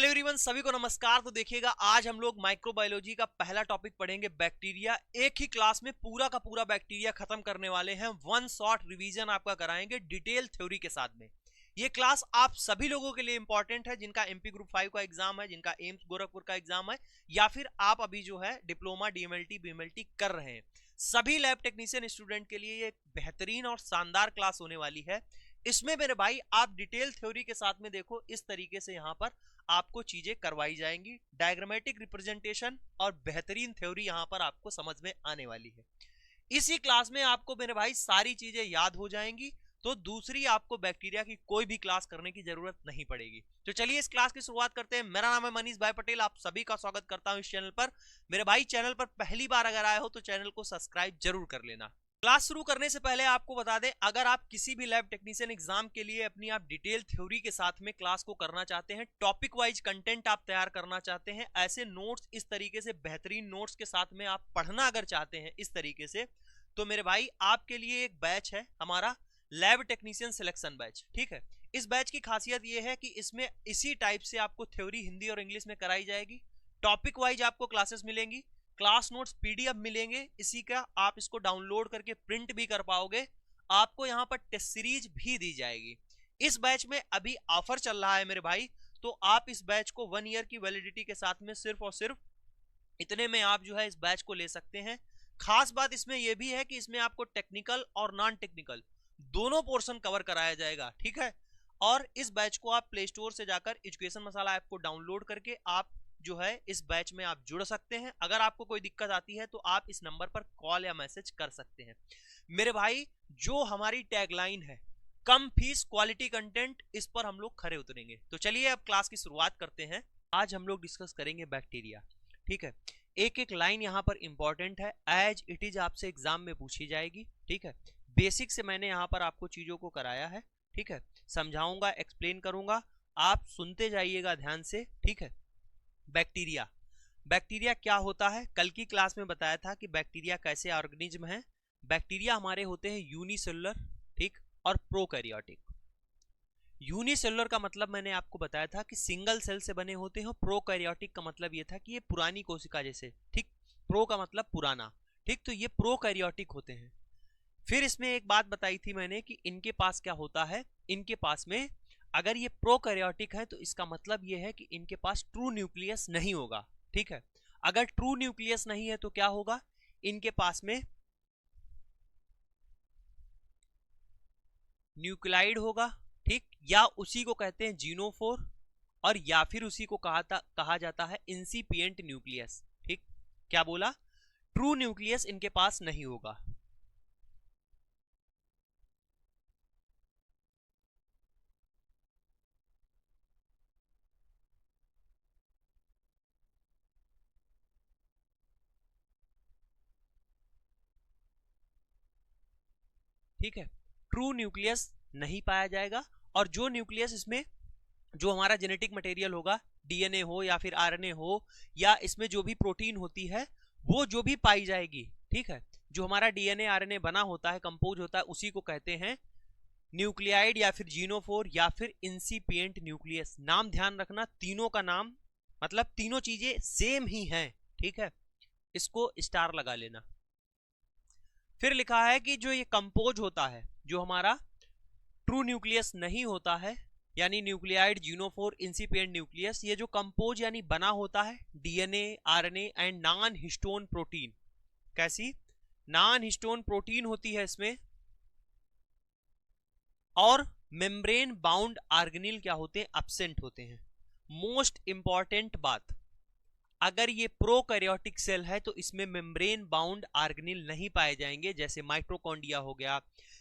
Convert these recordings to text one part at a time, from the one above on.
Hello everyone, सभी को नमस्कार। तो देखिएगा, आज हम लोग माइक्रोबायोलॉजी का पहला टॉपिक पढ़ेंगे, बैक्टीरिया। एक ही क्लास में पूरा का पूरा बैक्टीरिया खत्म करने वाले हैं। वन शॉट रिवीजन आपका कराएंगे डिटेल थ्योरी के साथ में। ये क्लास आप सभी लोगों के लिए इंपॉर्टेंट है जिनका एमपी ग्रुप 5 का एग्जाम है, जिनका एम्स गोरखपुर का एग्जाम है, या फिर आप अभी जो है डिप्लोमा डीएमएलटी बीएमएलटी कर रहे हैं। सभी लैब टेक्नीशियन स्टूडेंट के लिए ये बेहतरीन और शानदार क्लास होने वाली है। इसमें मेरे भाई आप डिटेल थ्योरी के साथ में देखो, इस तरीके से यहाँ पर आपको चीजें करवाई जाएंगी। डायग्रामेटिक रिप्रेजेंटेशन और बेहतरीन थ्योरी यहां पर आपको समझ में आने वाली है। इसी क्लास में आपको मेरे भाई सारी चीजें याद हो जाएंगी, तो दूसरी आपको बैक्टीरिया की कोई भी क्लास करने की जरूरत नहीं पड़ेगी। तो चलिए इस क्लास की शुरुआत करते हैं। मेरा नाम है मनीष भाई पटेल, आप सभी का स्वागत करता हूं इस चैनल पर। मेरे भाई चैनल पर पहली बार अगर आए हो तो चैनल को सब्सक्राइब जरूर कर लेना। क्लास शुरू करने से पहले आपको बता दें, अगर आप किसी भी लैब टेक्नीशियन एग्जाम के लिए अपनी आप डिटेल थ्योरी के साथ में क्लास को करना चाहते हैं, टॉपिक वाइज कंटेंट आप तैयार करना चाहते हैं, ऐसे नोट्स इस तरीके से बेहतरीन नोट्स के साथ में आप पढ़ना अगर चाहते हैं इस तरीके से, तो मेरे भाई आपके लिए एक बैच है हमारा, लैब टेक्नीशियन सिलेक्शन बैच। ठीक है, इस बैच की खासियत यह है कि इसमें इसी टाइप से आपको थ्योरी हिंदी और इंग्लिश में कराई जाएगी। टॉपिक वाइज आपको क्लासेस मिलेंगी, क्लास नोट्स पीडीएफ मिलेंगे, इसी का आप इसको डाउनलोड करके प्रिंट भी कर पाओगे। आपको यहाँ पर टेस्ट सीरीज भी दी जाएगी। इस बैच में अभी ऑफर चल रहा है मेरे भाई, तो आप इस बैच को 1 ईयर की वैलिडिटी के साथ में सिर्फ और सिर्फ इतने में आप जो है इस बैच को ले सकते हैं। खास बात इसमें यह भी है कि इसमें आपको टेक्निकल और नॉन टेक्निकल दोनों पोर्शन कवर कराया जाएगा। ठीक है, और इस बैच को आप प्ले स्टोर से जाकर एजुकेशन मसाला ऐप को डाउनलोड करके आप जो है इस बैच में आप जुड़ सकते हैं। अगर आपको कोई दिक्कत आती है तो आप इस नंबर पर कॉल या मैसेज कर सकते हैं। मेरे भाई, जो हमारी टैगलाइन है, कम फीस क्वालिटी कंटेंट, इस पर हम लोग खरे उतरेंगे। तो चलिए अब क्लास की शुरुआत करते हैं। आज हम लोग डिस्कस करेंगे बैक्टीरिया। ठीक है, एक एक लाइन यहाँ पर इंपॉर्टेंट है, एज इट इज आपसे एग्जाम में पूछी जाएगी। ठीक है, बेसिक से मैंने यहाँ पर आपको चीजों को कराया है। ठीक है, समझाऊंगा, एक्सप्लेन करूंगा, आप सुनते जाइएगा ध्यान से। ठीक है, बैक्टीरिया। बैक्टीरिया क्या होता है, कल की क्लास में बताया था कि बैक्टीरिया कैसे ऑर्गेनिज्म है। बैक्टीरिया हमारे होते हैं यूनिसेलुलर, ठीक, और प्रोकैरियोटिक। यूनिसेलुलर का मतलब मैंने आपको बताया था कि सिंगल सेल से बने होते हैं। प्रोकैरियोटिक का मतलब ये था कि ये पुरानी कोशिका जैसे, ठीक, प्रो का मतलब पुराना, ठीक, तो ये प्रोकैरियोटिक होते हैं। फिर इसमें एक बात बताई थी मैंने कि इनके पास क्या होता है, इनके पास में अगर ये प्रोकैरियोटिक है तो इसका मतलब ये है कि इनके पास ट्रू न्यूक्लियस नहीं होगा। ठीक है, अगर ट्रू न्यूक्लियस नहीं है तो क्या होगा, इनके पास में न्यूक्लियाइड होगा। ठीक, या उसी को कहते हैं जीनोफोर, और या फिर उसी को कहा जाता है इंसिपिएंट न्यूक्लियस। ठीक, क्या बोला, ट्रू न्यूक्लियस इनके पास नहीं होगा। ठीक है, ट्रू न्यूक्लियस नहीं पाया जाएगा, और जो न्यूक्लियस इसमें जो हमारा जेनेटिक मटेरियल होगा, डीएनए हो या फिर आरएनए हो, या इसमें जो भी प्रोटीन होती है वो जो भी पाई जाएगी, ठीक है, जो हमारा डीएनए आरएनए बना होता है, कंपोज होता है, उसी को कहते हैं न्यूक्लियाइड या फिर जीनोफोर या फिर इंसिपिएंट न्यूक्लियस। नाम ध्यान रखना, तीनों का नाम मतलब तीनों चीजें सेम ही हैं। ठीक है, इसको स्टार लगा लेना। फिर लिखा है कि जो ये कंपोज होता है, जो हमारा ट्रू न्यूक्लियस नहीं होता है, यानी न्यूक्लियाइड, जीनोफोर, इंसिपिएंट न्यूक्लियस, ये जो कंपोज यानी बना होता है DNA, RNA and non histone protein. कैसी, नॉन हिस्टोन प्रोटीन होती है इसमें, और मेम्ब्रेन बाउंड ऑर्गेनेल क्या होते हैं, एब्सेंट होते हैं। मोस्ट इंपॉर्टेंट बात, अगर ये प्रोकैरियोटिक सेल है तो इसमें मेम्ब्रेन बाउंड ऑर्गेनेल नहीं पाए जाएंगे, जैसे माइटोकॉन्ड्रिया हो गया।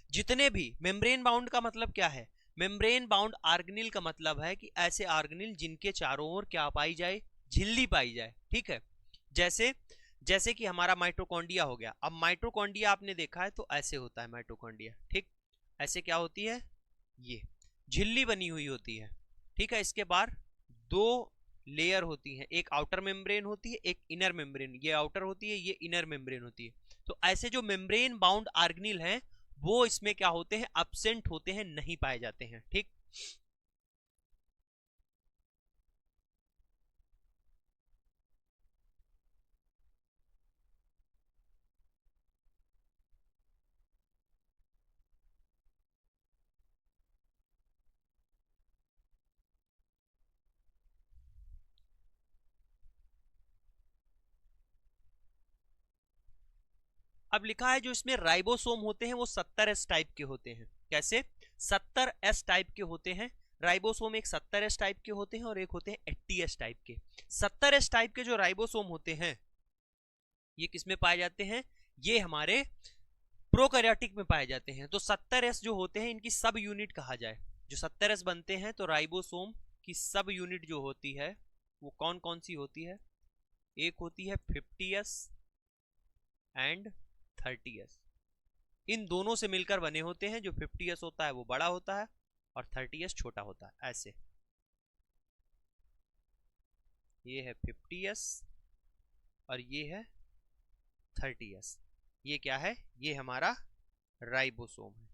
जितने भी मेम्ब्रेन बाउंड का मतलब क्या है, मेम्ब्रेन बाउंड ऑर्गेनेल का मतलब है कि ऐसे ऑर्गेनेल जिनके चारों ओर क्या पाई जाए, झिल्ली पाई जाए। ठीक है, जैसे जैसे कि हमारा माइटोकॉन्ड्रिया हो गया। अब माइटोकॉन्ड्रिया आपने देखा है तो ऐसे होता है माइटोकॉन्ड्रिया। ठीक, ऐसे क्या होती है, ये झिल्ली बनी हुई होती है। ठीक है, इसके बाद दो लेयर होती है, एक आउटर मेम्ब्रेन होती है, एक इनर मेम्ब्रेन। ये आउटर होती है, ये इनर मेम्ब्रेन होती है। तो ऐसे जो मेम्ब्रेन बाउंड ऑर्गेनेल हैं वो इसमें क्या होते हैं, एब्सेंट होते हैं, नहीं पाए जाते हैं। ठीक, अब लिखा है जो इसमें राइबोसोम होते हैं वो 70S टाइप के होते हैं। कैसे? 70S टाइप के होते हैं। राइबोसोम एक 70S टाइप के होते हैं और एक होते हैं 80S टाइप के। 70S टाइप के जो राइबोसोम होते हैं ये किसमें पाए जाते हैं? ये हमारे प्रोकैरियोटिक में पाए जाते हैं। तो 70S जो होते हैं इनकी सब यूनिट कहा जाए, जो 70S बनते हैं तो राइबोसोम की सब यूनिट जो होती है वो कौन कौन सी होती है? एक होती है 50S एंड 30S। इन दोनों से मिलकर बने होते हैं। जो 50S होता है वो बड़ा होता है और 30S छोटा होता है। ऐसे ये है 50S और ये है 30S। ये क्या है? ये हमारा राइबोसोम है।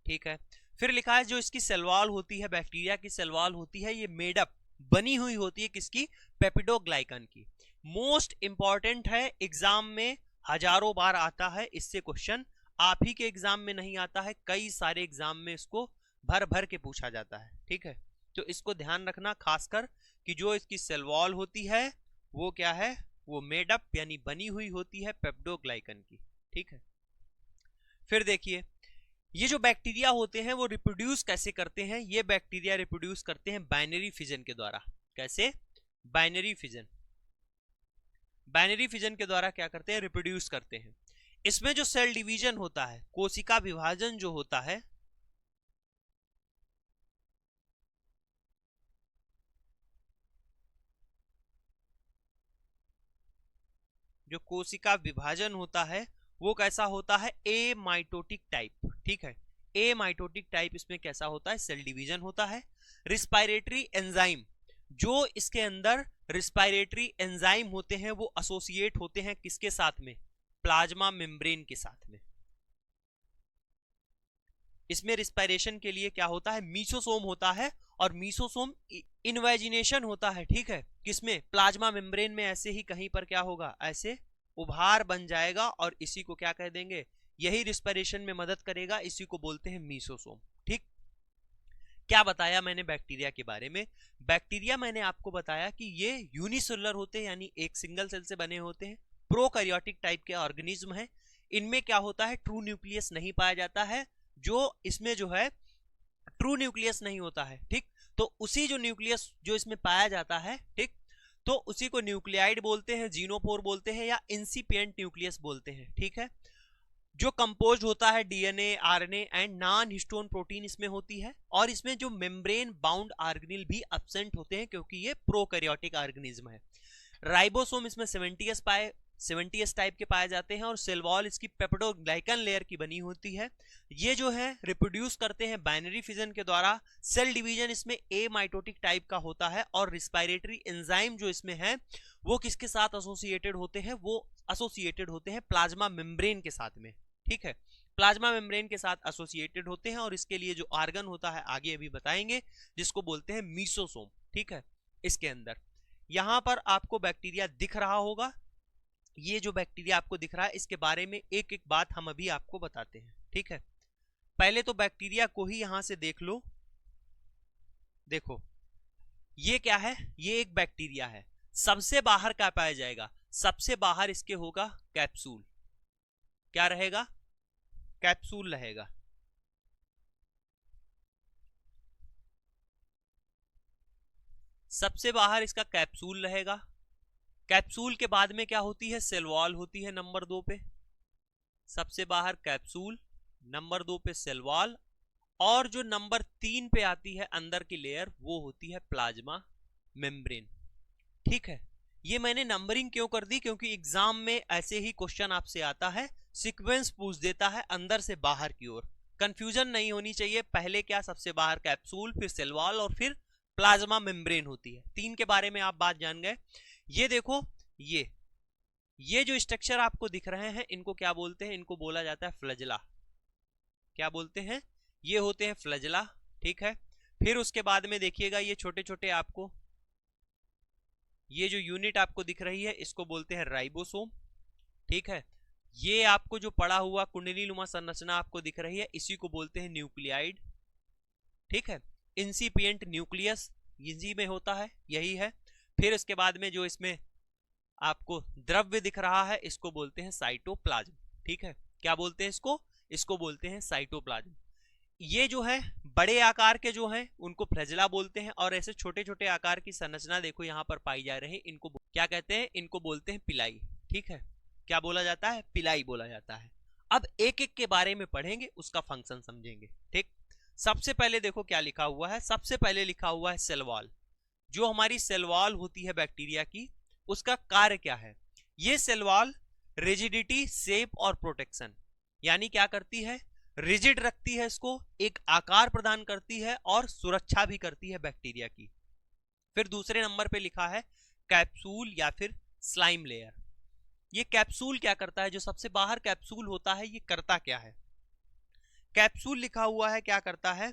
ठीक है। फिर लिखा है जो इसकी सेल वॉल होती है, बैक्टीरिया की सेल वॉल होती है, ये मेडअप बनी हुई होती है किसकी? पेप्टिडोग्लाइकन की। मोस्ट इंपॉर्टेंट है, एग्जाम में हजारों बार आता है इससे क्वेश्चन। आप ही के एग्जाम में नहीं आता है, कई सारे एग्जाम में इसको भर भर के पूछा जाता है। ठीक है, तो इसको ध्यान रखना खासकर कि जो इसकी सेल वॉल होती है वो क्या है? वो मेडअप यानी बनी हुई होती है पेप्टिडोग्लाइकन की। ठीक है। फिर देखिए ये जो बैक्टीरिया होते हैं वो रिप्रोड्यूस कैसे करते हैं? ये बैक्टीरिया रिप्रोड्यूस करते हैं बाइनरी फिजन के द्वारा। कैसे? Binary fission. बाइनरी फिजन के द्वारा क्या करते हैं? रिप्रोड्यूस करते हैं। इसमें जो सेल डिवीजन होता है, कोशिका विभाजन जो होता है, जो कोशिका विभाजन होता है वो कैसा होता है? ए माइटोटिक टाइप। ठीक है, ए माइटोटिक टाइप इसमें कैसा होता है? सेल डिवीजन होता है। रिस्पायरेटरी एंजाइम, जो इसके अंदर रिस्पायरेटरी एंजाइम होते हैं वो एसोसिएट होते हैं किसके साथ में? प्लाज्मा मेम्ब्रेन के साथ में। इसमें रिस्पायरेशन के लिए क्या होता है? मीसोसोम होता है और मीसोसोम इनवेजिनेशन होता है। ठीक है, किसमें? प्लाज्मा मेम्ब्रेन में ऐसे ही कहीं पर क्या होगा? ऐसे उभार बन जाएगा और इसी को क्या कह देंगे? यही रिस्पायरेशन में मदद करेगा, इसी को बोलते हैं मीसोसोम। ठीक, क्या बताया मैंने बैक्टीरिया के बारे में? बैक्टीरिया मैंने आपको बताया कि ये यूनिसेलुलर होते हैं यानी एक सिंगल सेल से बने होते हैं, प्रोकैरियोटिक टाइप के ऑर्गेनिज्म है। इनमें क्या होता है? ट्रू न्यूक्लियस नहीं पाया जाता है। जो इसमें जो है ट्रू न्यूक्लियस नहीं होता है। ठीक, तो उसी जो न्यूक्लियस जो इसमें पाया जाता है, ठीक, तो उसी को न्यूक्लियाइड बोलते हैं, जीनोफोर बोलते हैं या इंसिपिएंट न्यूक्लियस बोलते हैं। ठीक है, जो कंपोज होता है DNA, RNA and non histone protein इसमें होती है। और इसमें जो मेम्ब्रेन बाउंड ऑर्गेनेल भी एब्सेंट होते हैं क्योंकि ये प्रोकैरियोटिक ऑर्गेनिज्म है। राइबोसोम इसमें 70S टाइप के पाए जाते हैं और सेल वॉल इसकी पेप्टिडोग्लाइकन लेयर की बनी होती है। ये जो है रिप्रोड्यूस करते हैं बाइनरी फिजन के द्वारा। सेल डिवीजन इसमें ए माइटोटिक टाइप का होता है और रिस्पायरेटरी एंजाइम जो इसमें है वो किसके साथ एसोसिएटेड होते हैं? वो एसोसिएटेड होते हैं प्लाज्मा मेम्ब्रेन के साथ में। ठीक है, प्लाज्मा मेम्ब्रेन के साथ एसोसिएटेड होते हैं और इसके लिए जो ऑर्गन होता है आगे अभी बताएंगे, जिसको बोलते हैं मीसोसोम। ठीक है, इसके अंदर यहां पर आपको बैक्टीरिया दिख रहा होगा। ये जो बैक्टीरिया आपको दिख रहा है इसके बारे में एक एक बात हम अभी आपको बताते हैं। ठीक है, पहले तो बैक्टीरिया को ही यहां से देख लो। देखो ये क्या है? ये एक बैक्टीरिया है। सबसे बाहर क्या पाया जाएगा? सबसे बाहर इसके होगा कैप्सूल। क्या रहेगा? कैप्सूल रहेगा। सबसे बाहर इसका कैप्सूल रहेगा। कैप्सूल के बाद में क्या होती है? सेल वॉल होती है नंबर 2 पे। सबसे बाहर कैप्सूल, नंबर 2 पे सेल वॉल, और जो नंबर 3 पे आती है अंदर की लेयर वो होती है प्लाज्मा मेम्ब्रेन। ठीक है, ये मैंने नंबरिंग क्यों कर दी? क्योंकि एग्जाम में ऐसे ही क्वेश्चन आपसे आता है, सीक्वेंस पूछ देता है अंदर से बाहर की ओर। कंफ्यूजन नहीं होनी चाहिए। पहले क्या? सबसे बाहर कैप्सूल, फिर सेल वॉल और फिर प्लाज्मा मेम्ब्रेन होती है। 3 के बारे में आप बात जान गए। ये देखो, ये जो स्ट्रक्चर आपको दिख रहे हैं इनको क्या बोलते हैं? इनको बोला जाता है फ्लैजेला। क्या बोलते हैं? ये होते हैं फ्लैजेला। ठीक है, फिर उसके बाद में देखिएगा ये छोटे छोटे आपको ये जो यूनिट आपको दिख रही है इसको बोलते हैं राइबोसोम। ठीक है, ये आपको जो पड़ा हुआ कुंडलीनुमा संरचना आपको दिख रही है इसी को बोलते हैं न्यूक्लियाइड। ठीक है, इंसिपिएंट न्यूक्लियस इसी में होता है, यही है। फिर इसके बाद में जो इसमें आपको द्रव्य दिख रहा है, इसको बोलते हैं साइटोप्लाज्म। ठीक है, क्या बोलते हैं इसको? इसको बोलते हैं साइटोप्लाज्म। ये जो है बड़े आकार के जो हैं उनको फ्लैजेला बोलते हैं, और ऐसे छोटे छोटे आकार की संरचना देखो यहाँ पर पाई जा रही है, इनको क्या कहते हैं? इनको बोलते हैं पिलाई। ठीक है, क्या बोला जाता है? पिलाई बोला जाता है। अब एक एक के बारे में पढ़ेंगे, उसका फंक्शन समझेंगे। ठीक, सबसे पहले देखो क्या लिखा हुआ है। सबसे पहले लिखा हुआ है सेल वॉल। जो हमारी सेल वॉल होती है बैक्टीरिया की, उसका कार्य क्या है? ये सेल वॉल रिजिडिटी, शेप और प्रोटेक्शन, यानी क्या करती है? रिजिड रखती है, इसको एक आकार प्रदान करती है और सुरक्षा भी करती है बैक्टीरिया की। फिर दूसरे नंबर पे लिखा है कैप्सूल या फिर स्लाइम लेयर। ये कैप्सूल क्या करता है? जो सबसे बाहर कैप्सूल होता है, ये करता क्या है? कैप्सूल लिखा हुआ है, क्या करता है?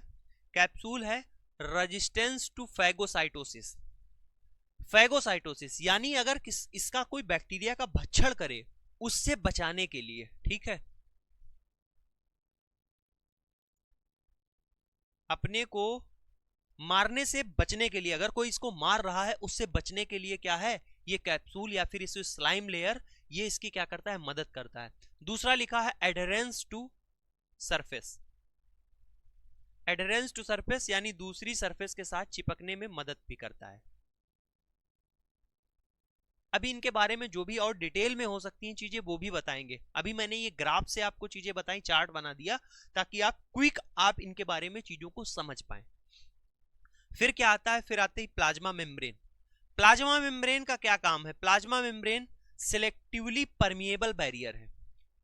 कैप्सूल है रेजिस्टेंस टू फैगोसाइटोसिस। फैगोसाइटोसिस यानी अगर इसका कोई बैक्टीरिया का भक्षण करे, उससे बचाने के लिए। ठीक है, अपने को मारने से बचने के लिए, अगर कोई इसको मार रहा है उससे बचने के लिए क्या है? ये कैप्सूल या फिर इस स्लाइम लेयर, ये इसकी क्या करता है? मदद करता है। दूसरा लिखा है adherence to surface. Adherence to surface यानी दूसरी सरफेस के साथ चिपकने में मदद भी करता है। अभी इनके बारे में जो भी और डिटेल में हो सकती हैं चीजें, वो भी बताएंगे। अभी मैंने ये ग्राफ से आपको चीजें बताई, चार्ट बना दिया, ताकि आप क्विक आप इनके बारे में चीजों को समझ पाए। फिर क्या आता है? फिर आते ही प्लाज्मा मेम्ब्रेन। प्लाज्मा मेम्ब्रेन का क्या काम है? Plasma membrane selectively permeable barrier है।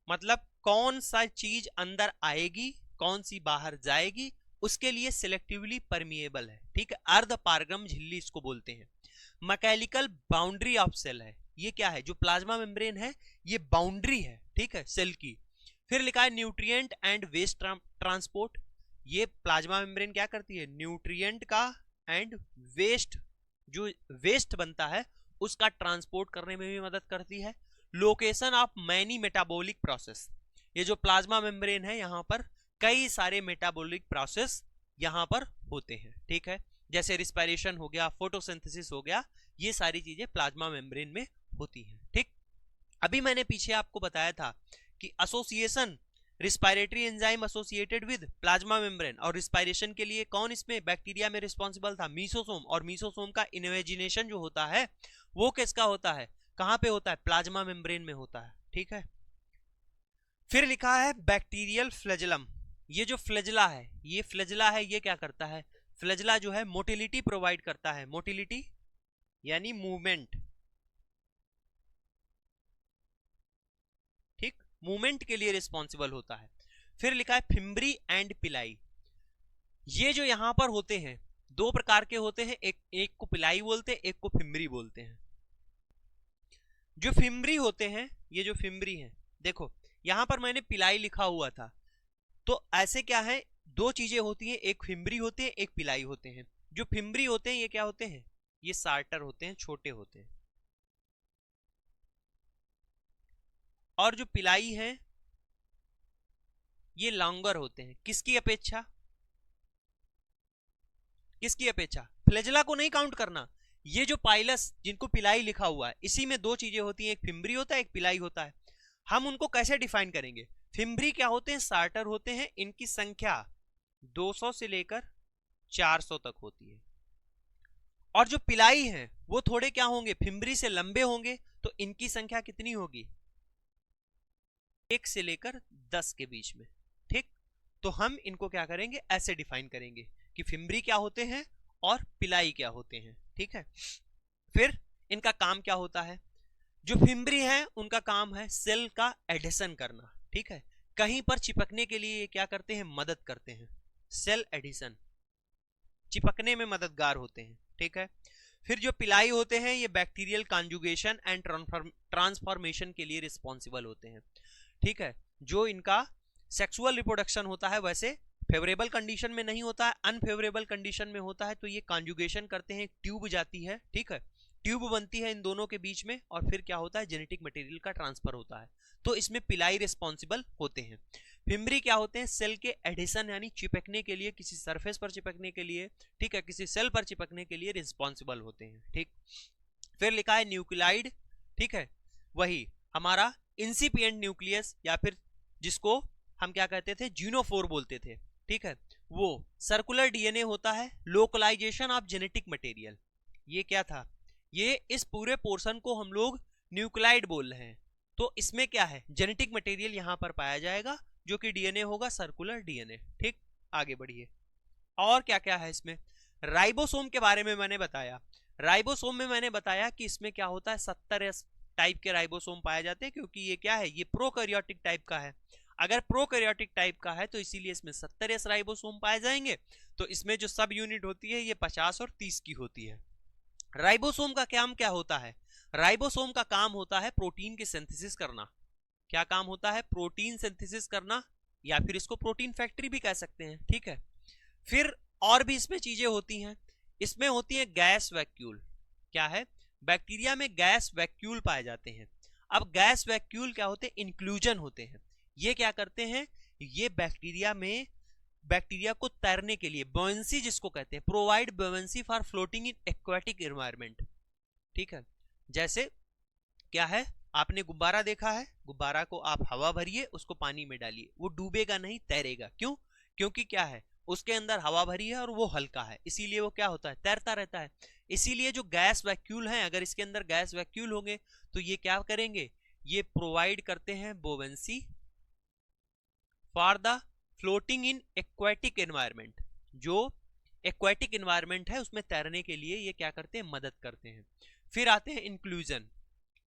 मतलब कौन सा चीज अंदर आएगी, कौन सी बाहर जाएगी, उसके लिए सिलेक्टिवली परमिएबल है। ठीक है, अर्ध पारगम झिल्ली इसको बोलते हैं। मैकेनिकल बाउंड्री ऑफ सेल है। ये क्या है? जो प्लाज्मा मेम्ब्रेन है, ये बाउंड्री है, ठीक है, सेल की। फिर लिखा है न्यूट्रिएंट एंड वेस्ट ट्रांसपोर्ट। ये प्लाज्मा मेम्ब्रेन क्या करती है? न्यूट्रिएंट का एंड वेस्ट, जो वेस्ट बनता है उसका ट्रांसपोर्ट करने में भी मदद करती है। Location of many metabolic process. ये जो प्लाज्मा मेम्ब्रेन है, यहाँ पर कई सारे मेटाबॉलिक प्रोसेस यहाँ पर होते हैं। ठीक है, जैसे रिस्पायरेशन हो गया, फोटोसिंथेसिस हो गया, ये सारी चीजें प्लाज्मा मेम्ब्रेन में होती हैं। ठीक, अभी मैंने पीछे आपको बताया था कि association respiratory enzyme associated with plasma membrane, और रिस्पायरेशन के लिए कौन इसमें बैक्टीरिया में रिस्पॉन्सिबल था? मीसोसोम। और मीसोसोम का इन्वेजिनेशन जो होता है वो किसका होता है? कहां पे होता है? प्लाज्मा मेम्ब्रेन में होता है। ठीक है, फिर लिखा है बैक्टीरियल फ्लैजेलम। ये जो फ्लैजेला है, ये फ्लैजेला है, ये क्या करता है? फ्लैजेला जो है मोटिलिटी प्रोवाइड करता है। मोटिलिटी यानी मूवमेंट। ठीक, मूवमेंट के लिए रिस्पॉन्सिबल होता है। फिर लिखा है फिम्ब्री एंड पिलाई। ये जो यहां पर होते हैं, दो प्रकार के होते हैं, एक को पिलाई बोलते हैं, एक को फिम्ब्री बोलते हैं। जो फिम्ब्री होते हैं, ये जो फिम्ब्री हैं, देखो यहां पर मैंने पिलाई लिखा हुआ था, तो ऐसे क्या है? दो चीजें होती हैं, एक फिम्ब्री होते हैं, एक पिलाई होते हैं। जो फिम्ब्री होते हैं ये क्या होते हैं? ये सार्टर होते हैं, छोटे होते हैं। और जो पिलाई है ये लॉन्गर होते हैं। किसकी अपेक्षा? किसकी अपेक्षा? फ्लैजेला को नहीं काउंट करना। ये जो पाइलस जिनको पिलाई लिखा हुआ है, इसी में दो चीजें होती हैं, एक फिम्ब्री होता है, एक पिलाई होता है। हम उनको कैसे डिफाइन करेंगे? फिम्ब्री क्या होते हैं? सार्टर होते हैं, इनकी संख्या 200 से लेकर 400 तक होती है। और जो पिलाई हैं वो थोड़े क्या होंगे? फिम्ब्री से लंबे होंगे, तो इनकी संख्या कितनी होगी? 1 से लेकर 10 के बीच में। ठीक, तो हम इनको क्या करेंगे? ऐसे डिफाइन करेंगे कि फिम्ब्री क्या होते हैं और पिलाई क्या होते हैं। ठीक है, फिर इनका काम क्या होता है? जो फिम्ब्री है उनका काम है सेल का एडिशन करना। ठीक है, कहीं पर चिपकने के लिए क्या करते हैं? मदद करते हैं। सेल एडिशन, चिपकने में मददगार होते हैं। ठीक है, फिर जो पिलाई होते हैं ये बैक्टीरियल कॉन्जुगेशन एंड ट्रांसफॉर्मेशन के लिए रिस्पॉन्सिबल होते हैं। ठीक है, जो इनका सेक्सुअल रिप्रोडक्शन होता है वैसे फेवरेबल कंडीशन में नहीं होता है, अनफेवरेबल कंडीशन में होता है, तो ये कॉन्जुगेशन करते हैं, ट्यूब जाती है। ठीक है, ट्यूब बनती है इन दोनों के बीच में, और फिर क्या होता है? जेनेटिक मटेरियल का ट्रांसफर होता है, तो इसमें पिलाई रिस्पॉन्सिबल होते हैं। फिम्ब्री क्या होते हैं? सेल के एडिशन यानी चिपकने के लिए, किसी सरफेस पर चिपकने के लिए, ठीक है, किसी सेल पर चिपकने के लिए रिस्पॉन्सिबल होते हैं। ठीक, फिर लिखा है न्यूक्लियाइड ठीक है, वही हमारा इंसिपिएंट न्यूक्लियस या फिर जिसको हम क्या कहते थे, जीनोफोर बोलते थे, ठीक है, वो सर्कुलर डीएनए होता है, लोकलाइजेशन ऑफ जेनेटिक मटेरियल। ये क्या था, ये इस पूरे पोर्शन को हम लोग न्यूक्लाइड बोल रहे हैं, तो इसमें क्या है, जेनेटिक मटेरियल यहां पर पाया जाएगा जो कि डीएनए होगा, सर्कुलर डीएनए। ठीक, आगे बढ़िए। और क्या क्या है इसमें, राइबोसोम के बारे में मैंने बताया। राइबोसोम में मैंने बताया कि इसमें क्या होता है, 70 टाइप के राइबोसोम पाए जाते हैं, क्योंकि ये क्या है, ये प्रोकैरियोटिक टाइप का है। अगर प्रोकैरियोटिक टाइप का है तो इसीलिए इसमें 70 राइबोसोम पाए जाएंगे। तो इसमें जो सब यूनिट होती है ये 50 और 30 की होती है। राइबोसोम का काम क्या होता है, राइबोसोम का काम होता है प्रोटीन की सिंथेसिस करना। क्या काम होता है, प्रोटीन सिंथेसिस करना, या फिर इसको प्रोटीन फैक्ट्री भी कह सकते हैं। ठीक है, फिर और भी इसमें चीजें होती हैं, इसमें होती है गैस वैक्यूल। क्या है, बैक्टीरिया में गैस वैक्यूल पाए जाते हैं। अब गैस वैक्यूल क्या होते हैं, इंक्लूजन होते हैं। ये क्या करते हैं, ये बैक्टीरिया में, बैक्टीरिया को तैरने के लिए, बुओयेंसी जिसको कहते हैं, provide buoyancy for floating in aquatic environment. ठीक है, जैसे क्या है, आपने गुब्बारा देखा है, गुब्बारा को आप हवा भरिए, उसको पानी में डालिए, वो डूबेगा नहीं, तैरेगा। क्यों, क्योंकि क्या है, उसके अंदर हवा भरी है और वो हल्का है, इसीलिए वो क्या होता है, तैरता रहता है। इसीलिए जो गैस वैक्यूल है, अगर इसके अंदर गैस वैक्यूल होंगे तो ये क्या करेंगे, ये प्रोवाइड करते हैं buoyancy for the floating in aquatic environment. जो एक्वाटिक एनवायरनमेंट है उसमें तैरने के लिए ये क्या करते हैं, मदद करते हैं। फिर आते हैं इंक्लूजन।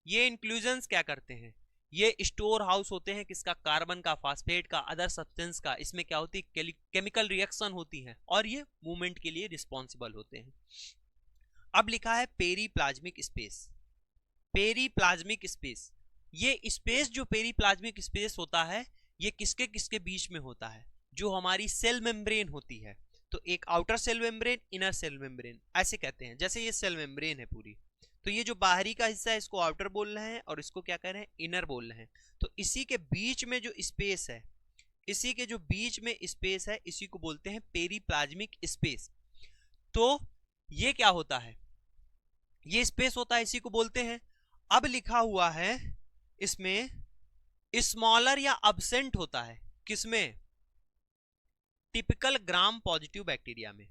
ये इंक्लूजन्स क्या करते हैं, ये स्टोर हाउस होते हैं किसका, कार्बन का, फास्फेट का, अदर सब्सटेंस का। इसमें क्या होती है, केमिकल रिएक्शन होती है और ये मूवमेंट के लिए रिस्पॉन्सिबल होते हैं। अब लिखा है पेरीप्लाज्मिक स्पेस। पेरीप्लाज्मिक स्पेस, ये स्पेस जो पेरीप्लाज्मिक स्पेस होता है, ये किसके किसके बीच में होता है, जो हमारी सेल मेम्ब्रेन होती है। तो एक outer cell membrane, inner cell membrane ऐसे कहते हैं। जैसे ये सेल मेम्ब्रेन है पूरी, तो ये जो बाहरी का हिस्सा है इसको आउटर बोल रहे हैं और इसको क्या कह रहे हैं, इनर बोल रहे हैं। तो इसी के बीच में जो स्पेस है, इसी के जो बीच में स्पेस है, इसी को बोलते हैं पेरीप्लाज्मिक स्पेस। तो ये क्या होता है, ये स्पेस होता है, इसी को बोलते हैं। अब लिखा हुआ है इसमें स्मॉलर या अब्सेंट होता है, किसमें, टिपिकल ग्राम पॉजिटिव बैक्टीरिया में।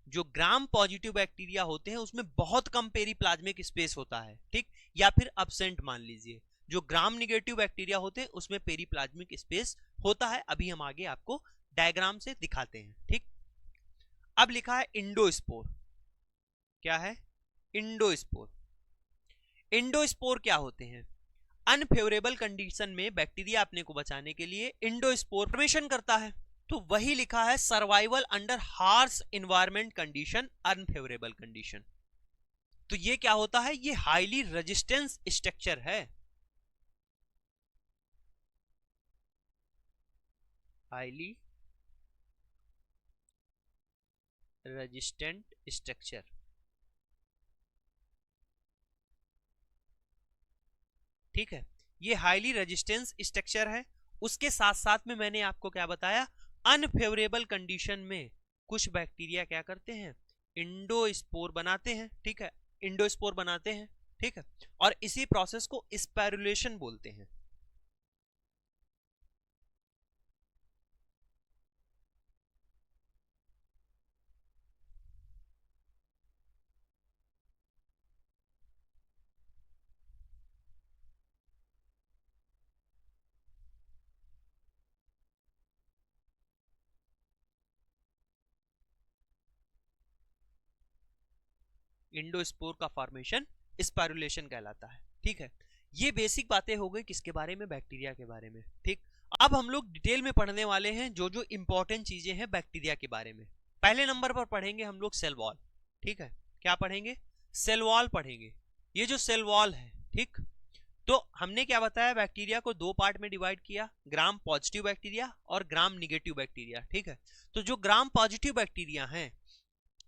जो ग्राम पॉजिटिव बैक्टीरिया होते हैं उसमें बहुत कम पेरीप्लाज्मिक स्पेस होता है। ठीक, या फिर अब्सेंट मान लीजिए। जो ग्राम निगेटिव बैक्टीरिया होते हैं उसमें पेरीप्लाज्मिक स्पेस होता है। अभी हम आगे आपको डायग्राम से दिखाते हैं। ठीक, अब लिखा है इंडोस्पोर। क्या है, इंडोस्पोर। इंडोस्पोर क्या होते हैं, अनफेवरेबल कंडीशन में बैक्टीरिया अपने को बचाने के लिए इंडोस्पोर फॉर्मेशन करता है। तो वही लिखा है survival under harsh environment condition, unfavourable condition. तो ये क्या होता है, ये हाईली रेजिस्टेंस स्ट्रक्चर है, हाईली रेजिस्टेंट स्ट्रक्चर। ठीक है, ये हाईली रेजिस्टेंस स्ट्रक्चर है। उसके साथ साथ में मैंने आपको क्या बताया, अनफेवरेबल कंडीशन में कुछ बैक्टीरिया क्या करते हैं, इंडोस्पोर बनाते हैं। ठीक है, इंडोस्पोर बनाते हैं। ठीक है, और इसी प्रोसेस को स्पाइरुलेशन बोलते हैं। इंडोस्पोर का फॉर्मेशन स्पाइरुलेशन कहलाता है। ठीक है, ये बेसिक बातें हो गई किसके बारे में, बैक्टीरिया के बारे में। ठीक, अब हम लोग डिटेल में पढ़ने वाले हैं जो जो इंपॉर्टेंट चीजें हैं बैक्टीरिया के बारे में। पहले नंबर पर पढ़ेंगे हम लोग सेल वॉल। ठीक है, क्या पढ़ेंगे, सेल वॉल पढ़ेंगे। ये जो सेल वॉल है, ठीक, तो हमने क्या बताया, बैक्टीरिया को दो पार्ट में डिवाइड किया, ग्राम पॉजिटिव बैक्टीरिया और ग्राम निगेटिव बैक्टीरिया। ठीक है, तो जो ग्राम पॉजिटिव बैक्टीरिया हैं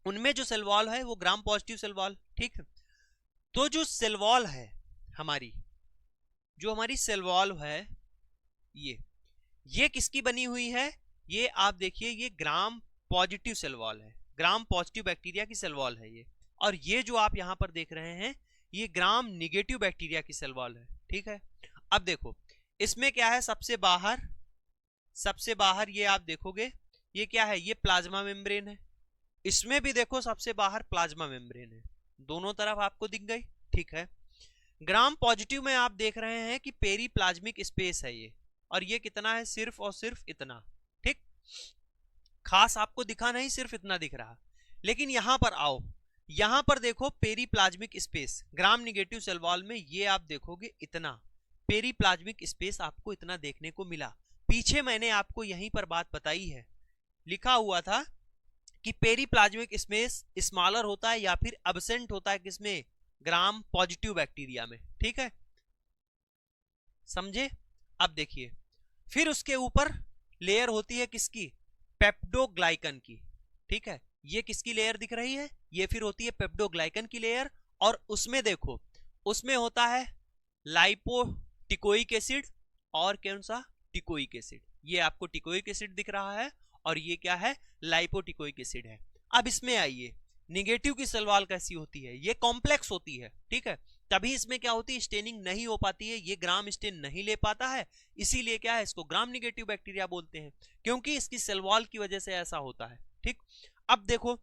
उनमें जो सेल वॉल है वो ग्राम पॉजिटिव सेल वॉल। ठीक है, तो जो सेल वॉल है हमारी, जो हमारी सेल वॉल है, ये किसकी बनी हुई है, ये आप देखिए, ये ग्राम पॉजिटिव सेल वॉल है, ग्राम पॉजिटिव बैक्टीरिया की सेल वॉल है ये। और ये जो आप यहां पर देख रहे हैं ये ग्राम निगेटिव बैक्टीरिया की सेल वॉल है, ठीक है। अब देखो इसमें क्या है, सबसे बाहर ये आप देखोगे ये क्या है, ये प्लाज्मा मेम्ब्रेन है। इसमें भी देखो सबसे बाहर प्लाज्मा मेम्ब्रेन है, दोनों तरफ आपको दिख गई, ठीक है। ग्राम पॉजिटिव में आप देख रहे हैं कि पेरीप्लाज्मिक स्पेस है ये, और ये कितना है, सिर्फ और सिर्फ इतना, ठीक। खास आपको दिखा नहीं, सिर्फ इतना दिख रहा। लेकिन यहां पर आओ, यहां पर देखो periplasmic space gram negative cell wall में, ये आप देखोगे इतना पेरीप्लाज्मिक स्पेस आपको इतना देखने को मिला। पीछे मैंने आपको यहीं पर बात बताई है, लिखा हुआ था कि पेरीप्लाज्मिक स्पेस स्मॉलर होता है या फिर एब्सेंट होता है किसमें, ग्राम पॉजिटिव बैक्टीरिया में, ठीक है, समझे। अब देखिए फिर उसके ऊपर लेयर होती है किसकी, पेप्टोग्लाइकन की, ठीक है। ये किसकी लेयर दिख रही है, ये फिर होती है पेप्टोग्लाइकन की लेयर, और उसमें देखो उसमें होता है लाइपोटिकोइक एसिड और कौन सा, टिकोइक एसिड। ये आपको टिकोइक एसिड दिख रहा है और ये क्या है, लाइपोटिकोइक एसिड है। अब इसमें आइए, निगेटिव की सेल वॉल कैसी होती है, ये कॉम्प्लेक्स होती है, ठीक है। तभी इसमें क्या होती है, स्टेनिंग नहीं हो पाती है, ये ग्राम स्टेन नहीं ले पाता है, इसीलिए क्या है, इसको ग्राम निगेटिव बैक्टीरिया बोलते हैं, क्योंकि इसकी सेल वॉल की वजह से ऐसा होता है, ठीक। अब देखो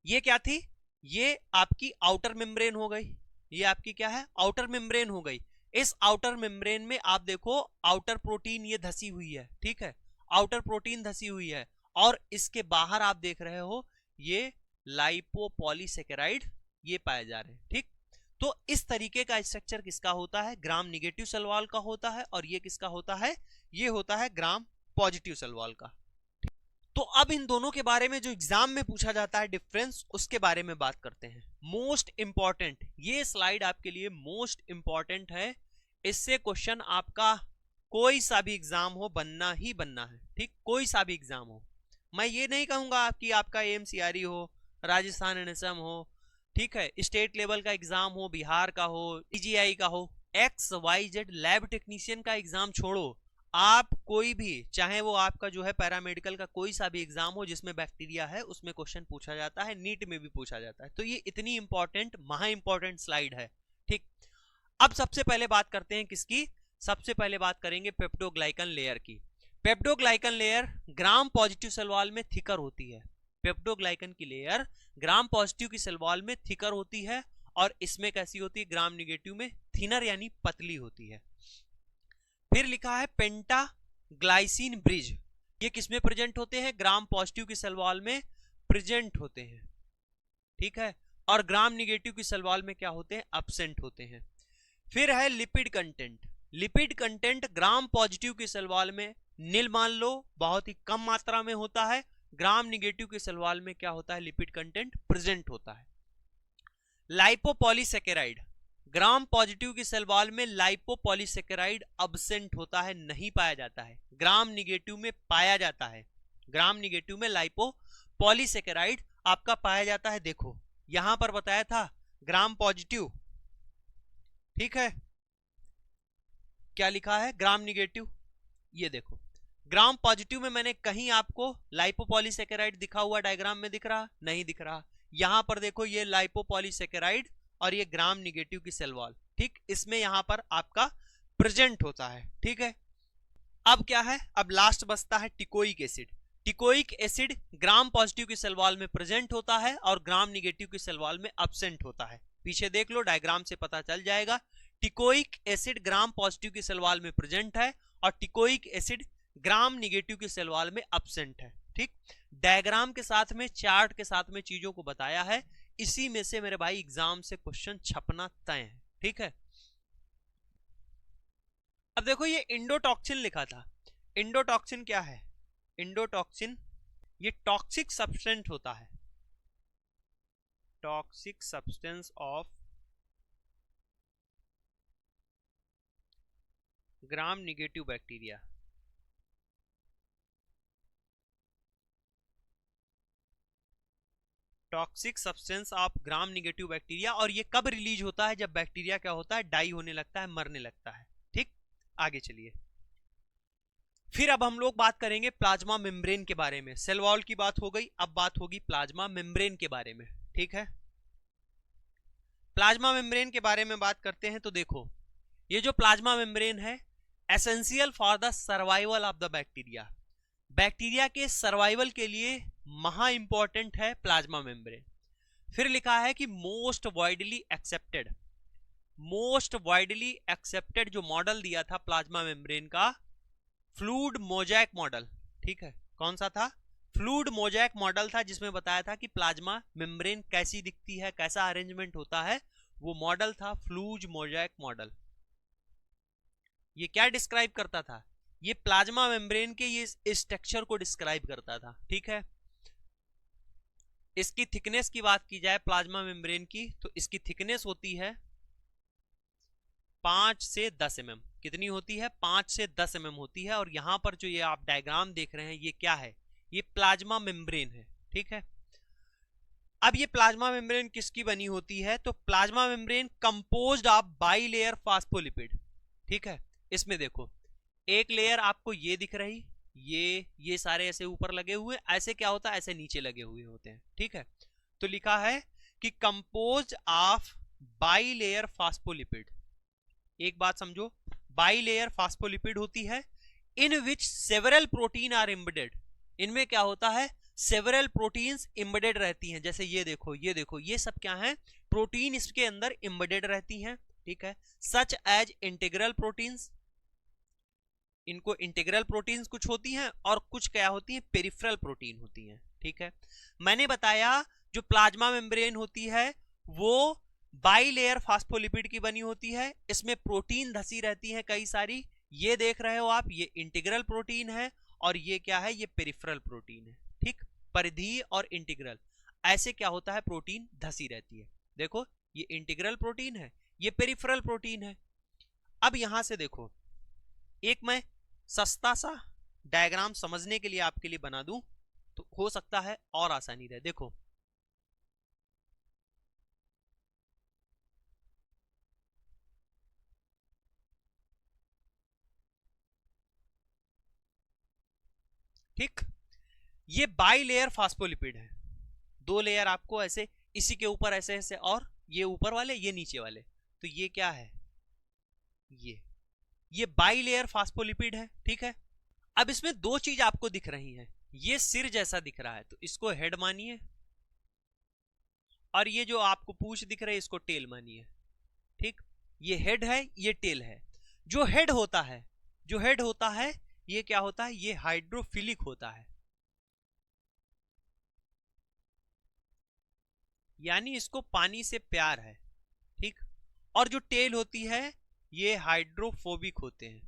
ये क्या थी, ये आपकी आउटर मेम्ब्रेन हो गई, ये आपकी क्या है, आउटर मेम्ब्रेन हो गई। इस आउटर मेम्ब्रेन में आप देखो आउटर प्रोटीन ये धसी हुई है, ठीक है, आउटर प्रोटीन धसी हुई है, और इसके बाहर आप देख रहे हो ये लाइपोपॉलीसेकेराइड ये पाए जा रहे हैं, ठीक। तो इस तरीके का स्ट्रक्चर किसका होता है, ग्राम निगेटिव सेल वॉल का होता है, और ये किसका होता है, ये होता है ग्राम पॉजिटिव सेल वॉल का। तो अब इन दोनों के बारे में जो एग्जाम में पूछा जाता है डिफरेंस, उसके बारे में बात करते हैं। मोस्ट इंपॉर्टेंट ये स्लाइड आपके लिए मोस्ट इंपॉर्टेंट है, इससे क्वेश्चन आपका कोई सा भी एग्जाम हो बनना ही बनना है, ठीक, कोई सा भी एग्जाम हो। मैं ये नहीं कहूंगा कि आपका एमसीआरई हो, राजस्थान एनएसएम हो, ठीक है, स्टेट लेवल का एग्जाम हो, बिहार का हो, टीजीआई का हो, XYZ लैब टेक्नीशियन का एग्जाम छोड़ो, आप कोई भी, चाहे वो आपका जो है पैरामेडिकल का कोई सा भी एग्जाम हो जिसमें बैक्टीरिया है, उसमें क्वेश्चन पूछा जाता है, नीट में भी पूछा जाता है। तो ये इतनी इंपॉर्टेंट, महा इंपॉर्टेंट स्लाइड है, ठीक। अब सबसे पहले बात करते हैं किसकी, सबसे पहले बात करेंगे पेप्टोग्लाइकन लेयर की। Peptidoglycan layer gram positive cell wall में थिकर होती है, पेप्टोग्लाइकन की लेयर ग्राम पॉजिटिव की सेल वॉल में थिकर होती है, और इसमें कैसी होती है, ग्राम निगेटिव में थिनर यानी पतली होती है। फिर लिखा है पेंटाग्लाइसिन ब्रिज, ये किसमें प्रेजेंट होते हैं, ग्राम पॉजिटिव की सेल वॉल में प्रेजेंट होते हैं, ठीक है, और ग्राम निगेटिव की सेल वॉल में क्या होते हैं, एब्सेंट होते हैं। फिर है लिपिड कंटेंट, लिपिड कंटेंट ग्राम पॉजिटिव की सेल वॉल में नील मान लो, बहुत ही कम मात्रा में होता है, ग्राम निगेटिव की सेल वॉल में क्या होता है, लिपिड कंटेंट प्रेजेंट होता है। लाइपोपॉलीसेकेराइड ग्राम पॉजिटिव की सेल वॉल में लाइपोपॉलीसेकेराइड एब्सेंट होता है, नहीं पाया जाता है, ग्राम निगेटिव में पाया जाता है, ग्राम निगेटिव में लाइपोपॉलीसेकेराइड आपका पाया जाता है। देखो यहां पर बताया था ग्राम पॉजिटिव, ठीक है, क्या लिखा है, ग्राम निगेटिव, ये देखो ग्राम पॉजिटिव में मैंने कहीं आपको लाइपोपॉलीसेकेराइड दिखा हुआ डायग्राम में दिख रहा, नहीं दिख रहा। यहां पर देखो ये लाइपोपॉलीसेकेराइड और ये ग्राम निगेटिव की सेल वॉल, ठीक, इसमें यहां पर आपका प्रेजेंट होता है, ठीक है। अब क्या है, अब लास्ट बचता है टिकोइक एसिड। टिकोइक एसिड ग्राम पॉजिटिव की सेल वॉल में प्रेजेंट होता है और ग्राम निगेटिव की सेल वॉल में एब्सेंट होता है। पीछे देख लो डायग्राम से पता चल जाएगा, टिकोइक एसिड ग्राम पॉजिटिव की सेल वॉल में प्रेजेंट है और टिकोइक एसिड ग्राम निगेटिव की सेल वॉल में एब्सेंट है, ठीक। डायग्राम के साथ में, चार्ट के साथ में चीजों को बताया है, इसी में से मेरे भाई एग्जाम से क्वेश्चन छपना तय है, ठीक है। अब देखो ये इंडोटॉक्सिन लिखा था, इंडोटॉक्सिन क्या है, इंडोटॉक्सिन ये टॉक्सिक सब्सटेंस होता है, toxic substance of gram negative bacteria. Toxic substance of gram negative bacteria, और ये कब रिलीज होता है, जब बैक्टीरिया क्या होता है, डाई होने लगता है, मरने लगता है, ठीक। आगे चलिए, फिर अब हम लोग बात करेंगे प्लाज्मा मेम्ब्रेन के बारे में। सेल वॉल की बात हो गई, अब बात होगी प्लाज्मा मेम्ब्रेन के बारे में, ठीक है। प्लाज्मा मेम्ब्रेन के बारे में बात करते हैं तो देखो, ये जो प्लाज्मा मेम्ब्रेन है essential for the survival of the bacteria, bacteria के सर्वाइवल के लिए महा इंपॉर्टेंट है प्लाज्मा मेम्ब्रेन। फिर लिखा है कि मोस्ट वाइडली एक्सेप्टेड जो मॉडल दिया था प्लाज्मा मेम्ब्रेन का, फ्लूइड मोज़ेक मॉडल, ठीक है, कौन सा था? फ्लूइड मोज़ेक मॉडल था, जिसमें बताया था कि प्लाज्मा मेम्ब्रेन कैसी दिखती है, कैसा अरेंजमेंट होता है, वो मॉडल था फ्लूइड मोज़ेक मॉडल। ये क्या डिस्क्राइब करता था? ये प्लाज्मा मेम्ब्रेन के ये स्ट्रक्चर को डिस्क्राइब करता था, ठीक है। इसकी थिकनेस की बात की जाए प्लाज्मा मेम्ब्रेन की, तो इसकी थिकनेस होती है 5 से 10 mm। कितनी होती है? 5 से 10 mm होती है। और यहां पर जो ये आप डायग्राम देख रहे हैं, ये क्या है? ये प्लाज्मा मेम्ब्रेन है, ठीक है। अब ये प्लाज्मा मेम्ब्रेन किसकी बनी होती है? तो plasma membrane composed of bilayer phospholipid, ठीक है। इसमें देखो, एक लेयर आपको ये दिख रही, ये सारे ऐसे ऊपर लगे हुए, ऐसे क्या होता है? ऐसे नीचे लगे हुए होते हैं, ठीक है। तो लिखा है कि कंपोज्ड ऑफ बाइलेयर फास्फोलिपिड। एक बात समझो, बाइलेयर फास्फोलिपिड होती है इन विच सेवरल प्रोटीन आर एम्बेडेड। इनमें क्या होता है? सेवरल प्रोटीन्स एम्बेडेड रहती हैं। जैसे ये देखो, ये देखो, ये सब क्या है? प्रोटीन इसके अंदर एम्बेडेड रहती हैं, ठीक है। सच एज इंटीग्रल प्रोटीन्स, इनको इंटीग्रल प्रोटीन्स कुछ होती हैं और कुछ क्या होती हैं? पेरिफेरल प्रोटीन होती हैं, ठीक है। मैंने बताया जो प्लाज्मा मेम्ब्रेन होती है वो बाइलेयर फास्फोलिपिड की बनी होती है, इसमें प्रोटीन धसी रहती है कई सारी। ये देख रहे हो आप, ये इंटीग्रल प्रोटीन है और ये क्या है? ये पेरिफेरल प्रोटीन है, ठीक। परिधीय और इंटीग्रल, ऐसे क्या होता है? प्रोटीन धसी रहती है। देखो, ये इंटीग्रल प्रोटीन है, ये पेरिफेरल प्रोटीन है। अब यहां से देखो, एक मैं सस्ता सा डायग्राम समझने के लिए आपके लिए बना दूं तो हो सकता है और आसानी रहे। देखो, ठीक, ये बाई लेयर फास्फोलिपिड है, 2 लेयर आपको ऐसे इसी के ऊपर ऐसे ऐसे, और ये ऊपर वाले, ये नीचे वाले। तो ये क्या है? ये बाई लेयर फास्फोलिपिड है, ठीक है। अब इसमें 2 चीज आपको दिख रही हैं। ये सिर जैसा दिख रहा है तो इसको हेड मानिए, और ये जो आपको पूंछ दिख रही है इसको टेल मानिए, ठीक। ये हेड है, ये टेल है। जो हेड होता है, ये क्या होता है? ये हाइड्रोफिलिक होता है, यानी इसको पानी से प्यार है, ठीक। और जो टेल होती है ये हाइड्रोफोबिक होते हैं,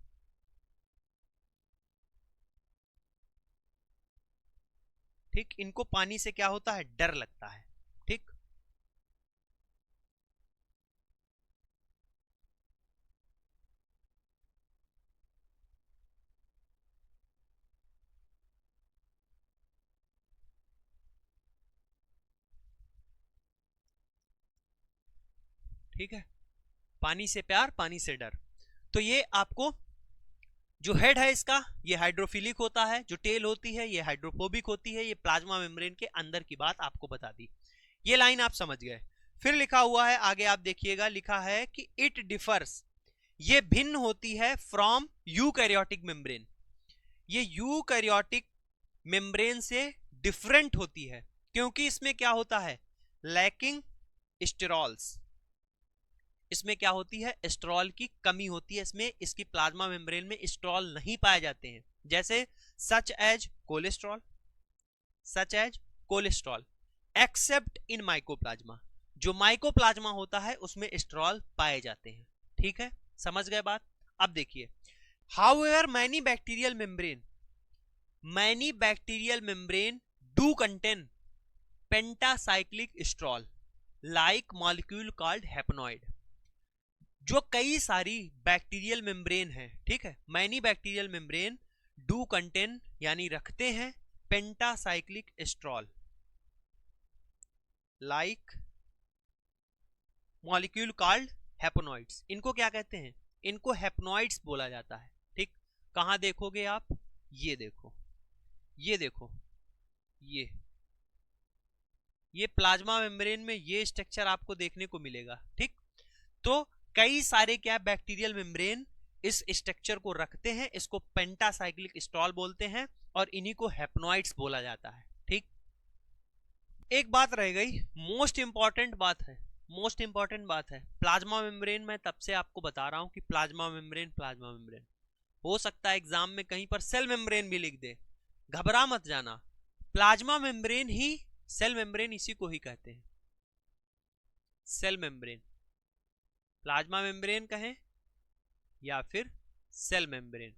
ठीक। इनको पानी से क्या होता है? डर लगता है, ठीक। ठीक है, पानी से प्यार, पानी से डर। तो ये आपको जो हेड है इसका, ये हाइड्रोफिलिक होता है, जो टेल होती है ये हाइड्रोफोबिक होती है। ये प्लाज्मा मेम्ब्रेन के अंदर की बात आपको बता दी, ये लाइन आप समझ गए। फिर लिखा हुआ है आगे, आप देखिएगा, लिखा है कि इट डिफर्स, ये भिन्न होती है फ्रॉम यूकैरियोटिक मेम्ब्रेन। ये यूकैरियोटिक मेम्ब्रेन से डिफरेंट होती है, क्योंकि इसमें क्या होता है? Lacking sterols. इसमें क्या होती है? स्टेरॉल की कमी होती है इसमें। इसकी प्लाज्मा मेम्ब्रेन में स्टेरॉल नहीं पाए जाते हैं, जैसे such as cholesterol except in mycoplasma. जो माइकोप्लाज्मा होता है उसमें स्टेरॉल पाए जाते हैं, ठीक है। समझ गए बात? अब देखिए, however many bacterial membrane do contain pentacyclic sterol like molecule called hopanoid. जो कई सारी बैक्टीरियल मेम्ब्रेन है, ठीक है, many bacterial membrane do contain यानी रखते हैं pentacyclic sterol like molecule called hopanoids. इनको क्या कहते हैं? इनको हैप्नॉइड्स बोला जाता है, ठीक। कहां देखोगे आप? ये देखो, ये देखो, ये प्लाज्मा मेम्ब्रेन में ये स्ट्रक्चर आपको देखने को मिलेगा। ठीक, तो कई सारे क्या बैक्टीरियल मेम्ब्रेन इस स्ट्रक्चर को रखते हैं, इसको पेंटासाइक्लिक स्टॉल बोलते हैं और इन्हीं को हैप्नॉइड्स बोला जाता है। ठीक, एक बात रह गई, मोस्ट इंपॉर्टेंट बात है प्लाज्मा मेम्ब्रेन। मैं तब से आपको बता रहा हूं कि प्लाज्मा मेम्ब्रेन हो सकता है एग्जाम में कहीं पर सेल मेम्ब्रेन भी लिख दे, घबरा मत जाना, प्लाज्मा मेम्ब्रेन ही सेल मेम्ब्रेन इसी को ही कहते हैं, सेल मेम्ब्रेन। प्लाज्मा मेम्ब्रेन कहें या फिर सेल मेम्ब्रेन,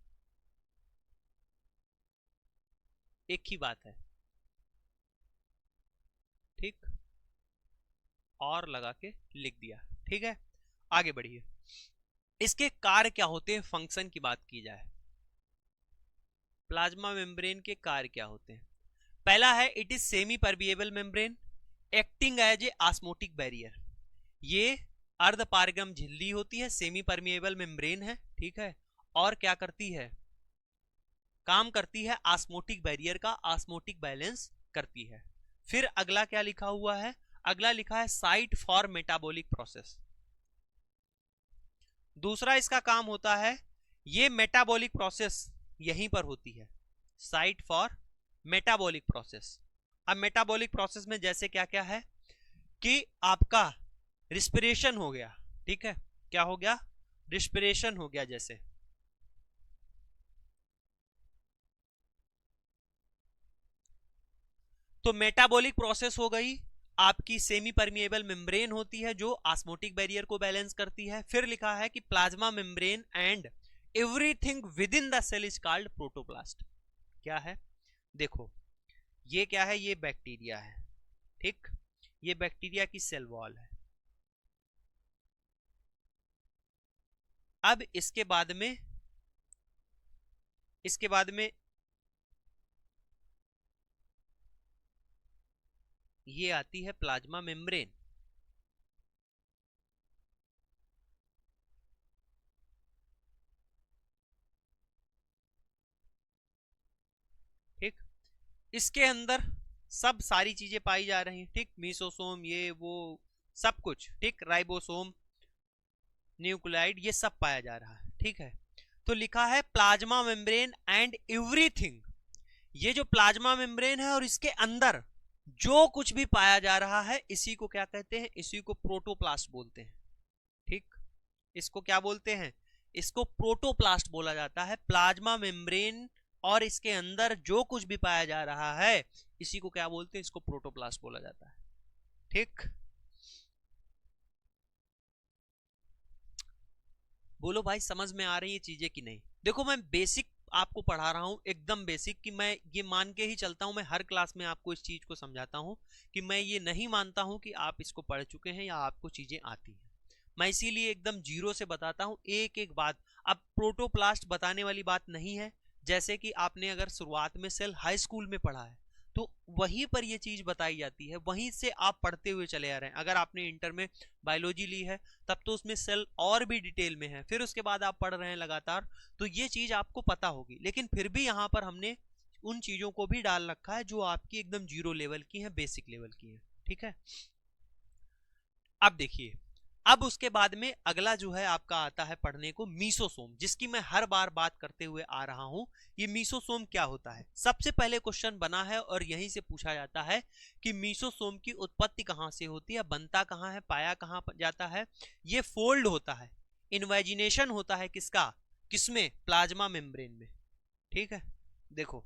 एक ही बात है। ठीक, और लगा के लिख दिया। ठीक है, आगे बढ़िए। इसके कार्य क्या होते हैं, फंक्शन की बात की जाए, प्लाज्मा मेम्ब्रेन के कार्य क्या होते हैं। पहला है, it is semi permeable membrane acting as a osmotic barrier. ये अर्ध पारगम झिल्ली होती है, सेमी परमिएबल मेम्ब्रेन है। ठीक है, और क्या करती है, काम करती है ऑस्मोटिक बैरियर का, ऑस्मोटिक बैलेंस करती है। फिर अगला क्या लिखा हुआ है, अगला लिखा है साइट फॉर मेटाबॉलिक प्रोसेस। दूसरा इसका काम होता है, ये मेटाबॉलिक प्रोसेस यहीं पर होती है, साइट फॉर मेटाबॉलिक प्रोसेस। अब मेटाबॉलिक प्रोसेस में जैसे क्या क्या है कि आपका रिस्पिरेशन हो गया। ठीक है, क्या हो गया, रिस्पिरेशन हो गया। जैसे तो मेटाबॉलिक प्रोसेस हो गई, आपकी सेमी परमिएबल मेम्ब्रेन होती है जो ऑस्मोटिक बैरियर को बैलेंस करती है। फिर लिखा है कि plasma membrane and everything within the cell is called protoplast. क्या है, देखो ये क्या है, ये बैक्टीरिया है। ठीक, ये बैक्टीरिया की सेल वॉल है। अब इसके बाद में ये आती है प्लाज्मा मेम्ब्रेन। ठीक, इसके अंदर सब सारी चीजें पाई जा रही हैं। ठीक, मीसोसोम, ये वो सब कुछ। ठीक, राइबोसोम, न्यूक्लियाइड, ये सब पाया जा रहा है। ठीक है, तो लिखा है प्लाज्मा मेम्ब्रेन एंड एवरीथिंग। ये जो प्लाज्मा मेम्ब्रेन है और इसके अंदर जो कुछ भी पाया जा रहा है, इसी को क्या कहते हैं, इसी को प्रोटोप्लास्ट बोलते हैं। ठीक, इसको क्या बोलते हैं, इसको प्रोटोप्लास्ट बोला जाता है। प्लाज्मा मेम्ब्रेन और इसके अंदर जो कुछ भी पाया जा रहा है, इसी को क्या बोलते हैं, इसको प्रोटोप्लास्ट बोला जाता है। ठीक, बोलो भाई समझ में आ रही है चीजें कि नहीं। देखो मैं बेसिक आपको पढ़ा रहा हूं, एकदम बेसिक, कि मैं ये मान के ही चलता हूं, मैं हर क्लास में आपको इस चीज को समझाता हूं कि मैं ये नहीं मानता हूं कि आप इसको पढ़ चुके हैं या आपको चीजें आती हैं। मैं इसीलिए एकदम जीरो से बताता हूं एक एक बात। अब प्रोटोप्लास्ट बताने वाली बात नहीं है, जैसे कि आपने अगर शुरुआत में सेल हाई स्कूल में पढ़ा है तो वहीं पर ये चीज बताई जाती है, वहीं से आप पढ़ते हुए चले आ रहे हैं। अगर आपने इंटर में बायोलॉजी ली है तब तो उसमें सेल और भी डिटेल में है, फिर उसके बाद आप पढ़ रहे हैं लगातार, तो ये चीज आपको पता होगी। लेकिन फिर भी यहाँ पर हमने उन चीजों को भी डाल रखा है जो आपकी एकदम जीरो लेवल की है, बेसिक लेवल की है। ठीक है, अब देखिए, अब उसके बाद में अगला जो है आपका आता है पढ़ने को मीसोसोम, जिसकी मैं हर बार बात करते हुए आ रहा हूं। ये मीसोसोम क्या होता है, सबसे पहले क्वेश्चन बना है और यहीं से पूछा जाता है कि मीसोसोम की उत्पत्ति कहां से होती है, बनता कहां है, पाया कहां जाता है। ये फोल्ड होता है, इन्वेजिनेशन होता है किसका, किसमें, प्लाज्मा मेम्ब्रेन में। ठीक है, देखो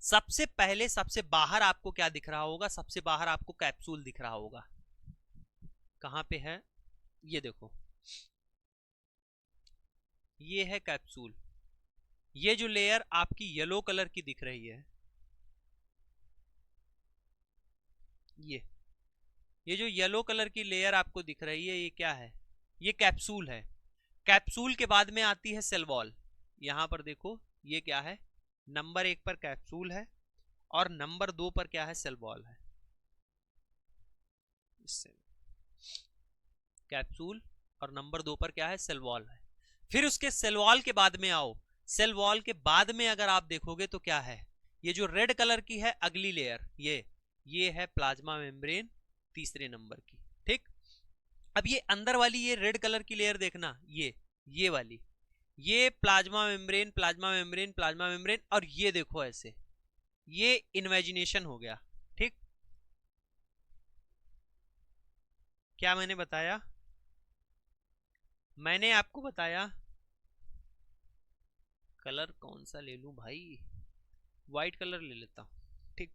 सबसे पहले सबसे बाहर आपको क्या दिख रहा होगा, सबसे बाहर आपको कैप्सूल दिख रहा होगा। कहां पे है, ये देखो, ये है कैप्सूल। ये जो लेयर आपकी येलो कलर की दिख रही है, ये जो येलो कलर की लेयर आपको दिख रही है, ये क्या है, ये कैप्सूल है। कैप्सूल के बाद में आती है सेल वॉल। यहां पर देखो ये क्या है, नंबर 1 पर कैप्सूल है और नंबर 2 पर क्या है, सेल वॉल है। कैप्सूल और नंबर 2 पर क्या है, सेल वॉल है। फिर उसके सेल वॉल के बाद में आओ, सेल वॉल के बाद में अगर आप देखोगे तो क्या है, ये जो रेड कलर की है अगली लेयर, ये ये है प्लाज्मा मेम्ब्रेन तीसरे नंबर की। ठीक, अब ये अंदर वाली ये रेड कलर की लेयर देखना, ये वाली, ये plasma membrane, plasma membrane, plasma membrane, और ये देखो ऐसे, ये इन्वेजिनेशन हो गया। ठीक, क्या मैंने बताया? मैंने आपको बताया, कलर कौन सा ले लूं भाई, व्हाइट कलर ले लेता हूं। ठीक,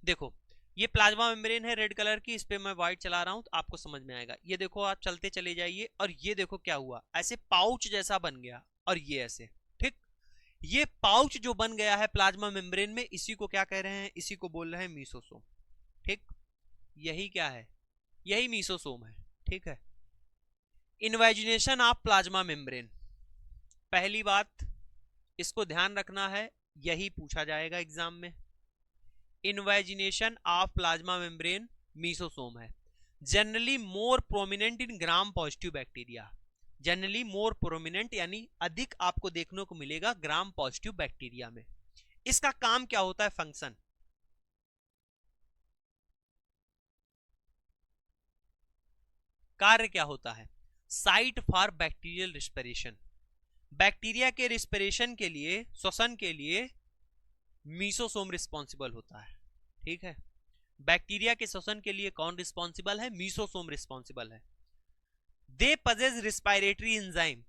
देखो ये प्लाज्मा मेम्ब्रेन है रेड कलर की, इस पे मैं व्हाइट चला रहा हूं तो आपको समझ में आएगा। ये देखो आप चलते चले जाइए, और ये देखो क्या हुआ, ऐसे पाउच जैसा बन गया, और ये ऐसे। ठीक, ये पाउच जो बन गया है प्लाज्मा मेम्ब्रेन में, इसी को क्या कह रहे हैं? इसी को बोल रहे हैं मीसोसोम। ठीक, यही क्या है? यही मीसोसोम है। ठीक है, इन्वेजिनेशन ऑफ प्लाज्मा मेम्ब्रेन, पहली बात इसको ध्यान रखना है, यही पूछा जाएगा एग्जाम में। Invagination of plasma membrane mesosome है। Generally more prominent in gram positive bacteria, generally more prominent यानी अधिक आपको देखने को मिलेगा ग्राम पॉजिटिव बैक्टीरिया में। इसका काम क्या होता है? फंक्शन, कार्य क्या होता है? Site for bacterial respiration, bacteria के रिस्पिरेशन के लिए, श्वसन के लिए मीसोसोम रिस्पॉन्सिबल होता है। ठीक है, बैक्टीरिया के श्वसन के लिए कौन रिस्पॉन्सिबल है? मीसोसोम रिस्पॉन्सिबल है। दे पजेस रिस्पायरेटरी एंजाइम,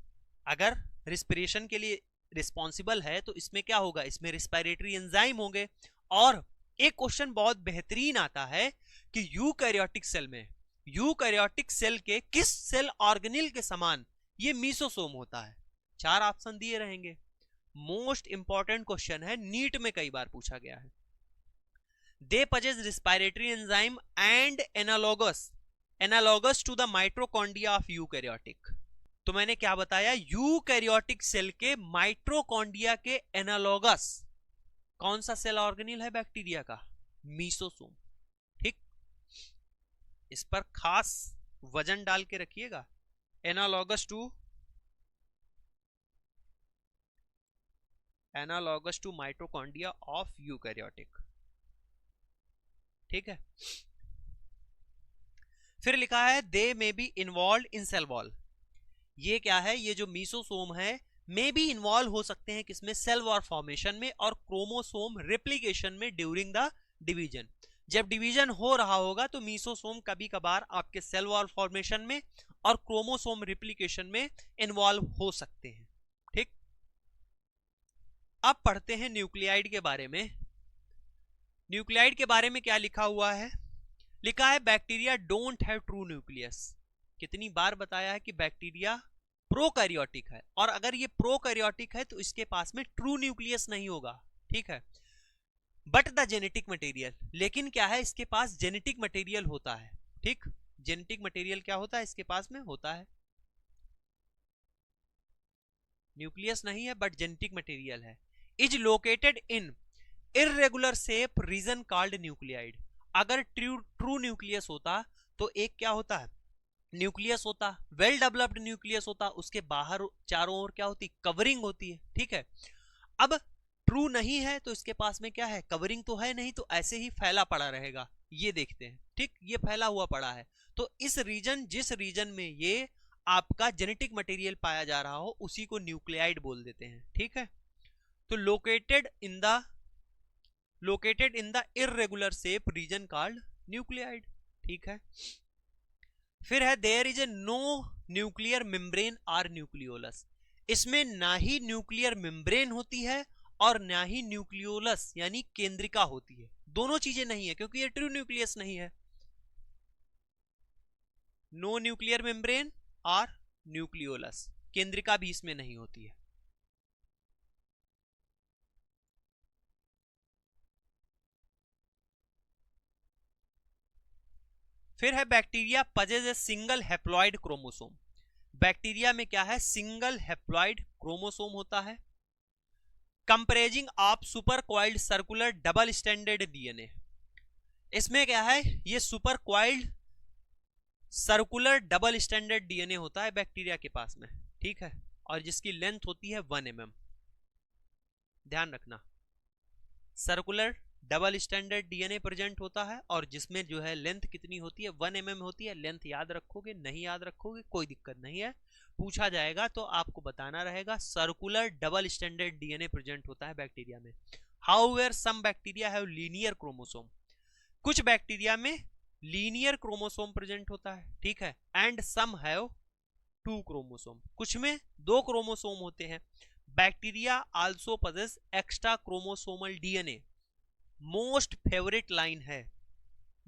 अगर रिस्पिरेशन के लिए रिस्पॉन्सिबल है तो इसमें क्या होगा? इसमें रिस्पायरेटरी एंजाइम होंगे। और एक क्वेश्चन बहुत बेहतरीन आता है कि यूकैरियोटिक सेल में, यूकैरियोटिक सेल के किस सेल ऑर्गेनेल के समान ये मीसोसोम होता है? 4 ऑप्शन दिए रहेंगे। मोस्ट इंपॉर्टेंट क्वेश्चन है, नीट में कई बार पूछा गया है। They possess respiratory enzyme and analogous to the mitochondria of eukaryotic. तो मैंने क्या बताया? यूकैरियोटिक सेल के माइटोकॉन्ड्रिया के एनालॉगस कौन सा सेल ऑर्गेनेल है बैक्टीरिया का? मीसोसोम। ठीक, इस पर खास वजन डाल के रखिएगा, analogous to mitochondria of eukaryotic. ठीक है, फिर लिखा है they may be involve in cell wall. ये क्या है? ये जो मीसोसोम है मे बी इन्वॉल्व हो सकते हैं किसमें? सेल वॉल फॉर्मेशन में और क्रोमोसोम रेप्लिकेशन में ड्यूरिंग द डिवीजन। जब डिवीजन हो रहा होगा तो मीसोसोम कभी कभार आपके सेल वॉल फॉर्मेशन में और क्रोमोसोम रेप्लिकेशन में इन्वॉल्व हो सकते हैं। ठीक, अब पढ़ते हैं न्यूक्लियाइड के बारे में। न्यूक्लियाइड के बारे में क्या लिखा हुआ है? लिखा है bacteria don't have true nucleus. कितनी बार बताया है कि बैक्टीरिया प्रोकैरियोटिक है, और अगर ये प्रोकैरियोटिक है तो इसके पास में ट्रू न्यूक्लियस नहीं होगा। ठीक है, बट द जेनेटिक मटेरियल, लेकिन क्या है? इसके पास जेनेटिक मटेरियल होता है। ठीक, जेनेटिक मटेरियल क्या होता है? इसके पास में होता है, न्यूक्लियस नहीं है बट जेनेटिक मटेरियल है। Is located in irregular shape region called nuclide. अगर ट्रू न्यूक्लियस होता तो एक क्या होता है? न्यूक्लियस होता, वेल डेवलप्ड न्यूक्लियस होता, उसके बाहर चारों ओर क्या होती? कवरिंग होती है। ठीक है, अब ट्रू नहीं है तो इसके पास में क्या है? कवरिंग तो है नहीं, तो ऐसे ही फैला पड़ा रहेगा। ये देखते हैं, ठीक, ये फैला हुआ पड़ा है। तो इस रीजन, जिस रीजन में ये आपका जेनेटिक मटेरियल पाया जा रहा हो उसी को न्यूक्लियाइड बोल देते हैं। ठीक है, तो located in the irregular shape region called nucleoid. ठीक है, फिर है there is a no nuclear membrane or nucleolus. इसमें ना ही न्यूक्लियर मेम्ब्रेन होती है और ना ही न्यूक्लियोलस यानी केंद्रिका होती है। दोनों चीजें नहीं है क्योंकि ये ट्रू न्यूक्लियस नहीं है। नो न्यूक्लियर मेम्ब्रेन और न्यूक्लियोलस, केंद्रिका भी इसमें नहीं होती है। फिर है bacteria possess a single haploid chromosome. Bacteria में क्या है? सिंगल हैप्लॉइड क्रोमोसोम होता है, comprising of super coiled circular double standard DNA. इसमें क्या है? ये super coiled circular double standard DNA होता है बैक्टीरिया के पास में। ठीक है, और जिसकी लेंथ होती है 1 mm। ध्यान रखना, circular double standard DNA present होता है और जिसमें जो है लेंथ कितनी होती है 1 mm होती है। लेंथ याद रखोगे, नहीं याद रखोगे कोई दिक्कत नहीं है, पूछा जाएगा तो आपको बताना रहेगा। Circular double standard DNA present होता है बैक्टीरिया में। However some bacteria have linear chromosome, कुछ बैक्टीरिया में लीनियर क्रोमोसोम प्रेजेंट होता है, ठीक है। एंड सम हैव 2 क्रोमोसोम, कुछ में 2 क्रोमोसोम होते हैं। Bacteria also possess extra chromosomal DNA. Most favourite line है,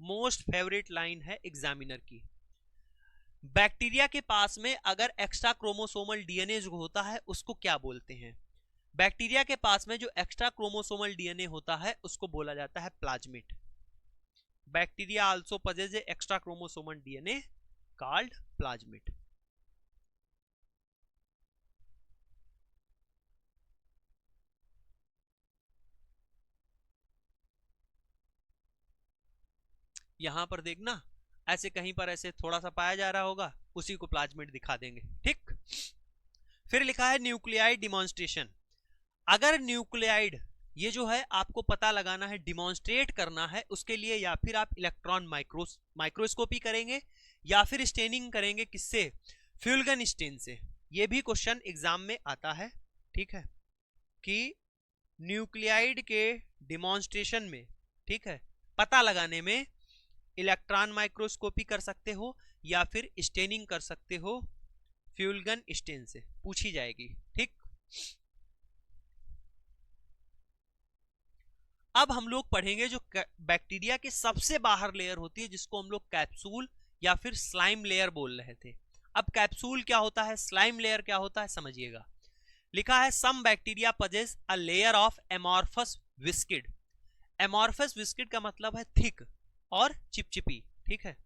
मोस्ट फेवरेट लाइन है एग्जामिनर की। बैक्टीरिया के पास में अगर एक्स्ट्रा क्रोमोसोमल डीएनए जो होता है उसको क्या बोलते हैं? बैक्टीरिया के पास में जो एक्स्ट्रा क्रोमोसोमल डीएनए होता है उसको बोला जाता है plasmid. Bacteria also possess extra chromosomal DNA called plasmid. यहां पर देखना, ऐसे कहीं पर ऐसे थोड़ा सा पाया जा रहा होगा, उसी को प्लाज्मिड दिखा देंगे, ठीक। फिर लिखा है न्यूक्लियाइड डिमॉन्स्ट्रेशन। अगर न्यूक्लियाइड ये जो है आपको पता लगाना है, डिमॉन्स्ट्रेट करना है, उसके लिए या फिर आप इलेक्ट्रॉन माइक्रोस्कोपी करेंगे या फिर स्टेनिंग करेंगे, किससे? फ्यूलगन स्टेन से। ये भी क्वेश्चन एग्जाम में आता है, ठीक है, कि न्यूक्लियाइड के डिमॉन्स्ट्रेशन में, ठीक है, पता लगाने में इलेक्ट्रॉन माइक्रोस्कोपी कर सकते हो या फिर स्टेनिंग कर सकते हो फ्यूलगन स्टेन से, पूछी जाएगी, ठीक। अब हम लोग पढ़ेंगे जो बैक्टीरिया के सबसे बाहर लेयर होती है जिसको हम लोग कैप्सूल या फिर स्लाइम लेयर बोल रहे थे। अब कैप्सूल क्या होता है, स्लाइम लेयर क्या होता है, समझिएगा। लिखा है some bacteria possess a layer of amorphous viscid. Amorphous viscid का मतलब है थिक और चिपचिपी, ठीक है।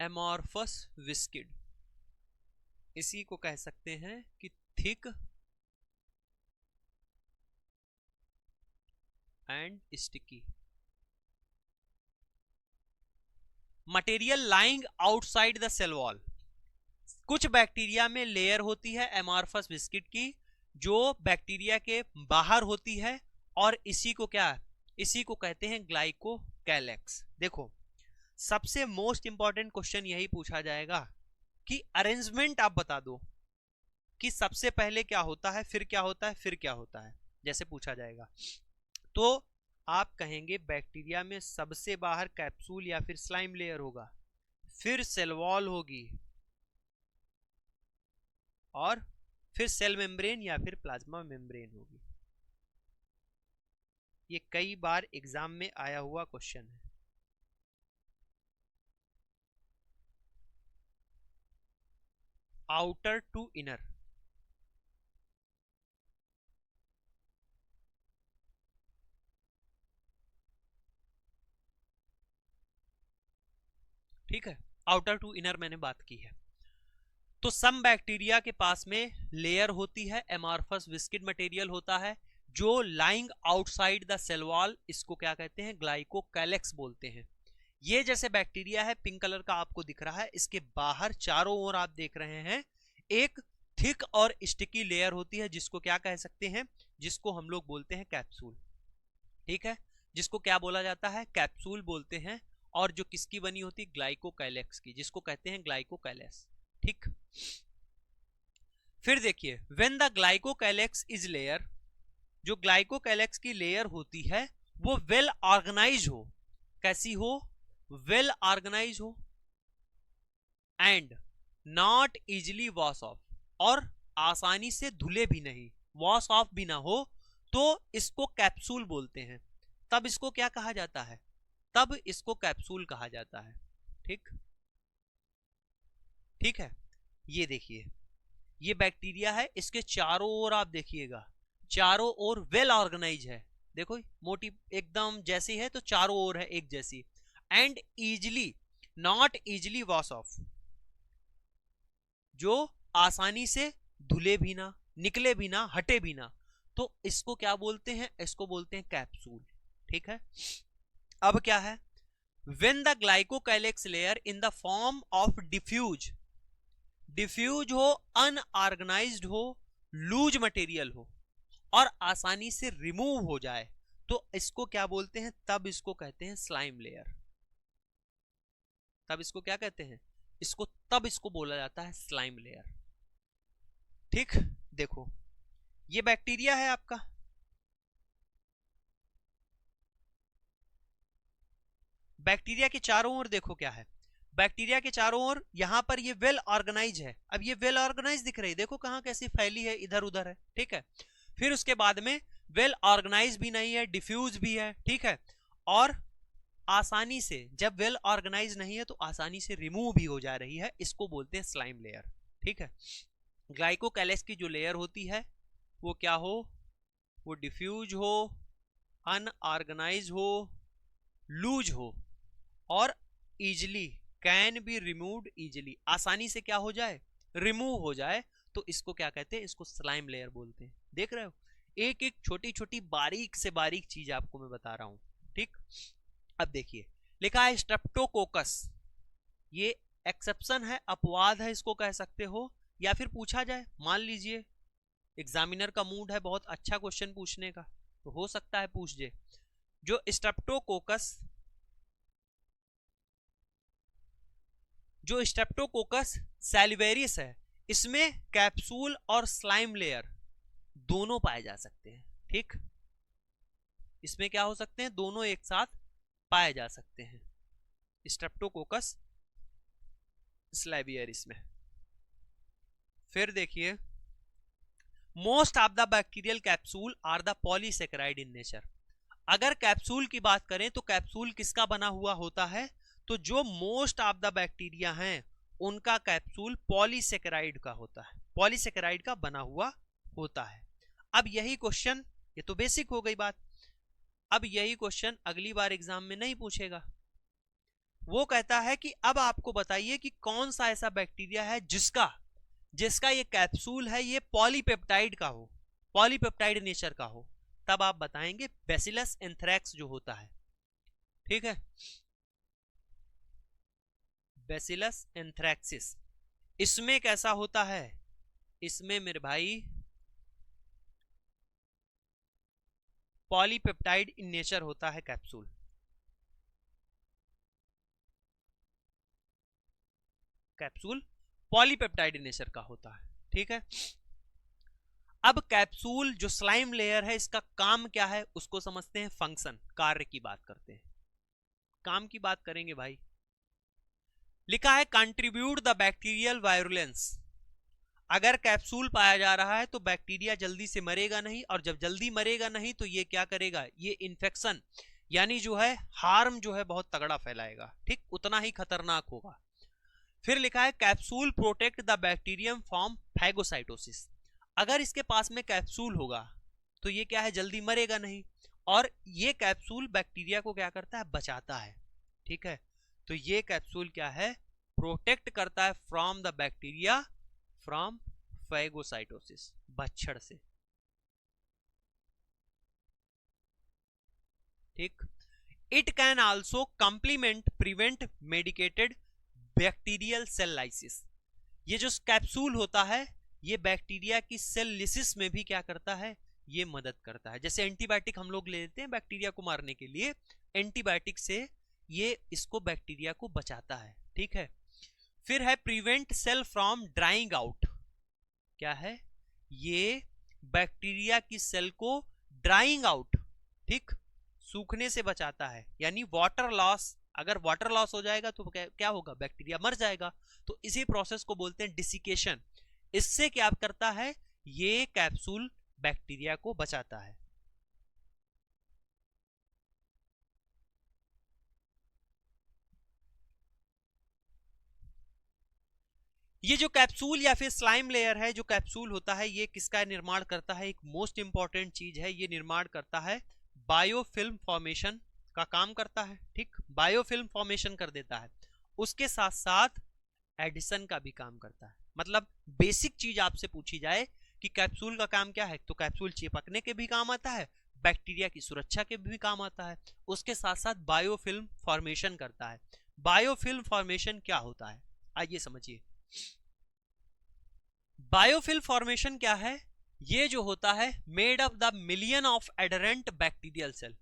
एमॉर्फस विस्किड, इसी को कह सकते हैं कि thick and sticky material lying outside the cell wall. कुछ बैक्टीरिया में लेयर होती है एमॉर्फस विस्किड की जो बैक्टीरिया के बाहर होती है, और इसी को क्या, इसी को कहते हैं ग्लाइकोकैलेक्स। देखो सबसे मोस्ट इंपॉर्टेंट क्वेश्चन यही पूछा जाएगा कि अरेंजमेंट आप बता दो कि सबसे पहले क्या होता है, फिर क्या होता है, फिर क्या होता है, जैसे पूछा जाएगा तो आप कहेंगे बैक्टीरिया में सबसे बाहर कैप्सूल या फिर स्लाइम लेयर होगा, फिर सेल वॉल होगी, और फिर सेल मेम्ब्रेन या फिर प्लाज्मा मेम्ब्रेन होगी। ये कई बार एग्जाम में आया हुआ क्वेश्चन है। आउटर टू इनर, ठीक है, आउटर टू इनर मैंने बात की है। तो सम बैक्टीरिया के पास में लेयर होती है, एमॉर्फस विस्किड मटेरियल होता है जो lying outside the cell wall, इसको क्या कहते हैं, ग्लाइकोकैलेक्स बोलते हैं। ये जैसे बैक्टीरिया है, पिंक कलर का आपको दिख रहा है, इसके बाहर चारों ओर आप देख रहे हैं एक थिक और स्टिकी लेयर होती है जिसको क्या कह सकते हैं, जिसको हम लोग बोलते हैं कैप्सूल, ठीक है, जिसको क्या बोला जाता है, कैप्सूल बोलते हैं। और जो किसकी बनी होती है, ग्लाइकोकैलेक्स की, जिसको कहते हैं ग्लाइकोकैलेक्स, ठीक। फिर देखिए when the glycocalyx is layer, जो ग्लाइकोकैलेक्स की लेयर होती है वो वेल ऑर्गेनाइज हो, कैसी हो, वेल ऑर्गेनाइज हो, and not easily wash off, और आसानी से धुले भी नहीं, वॉश ऑफ भी ना हो, तो इसको कैप्सूल बोलते हैं। तब इसको क्या कहा जाता है, तब इसको कैप्सूल कहा जाता है, ठीक, ठीक है। ये देखिए ये बैक्टीरिया है, इसके चारों ओर आप देखिएगा, चारों ओर वेल ऑर्गेनाइज है, देखो मोटी एकदम जैसी है तो चारों ओर है एक जैसी, and easily, not easily wash off, जो आसानी से धुले भी ना, निकले भी ना, हटे भी ना, तो इसको क्या बोलते हैं, इसको बोलते हैं कैप्सूल, ठीक है। अब क्या है, when the glycocalyx layer in the form of diffuse, diffuse हो, अनऑर्गेनाइज्ड हो, लूज मटेरियल हो और आसानी से रिमूव हो जाए, तो इसको क्या बोलते हैं? तब इसको कहते हैं स्लाइम लेयर। तब इसको क्या कहते हैं? तब इसको बोला जाता है स्लाइम लेयर। ठीक, देखो ये बैक्टीरिया है आपका, बैक्टीरिया के चारों ओर देखो क्या है, बैक्टीरिया के चारों ओर यहां पर ये वेल ऑर्गेनाइज है। अब ये वेल ऑर्गेनाइज दिख रही है, देखो कहां कैसी फैली है, इधर उधर है, ठीक है। फिर उसके बाद में वेल ऑर्गेनाइज भी नहीं है, डिफ्यूज भी है, ठीक है, और आसानी से, जब वेल ऑर्गेनाइज नहीं है तो आसानी से रिमूव भी हो जा रही है, इसको बोलते हैं स्लाइम लेयर, ठीक है। ग्लाइकोकैलेक्स की जो लेयर होती है वो क्या हो? वो डिफ्यूज हो, अनऑर्गेनाइज हो, लूज हो और easily can be removed, easily आसानी से क्या हो जाए? रिमूव हो जाए, तो इसको क्या कहते हैं? इसको स्लाइम लेयर बोलते हैं। देख रहे हो, एक एक छोटी छोटी बारीक से बारीक चीज आपको मैं बता रहा हूं, ठीक। अब देखिए लिखा है स्ट्रेप्टोकोकस, ये एक्सेप्शन है, अपवाद है इसको कह सकते हो, या फिर पूछा जाए, मान लीजिए एग्जामिनर का मूड है बहुत अच्छा क्वेश्चन पूछने का, तो हो सकता है पूछ दे। जो स्ट्रेप्टोकोकस सैलिवेरियस है, इसमें कैप्सूल और स्लाइम लेयर दोनों पाए जा सकते हैं, ठीक। इसमें क्या हो सकते हैं? दोनों एक साथ पाए जा सकते हैं, स्ट्रेप्टोकोकस सैलिवेरियस में। फिर देखिए, most of the bacterial capsule are the polysaccharide in nature. अगर कैप्सूल की बात करें तो कैप्सूल किसका बना हुआ होता है? तो जो मोस्ट ऑफ द बैक्टीरिया हैं उनका कैप्सूल पॉलीसेकेराइड का होता है, पॉलीसेकेराइड का बना हुआ होता है। अब यही क्वेश्चन, ये तो बेसिक हो गई बात, अब यही क्वेश्चन अगली बार एग्जाम में नहीं पूछेगा। वो कहता है कि अब आपको बताइए कि कौन सा ऐसा बैक्टीरिया है जिसका ये कैप्सूल है ये पॉलीपेप्टाइड का हो, पॉलीपेप्टाइड नेचर का हो, तब आप बताएंगे बैसिलस एंथ्रैक्स जो होता है, ठीक है, बैसिलस एंथ्रैक्सिस। इसमें कैसा होता है? इसमें मेरे भाई पॉलीपेप्टाइड इन नेचर होता है capsule, capsule polypeptide in nature का होता है, ठीक है। अब कैप्सूल जो स्लाइम लेयर है इसका काम क्या है उसको समझते हैं, फंक्शन, कार्य की बात करते हैं, काम की बात करेंगे भाई। लिखा है कंट्रीब्यूट द बैक्टीरियल वायरुलेंस। अगर कैप्सूल पाया जा रहा है तो बैक्टीरिया जल्दी से मरेगा नहीं, और जब जल्दी मरेगा नहीं तो ये क्या करेगा? ये इन्फेक्शन यानी जो है हार्म जो है बहुत तगड़ा फैलाएगा, ठीक, उतना ही खतरनाक होगा। फिर लिखा है capsule protect the bacterium from phagocytosis. अगर इसके पास में कैप्सूल होगा तो ये क्या है? जल्दी मरेगा नहीं, और ये कैप्सूल बैक्टीरिया को क्या करता है? बचाता है, ठीक है। तो ये कैप्सूल क्या है? प्रोटेक्ट करता है from the bacteria from phagocytosis, बच्छड़ से, ठीक। It can also complement prevent medicated bacterial cell lysis. ये जो कैप्सूल होता है ये बैक्टीरिया की सेल लिसिस में भी क्या करता है? ये मदद करता है। जैसे एंटीबायोटिक हम लोग लेते हैं बैक्टीरिया को मारने के लिए, एंटीबायोटिक से ये इसको बैक्टीरिया को बचाता है, ठीक है। फिर है prevent cell from drying out. क्या है? ये बैक्टीरिया की सेल को ड्राइंग आउट, ठीक, सूखने से बचाता है, यानी वाटर लॉस, अगर वाटर लॉस हो जाएगा तो क्या होगा? बैक्टीरिया मर जाएगा। तो इसी प्रोसेस को बोलते हैं डिसिकेशन। इससे क्या करता है? ये कैप्सूल बैक्टीरिया को बचाता है। ये जो कैप्सूल या फिर स्लाइम लेयर है, जो कैप्सूल होता है, ये किसका निर्माण करता है? एक मोस्ट इंपॉर्टेंट चीज है, ये निर्माण करता है बायोफिल्म फॉर्मेशन का काम करता है, ठीक, बायोफिल्म फॉर्मेशन कर देता है। उसके साथ साथ एडिशन का भी काम करता है। मतलब बेसिक चीज आपसे पूछी जाए कि कैप्सूल का काम क्या है, तो कैप्सूल चिपकने के भी काम आता है, बैक्टीरिया की सुरक्षा के भी काम आता है, उसके साथ साथ बायोफिल्म फॉर्मेशन करता है। बायोफिल्म फॉर्मेशन क्या होता है आइए समझिए। बायोफिल फॉर्मेशन क्या है? ये जो होता है made of the million of adherent bacterial cell,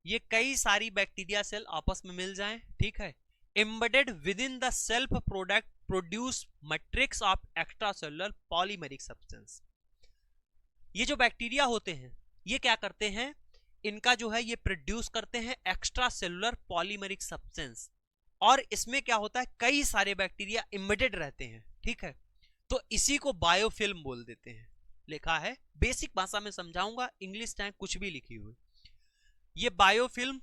ये कई सारी बैक्टीरिया सेल आपस में मिल जाएं, ठीक है, embedded with in the self product produce matrix of extra cellular polymeric substance. ये जो बैक्टीरिया होते हैं ये क्या करते हैं, इनका जो है ये प्रोड्यूस करते हैं एक्स्ट्रा सेलुलर पॉलीमेरिक सब्सटेंस, और इसमें क्या होता है कई सारे बैक्टीरिया एम्बेडेड रहते हैं, ठीक है, तो इसी को बायोफिल्म बोल देते हैं। लिखा है, बेसिक भाषा में समझाऊंगा, इंग्लिश चाहे कुछ भी लिखी हुई। ये बायोफिल्म,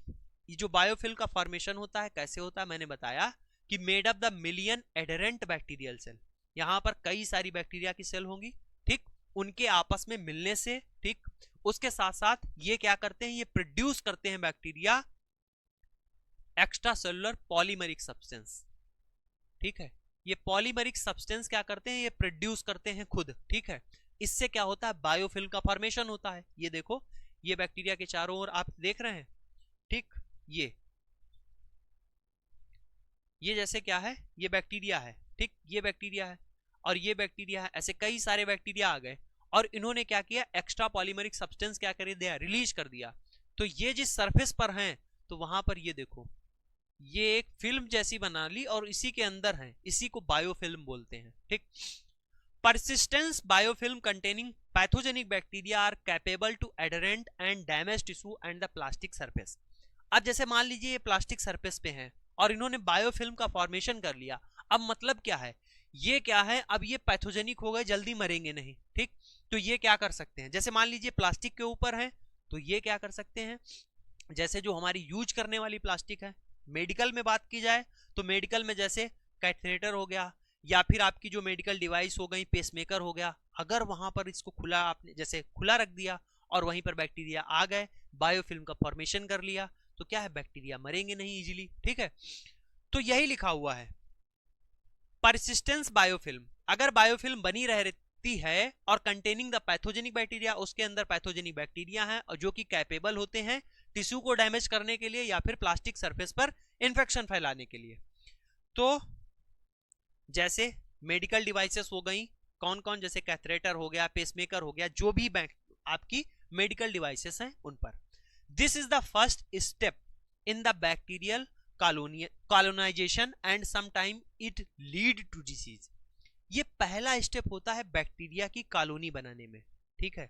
ये जो बायोफिल्म का फॉर्मेशन होता है कैसे होता है, मैंने बताया कि made of the million adherent bacterial cell, यहां पर कई सारी बैक्टीरिया की सेल होंगी, ठीक, उनके आपस में मिलने से, ठीक, उसके साथ साथ ये क्या करते हैं, ये प्रोड्यूस करते हैं bacteria extra cellular polymeric substance, ठीक है, ये पॉलीमेरिक सब्सटेंस क्या करते हैं, ये प्रोड्यूस करते हैं खुद, ठीक है, इससे क्या होता है बायोफिल्म का फॉर्मेशन होता है। ये देखो, ये बैक्टीरिया के चारों ओर आप देख रहे हैं, ठीक, ये जैसे क्या है, ये बैक्टीरिया है, ठीक, ये बैक्टीरिया है और ये बैक्टीरिया है, ऐसे कई सारे बैक्टीरिया आ गए और इन्होंने क्या किया, एक्स्ट्रा पॉलीमेरिक सब्सटेंस क्या कर दिया, रिलीज कर दिया। तो ये जिस सरफेस पर हैं तो वहां पर ये देखो, ये एक फिल्म जैसी बना ली और इसी के अंदर है, इसी को बायोफिल्म बोलते हैं, ठीक। Persistence biofilm containing pathogenic bacteria are capable to adherent and damage tissue and the plastic surface. अब जैसे मान लीजिए ये प्लास्टिक सरफेस पे है और इन्होंने बायोफिल्म का फॉर्मेशन कर लिया, अब मतलब क्या है, ये क्या है, अब ये पैथोजेनिक हो गए, जल्दी मरेंगे नहीं, ठीक, तो ये क्या कर सकते हैं, जैसे मान लीजिए प्लास्टिक के ऊपर है तो ये क्या कर सकते हैं, जैसे जो हमारी यूज करने वाली प्लास्टिक है, मेडिकल में बात की जाए तो मेडिकल में जैसे कैथेटर हो गया या फिर आपकी जो मेडिकल डिवाइस हो गई, पेसमेकर हो गया, अगर वहां पर इसको खुला आपने जैसे खुला रख दिया और वहीं पर बैक्टीरिया आ गए, बायोफिल्म का फॉर्मेशन कर लिया, तो क्या है, बैक्टीरिया मरेंगे नहीं इजीली, ठीक है। तो यही लिखा हुआ है परसिस्टेंस बायोफिल्म, अगर बायोफिल्म बनी रहती है और कंटेनिंग द पैथोजेनिक बैक्टीरिया, उसके अंदर पैथोजेनिक बैक्टीरिया हैं और जो कि कैपेबल होते हैं टिश्यू को डैमेज करने के लिए या फिर प्लास्टिक सरफेस पर इंफेक्शन फैलाने के लिए। तो जैसे मेडिकल डिवाइसेस हो गई, कौन कौन, जैसे कैथेटर हो गया, पेसमेकर हो गया, जो भी आपकी मेडिकल डिवाइसेस हैं उन पर। This is the first step in the bacterial colonisation and sometime it lead to disease. ये पहला स्टेप होता है बैक्टीरिया की कॉलोनी बनाने में, ठीक है,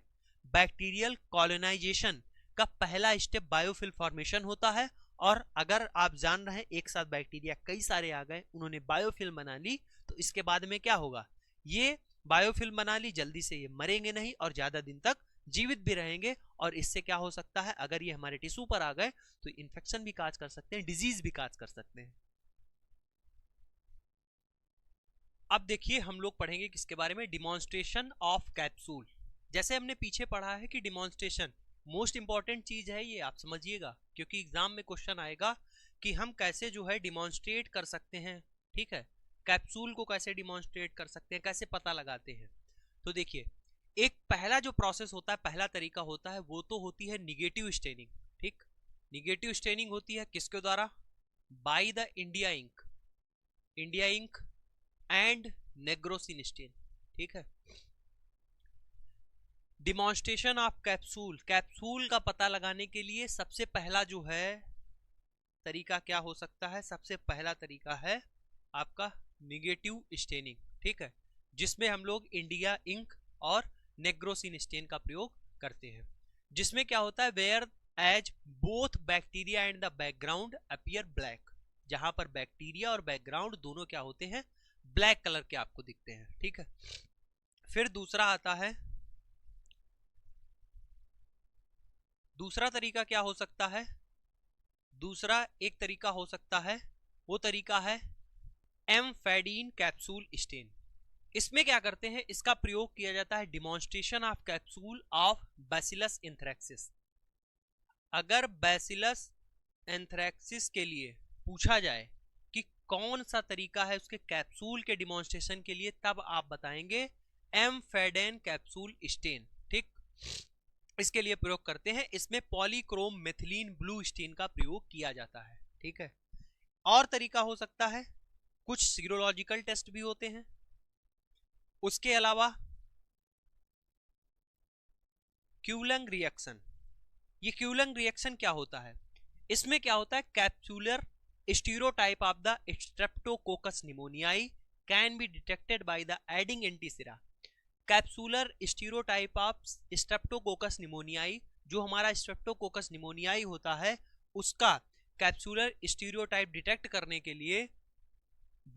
बैक्टीरियल कॉलोनाइजेशन का पहला स्टेप बायोफिल्म फॉर्मेशन होता है। और अगर आप जान रहे हैं एक साथ बैक्टीरिया कई सारे आ गए, उन्होंने बायोफिल्म बना ली, तो इसके बाद में क्या होगा, ये बायोफिल्म बना ली, जल्दी से ये मरेंगे नहीं और ज्यादा दिन तक जीवित भी रहेंगे, और इससे क्या हो सकता है, अगर ये हमारे टिश्यू पर आ गए तो इन्फेक्शन भी काज कर सकते हैं, डिजीज भी काज कर सकते हैं। अब देखिए हम लोग पढ़ेंगे किसके बारे में, डिमॉन्स्ट्रेशन ऑफ कैप्सूल। जैसे हमने पीछे पढ़ा है कि डिमॉन्स्ट्रेशन मोस्ट इंपॉर्टेंट चीज है, ये आप समझिएगा, क्योंकि एग्जाम में क्वेश्चन आएगा कि हम कैसे जो है डिमॉन्स्ट्रेट कर सकते हैं, ठीक है, कैप्सूल को कैसे डिमॉन्स्ट्रेट कर सकते हैं, कैसे पता लगाते हैं। तो देखिए, एक पहला जो प्रोसेस होता है, पहला तरीका होता है, वो तो होती है निगेटिव स्टेनिंग, ठीक, निगेटिव स्टेनिंग होती है किसके द्वारा, by the India ink and nigrosin stain, ठीक है। डिमॉन्स्ट्रेशन ऑफ कैप्सूल, कैप्सूल का पता लगाने के लिए सबसे पहला जो है तरीका क्या हो सकता है, सबसे पहला तरीका है आपका निगेटिव स्टेनिंग, ठीक है, जिसमें हम लोग इंडिया इंक और नेग्रोसिन स्टेन का प्रयोग करते हैं, जिसमें क्या होता है, whereas both bacteria and the background appear black, जहां पर बैक्टीरिया और बैकग्राउंड दोनों क्या होते हैं, ब्लैक कलर के आपको दिखते हैं, ठीक है। फिर दूसरा आता है, दूसरा तरीका क्या हो सकता है, दूसरा एक तरीका हो सकता है, वो तरीका है एम्फेडीन कैप्सूल स्टेन। इसमें क्या करते हैं, इसका प्रयोग किया जाता है demonstration of capsule of bacillus anthracis. अगर बैसिलस एंथ्रैक्सिस के लिए पूछा जाए कि कौन सा तरीका है उसके कैप्सूल के डिमॉन्स्ट्रेशन के लिए, तब आप बताएंगे एम्फेडेन कैप्सूल स्टेन, ठीक, इसके लिए प्रयोग करते हैं। इसमें पॉलीक्रोम मेथिलीन ब्लू स्टेन का प्रयोग किया जाता है, ठीक है। और तरीका हो सकता है, कुछ सीरोलॉजिकल टेस्ट भी होते हैं, उसके अलावा क्यूलंग रिएक्शन। ये क्यूलंग रिएक्शन क्या होता है? इसमें क्या होता है, capsular stereotype of the streptococcus pneumoniae can be detected by the adding antisera. Capsular stereotype of streptococcus pneumoniae, जो हमारा स्ट्रेप्टोकोकस निमोनियाई होता है उसका कैप्सुलर स्टीरियोटाइप डिटेक्ट करने के लिए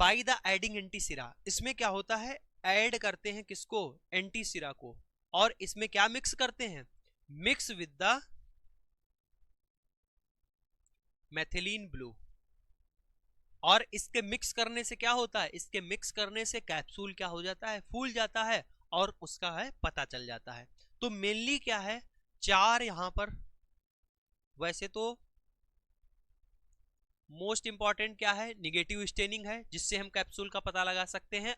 बाय द एडिंग एंटीसिरा, इसमें क्या होता है, ऐड करते हैं किसको, एंटीसिरा को, और इसमें क्या मिक्स करते हैं, mix with the methylene blue. और इसके मिक्स करने से क्या होता है, इसके मिक्स करने से कैप्सूल क्या हो जाता है, फूल जाता है और उसका है पता चल जाता है। तो मेनली क्या है, चार यहां पर, वैसे तो मोस्ट इंपॉर्टेंट क्या है, निगेटिव स्टेनिंग है जिससे हम कैप्सूल का पता लगा सकते हैं।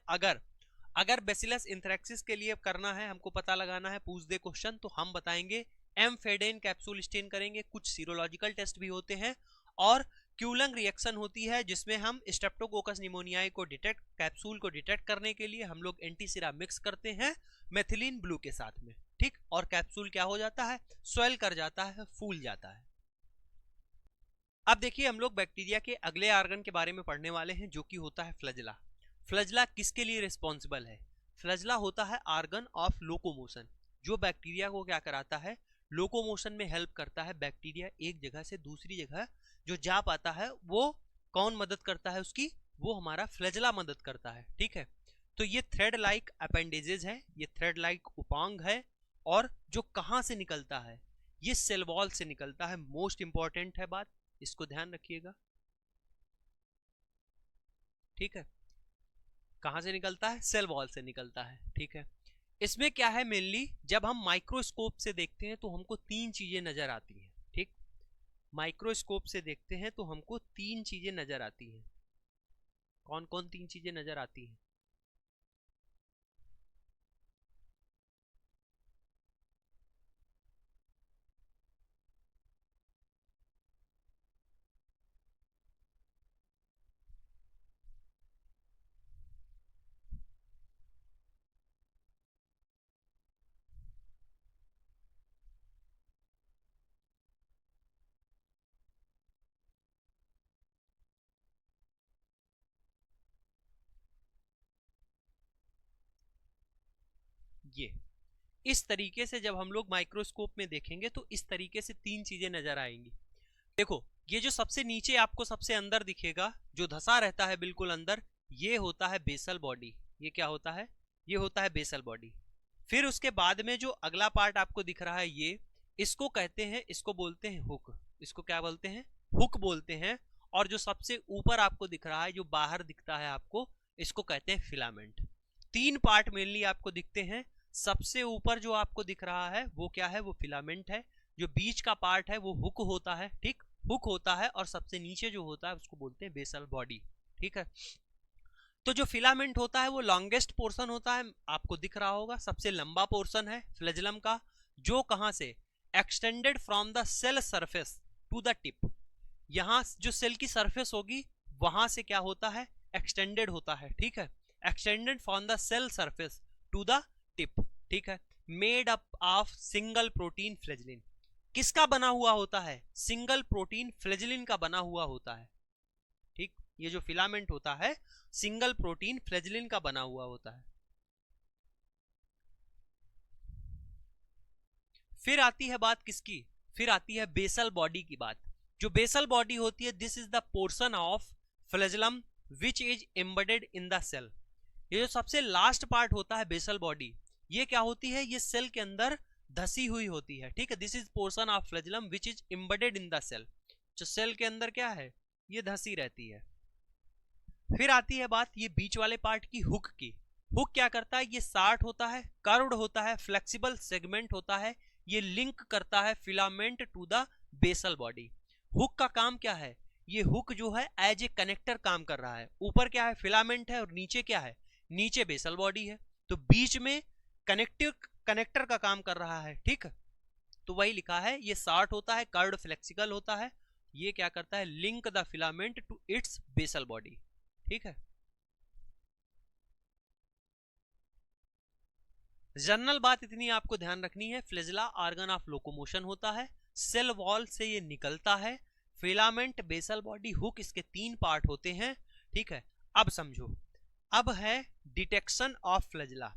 अगर बेसिलस इंथ्रेक्सिस के लिए करना है, हमको पता लगाना है, पूछ दे क्वेश्चन, तो हम बताएंगे एम्फेडेन कैप्सूल स्टेन करेंगे। कुछ सीरोलॉजिकल टेस्ट भी होते हैं। और क्यूलंग रिएक्शन होती है जिसमें हम स्ट्रेप्टोकोकस निमोनियाई को डिटेक्ट, कैप्सूल को डिटेक्ट करने के लिए हम लोग एंटीसिरा मिक्स करते हैं मेथिलीन ब्लू के साथ में, ठीक, और कैप्सूल क्या हो जाता है, स्वेल कर जाता है, फूल जाता है। अब देखिए हम लोग बैक्टीरिया के अगले ऑर्गन के बारे में पढ़ने वाले हैं जो कि होता है फ्लैजेला। फ्लैजेला किसके लिए रिस्पॉन्सिबल है? फ्लैजेला होता है ऑर्गन ऑफ लोकोमोशन, जो बैक्टीरिया को क्या कराता है, लोकोमोशन में हेल्प करता है। बैक्टीरिया एक जगह से दूसरी जगह जो जा पाता है वो कौन मदद करता है उसकी, वो हमारा फ्लैजेला मदद करता है, ठीक है। तो ये थ्रेड लाइक अपेंडेजेस है, ये थ्रेड लाइक उपांग है, और जो कहां से निकलता है, ये सेल वॉल से निकलता है। मोस्ट इंपॉर्टेंट है बात, इसको ध्यान रखिएगा, ठीक है। कहां से निकलता है, सेल वॉल से निकलता है, ठीक है। इसमें क्या है, मेनली जब हम माइक्रोस्कोप से देखते हैं तो हमको तीन चीजें नजर आती हैं, ठीक। माइक्रोस्कोप से देखते हैं तो हमको तीन चीजें नजर आती हैं। कौन कौन तीन चीजें नजर आती हैं? ये इस तरीके से जब हम लोग माइक्रोस्कोप में देखेंगे तो इस तरीके से तीन चीजें नजर आएंगी। देखो, ये जो सबसे नीचे आपको सबसे अंदर दिखेगा, जो धसा रहता है बिल्कुल अंदर, ये होता है बेसल बॉडी। ये क्या होता है, ये होता है बेसल बॉडी। फिर उसके बाद में जो अगला पार्ट आपको दिख रहा है, ये इसको कहते हैं, इसको बोलते हैं हुक। इसको क्या बोलते हैं, हुक बोलते हैं। और जो सबसे ऊपर आपको दिख रहा है, जो बाहर दिखता है आपको, इसको कहते हैं फिलामेंट। तीन पार्ट मेनली आपको दिखते हैं। सबसे ऊपर जो आपको दिख रहा है वो क्या है, वो फिलामेंट है। जो बीच का पार्ट है वो हुक होता है, ठीक, हुक होता है। और सबसे नीचे जो होता है उसको बोलते हैं बेसल बॉडी, ठीक है। तो जो फिलामेंट होता है वो लॉन्गेस्ट पोर्शन होता है, आपको दिख रहा होगा, सबसे लंबा पोर्शन है फ्लैजेलम का, जो कहां से, extended from the cell surface to the tip. यहां जो सेल की सरफेस होगी वहां से क्या होता है, एक्सटेंडेड होता है, ठीक है, extended from the cell surface to the tip, ठीक है। Made up of single protein flagellin. किसका बना हुआ होता है, सिंगल प्रोटीन फ्लैजेलिन का बना हुआ होता है, ठीक। ये जो फिलामेंट होता है सिंगल प्रोटीन फ्लैजेलिन का बना हुआ होता है। फिर आती है बात किसकी, फिर आती है बेसल बॉडी की बात। जो बेसल बॉडी होती है, this is the portion of flagellum which is embedded in the cell. ये जो सबसे लास्ट पार्ट होता है बेसल बॉडी, ये क्या होती है, ये सेल के अंदर धसी हुई होती है, ठीक है। This is portion of flagellum which is embedded in the cell. जो सेल के अंदर क्या है, ये धसी रहती है। फिर आती है बात ये बीच वाले पार्ट की, हुक की। हुक क्या करता है, ये शार्ट होता है, कर्व्ड होता है, फ्लेक्सिबल सेगमेंट होता है। ये लिंक करता है filament to the basal body. Hook का काम क्या है, ये हुक जो है एज ए कनेक्टर काम कर रहा है। ऊपर क्या है, फिलामेंट है, और नीचे क्या है, नीचे बेसल बॉडी है। तो बीच में कनेक्टर का काम कर रहा है, ठीक है। तो वही लिखा है, ये शार्ट होता है, कर्व्ड फ्लेक्सिबल होता है। ये क्या करता है, link the filament to its basal body, ठीक है। जनरल बात इतनी आपको ध्यान रखनी है, फ्लैजेला ऑर्गन ऑफ लोकोमोशन होता है, सेल वॉल से ये निकलता है, फिलामेंट, बेसल बॉडी, हुक, इसके 3 पार्ट होते हैं। ठीक है, अब समझो, अब है डिटेक्शन ऑफ फ्लैजेला।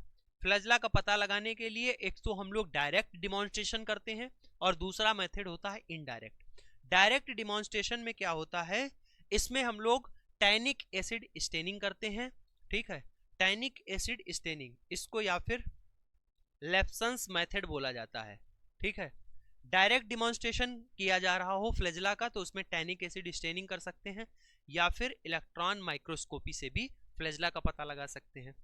फ्लैजेला का पता लगाने के लिए एक तो हम लोग डायरेक्ट डिमॉन्स्ट्रेशन करते हैं और दूसरा मेथड होता है इनडायरेक्ट। डायरेक्ट डिमॉन्स्ट्रेशन में क्या होता है, इसमें हम लोग टैनिक एसिड स्टेनिंग करते हैं। ठीक है, टैनिक एसिड स्टेनिंग, इसको या फिर लेप्सन्स मेथड बोला जाता है। ठीक है, डायरेक्ट डिमॉन्स्ट्रेशन किया जा रहा हो फ्लैजेला का तो उसमें टैनिक एसिड स्टेनिंग कर सकते हैं, या फिर इलेक्ट्रॉन माइक्रोस्कोपी से भी फ्लैजेला का पता लगा सकते हैं।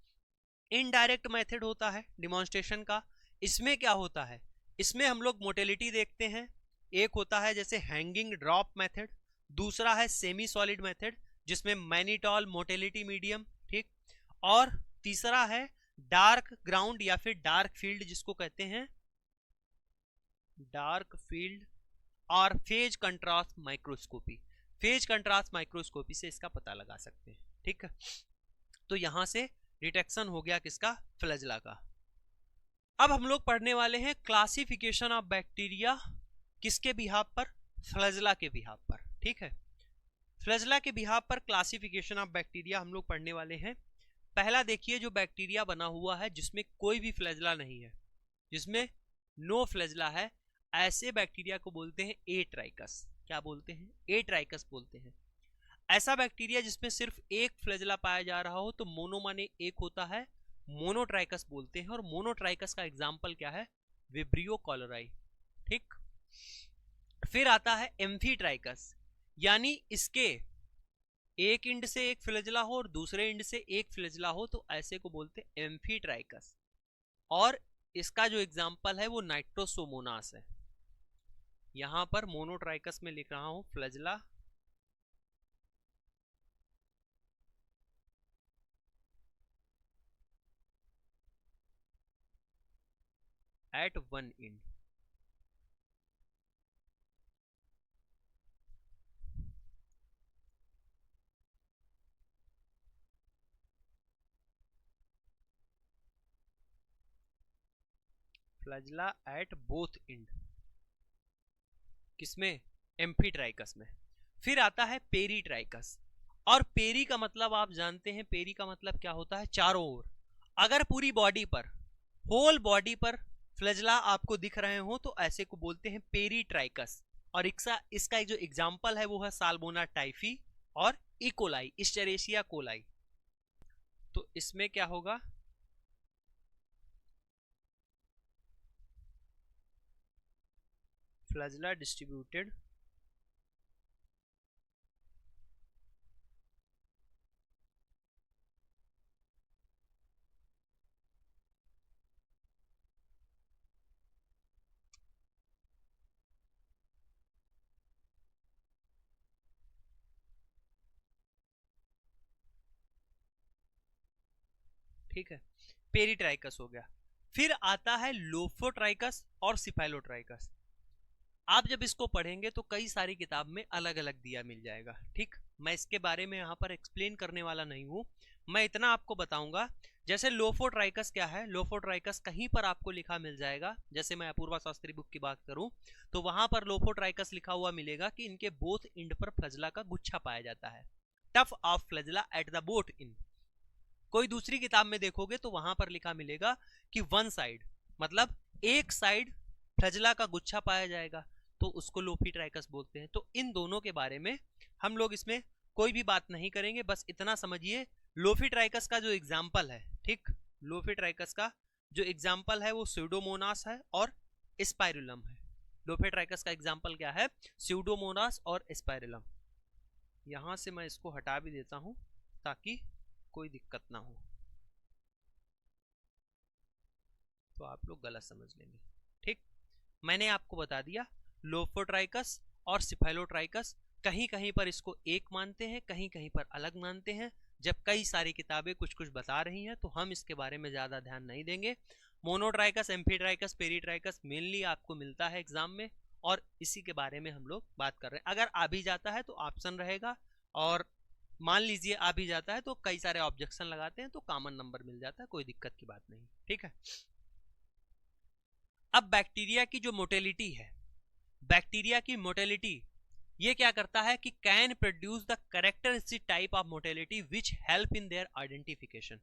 इनडायरेक्ट मेथड होता है डिमॉन्स्ट्रेशन का, इसमें क्या होता है, इसमें हम लोग मोटेलिटी देखते हैं। एक होता है जैसे हैंगिंग ड्रॉप मेथड, दूसरा है सेमी सॉलिड मेथड जिसमें मैनिटॉल मोटेलिटी मीडियम, ठीक, और तीसरा है डार्क ग्राउंड या फिर डार्क फील्ड जिसको कहते हैं डार्क फील्ड, और phase contrast microscopy. Phase contrast microscopy से इसका पता लगा सकते हैं। ठीक है, तो यहां से डिटेक्शन हो गया किसका, फ्लैजेला का। अब हम लोग पढ़ने वाले हैं क्लासिफिकेशन ऑफ बैक्टीरिया, किसके बिहाफ पर, फ्लैजेला के बिहाफ पर। ठीक है, फ्लैजेला के बिहाफ पर क्लासिफिकेशन ऑफ बैक्टीरिया हम लोग पढ़ने वाले हैं। पहला देखिए, जो बैक्टीरिया बना हुआ है जिसमें कोई भी फ्लैजेला नहीं है, जिसमें नो फ्लैजेला है, ऐसे बैक्टीरिया को बोलते हैं एट्राइकस। क्या बोलते हैं, एट्राइकस बोलते हैं। ऐसा बैक्टीरिया जिसमें सिर्फ एक फ्लैजेला पाया जा रहा हो तो मोनो माने एक होता है, मोनोट्राइकस बोलते हैं। और मोनोट्राइकस का एग्जाम्पल क्या है, विब्रियो कॉलराई। ठीक, फिर आता है एम्फीट्राइकस, यानी इसके एक इंड से एक फ्लैजेला हो और दूसरे इंड से एक फ्लैजेला हो तो ऐसे को बोलते हैं एम्फीट्राइकस। और इसका जो एग्जाम्पल है वो नाइट्रोसोमोनास है। यहां पर मोनोट्राइकस में लिख रहा हूं flagella at one end. Flagella at both end, किसमें, एम्फीट्राइकस में। फिर आता है पेरीट्राइकस, और पेरी का मतलब आप जानते हैं, पेरी का मतलब क्या होता है, चारों ओर। अगर पूरी बॉडी पर, होल बॉडी पर फ्लैजेला आपको दिख रहे हो तो ऐसे को बोलते हैं पेरीट्राइकस। और इसका जो एग्जाम्पल है वो है साल्मोना टाइफी और इकोलाई, इस्चरेशिया कोलाई। तो इसमें क्या होगा, फ्लैजेला डिस्ट्रीब्यूटेड ठीक है, पेरीट्राइकस हो गया। फिर आता है लोफोट्राइकस और सिफाइलोट्राइकस। आप जब इसको पढ़ेंगे तो कई सारी किताब में अलग अलग दिया मिल जाएगा। ठीक, मैं इसके बारे में यहाँ पर एक्सप्लेन करने वाला नहीं हूँ, मैं इतना आपको बताऊंगा। जैसे लोफोट्राइकस क्या है, लोफोट्राइकस कहीं पर आपको लिखा मिल जाएगा, जैसे मैं अपूर्वा शास्त्री बुक की बात करूं तो वहां पर लोफोट्राइकस लिखा हुआ मिलेगा कि इनके बोथ इंड पर फ्लैजेला का गुच्छा पाया जाता है, tuft of flagella at the both end. कोई दूसरी किताब में देखोगे तो वहां पर लिखा मिलेगा कि वन साइड, मतलब एक साइड फ्लैजेला का गुच्छा पाया जाएगा, तो उसको लोफोट्राइकस बोलते हैं। तो इन दोनों के बारे में हम लोग इसमें कोई भी बात नहीं करेंगे, बस इतना समझिए लोफोट्राइकस का जो एग्जाम्पल है, ठीक, लोफोट्राइकस का जो एग्जाम्पल है वो स्यूडोमोनास है और स्पाइरुलम है। लोफोट्राइकस का एग्जाम्पल क्या है, स्यूडोमोनास और स्पाइरुलम। यहां से मैं इसको हटा भी देता हूं ताकि कोई दिक्कत ना हो, तो आप लोग गलत समझ लेंगे। ठीक, मैंने आपको बता दिया लोफोट्राइकस और सिफाइलोट्राइकस, कहीं कहीं पर इसको एक मानते हैं, कहीं कहीं पर अलग मानते हैं। जब कई सारी किताबें कुछ कुछ बता रही हैं तो हम इसके बारे में ज्यादा ध्यान नहीं देंगे। मोनोट्राइकस, एम्फीट्राइकस, पेरीट्राइकस मेनली आपको मिलता है एग्जाम में, और इसी के बारे में हम लोग बात कर रहे हैं। अगर आ भी जाता है तो ऑप्शन रहेगा, और मान लीजिए आ भी जाता है तो कई सारे ऑब्जेक्शन लगाते हैं तो कॉमन नंबर मिल जाता है, कोई दिक्कत की बात नहीं। ठीक है, अब बैक्टीरिया की जो मोटेलिटी है, बैक्टीरिया की मोटेलिटी ये क्या करता है कि can produce the characteristic type of mortality which help in their identification.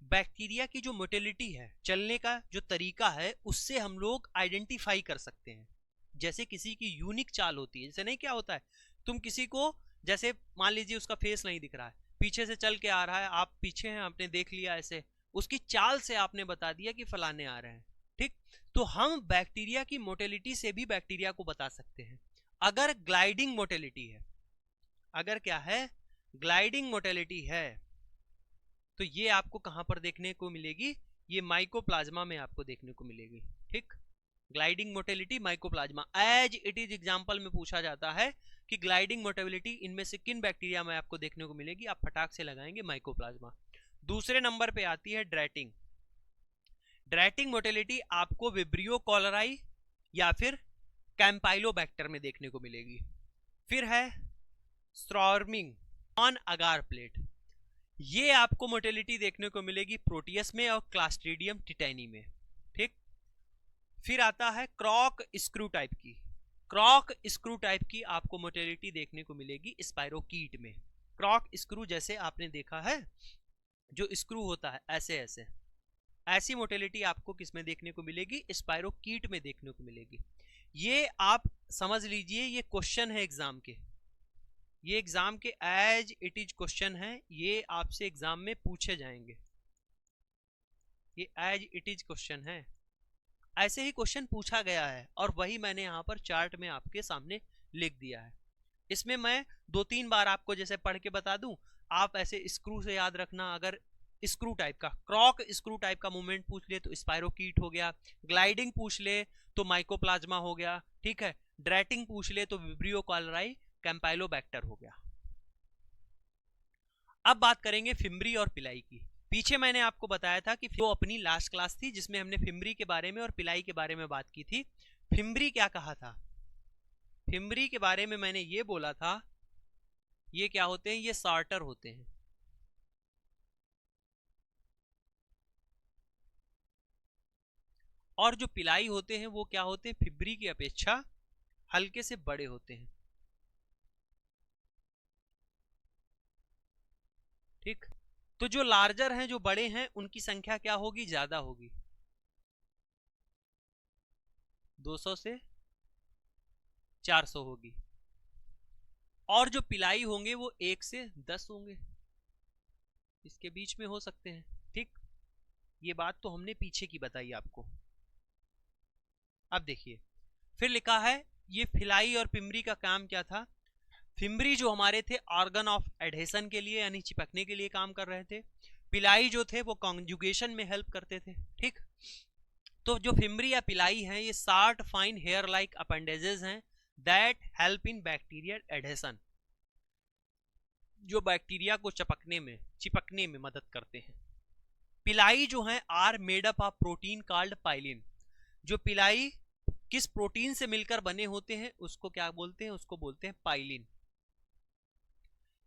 Bacteria की जो मोटेलिटी है, चलने का जो तरीका है, उससे हम लोग आइडेंटिफाई कर सकते हैं। जैसे किसी की यूनिक चाल होती है, जैसे नहीं क्या होता है, तुम किसी को जैसे मान लीजिए उसका फेस नहीं दिख रहा है, पीछे से चल के आ रहा है, आप पीछे हैं, आपने देख लिया, ऐसे उसकी चाल से आपने बता दिया कि फलाने आ रहे हैं, ठीक। तो हम बैक्टीरिया की मोटेलिटी से भी बैक्टीरिया को बता सकते हैं। अगर ग्लाइडिंग मोटेलिटी है, अगर क्या है, ग्लाइडिंग मोटेलिटी है, तो ये आपको कहां पर देखने को मिलेगी, ये माइकोप्लाज्मा में आपको देखने को मिलेगी, ठीक। Gliding motility mycoplasma, as it is example में पूछा जाता है कि ग्लाइडिंग मोटेबिलिटी इनमें से किन बैक्टीरिया में आपको देखने को मिलेगी, आप फटाक से लगाएंगे माइकोप्लाज्मा। दूसरे नंबर पे आती है ड्रैटिंग। ड्रैटिंग मोटेलिटी आपको विब्रियो कॉलराई या फिर कैंपाइलोबैक्टर में देखने को मिलेगी। फिर है स्ट्रॉर्मिंग ऑन अगार प्लेट, ये आपको मोटेलिटी देखने को मिलेगी प्रोटियस में और क्लास्ट्रीडियम टिटैनी में, ठीक। फिर आता है क्रॉक स्क्रू टाइप की, क्रॉक स्क्रू टाइप की आपको मोटेलिटी देखने को मिलेगी स्पाइरोकीट में। क्रॉक स्क्रू जैसे आपने देखा है, जो स्क्रू होता है ऐसे ऐसे, ऐसी मोटेलिटी आपको किसमें देखने को मिलेगी, स्पाइरोकीट में देखने को मिलेगी। ये आप समझ लीजिए, ये क्वेश्चन है एग्जाम के, ये एग्जाम के एज इट इज क्वेश्चन है, ये आपसे एग्जाम में पूछे जाएंगे, ये एज इट इज क्वेश्चन है, ऐसे ही क्वेश्चन पूछा गया है और वही मैंने यहाँ पर चार्ट में आपके सामने लिख दिया है। इसमें मैं 2-3 बार आपको जैसे पढ़ के बता दूं, आप ऐसे स्क्रू से याद रखना। अगर स्क्रू टाइप का, क्रॉक स्क्रू टाइप का मूवमेंट पूछ ले तो स्पाइरोकीट हो गया, ग्लाइडिंग पूछ ले तो माइकोप्लाज्मा हो गया, ठीक है, ड्रैटिंग पूछ ले तो विब्रियो कॉलराई कैंपाइलोबैक्टर हो गया। अब बात करेंगे फिम्बरी और पिलाई की। पीछे मैंने आपको बताया था कि वो अपनी लास्ट क्लास थी जिसमें हमने फिम्बरी के बारे में और पिलाई के बारे में बात की थी। फिम्बरी क्या कहा था, फिम्बरी के बारे में मैंने ये बोला था, ये क्या होते हैं, ये सॉर्टर होते हैं, और जो पिलाई होते हैं वो क्या होते हैं, फिम्बरी की अपेक्षा हल्के से बड़े होते हैं, ठीक। तो जो लार्जर हैं, जो बड़े हैं, उनकी संख्या क्या होगी, ज्यादा होगी, 200 से 400 होगी, और जो पिलाई होंगे वो 1 से 10 होंगे, इसके बीच में हो सकते हैं, ठीक। ये बात तो हमने पीछे की बताई आपको। अब देखिए फिर लिखा है, ये फिलाई और फिम्बरी का काम क्या था। फिम्बरी जो हमारे थे ऑर्गन ऑफ एडहेशन के लिए, यानी चिपकने के लिए काम कर रहे थे। पिलाई जो थे वो कॉन्जुगेशन में हेल्प करते थे, ठीक। तो जो फिम्बरी या पिलाई हैं, ये short fine hair like appendages हैं that help in bacterial adhesion, जो बैक्टीरिया को चिपकने में मदद करते हैं। पिलाई जो है are made up of protein called pilin. जो पिलाई किस प्रोटीन से मिलकर बने होते हैं उसको क्या बोलते हैं, उसको बोलते हैं pilin.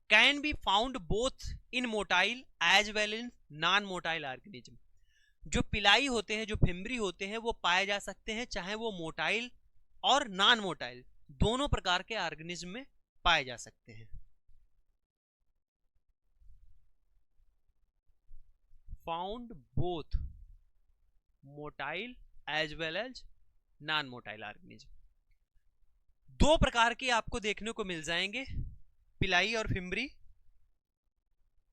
Can be found both in motile as well in non motile organism. जो पिलाई होते हैं, जो फिम्बरी होते हैं, वो पाए जा सकते हैं चाहे वो मोटाइल और नॉन मोटाइल दोनों प्रकार के ऑर्गेनिज्म में पाए जा सकते हैं। Found both motile as well as non motile organism, दो प्रकार के आपको देखने को मिल जाएंगे पिलाई और फिम्बरी।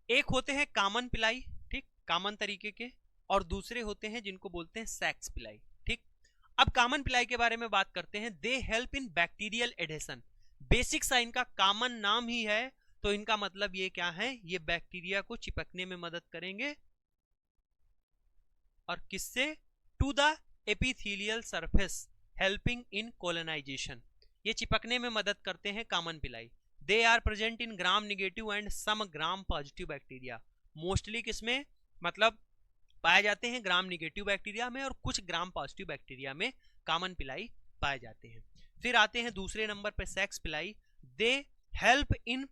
एक होते हैं कॉमन पिलाई, ठीक, कॉमन तरीके के, और दूसरे होते हैं जिनको बोलते हैं सेक्स पिलाई, ठीक। अब कॉमन पिलाई के बारे में बात करते हैं। They help in bacterial adhesion, basic सा इनका कॉमन नाम ही है, तो इनका मतलब ये क्या है, ये बैक्टीरिया को चिपकने में मदद करेंगे, और किससे, to the epithelial surface helping in colonisation, ये चिपकने में मदद करते हैं common pili. They are present in gram negative and some gram positive bacteria, mostly किसमें, मतलब पाए जाते हैं ग्राम नेगेटिव बैक्टीरिया में, और कुछ ग्राम पॉजिटिव बैक्टीरिया में कॉमन पिलाई पाए जाते हैं। फिर आते हैं दूसरे नंबर पर सेक्स पिलाई। They help in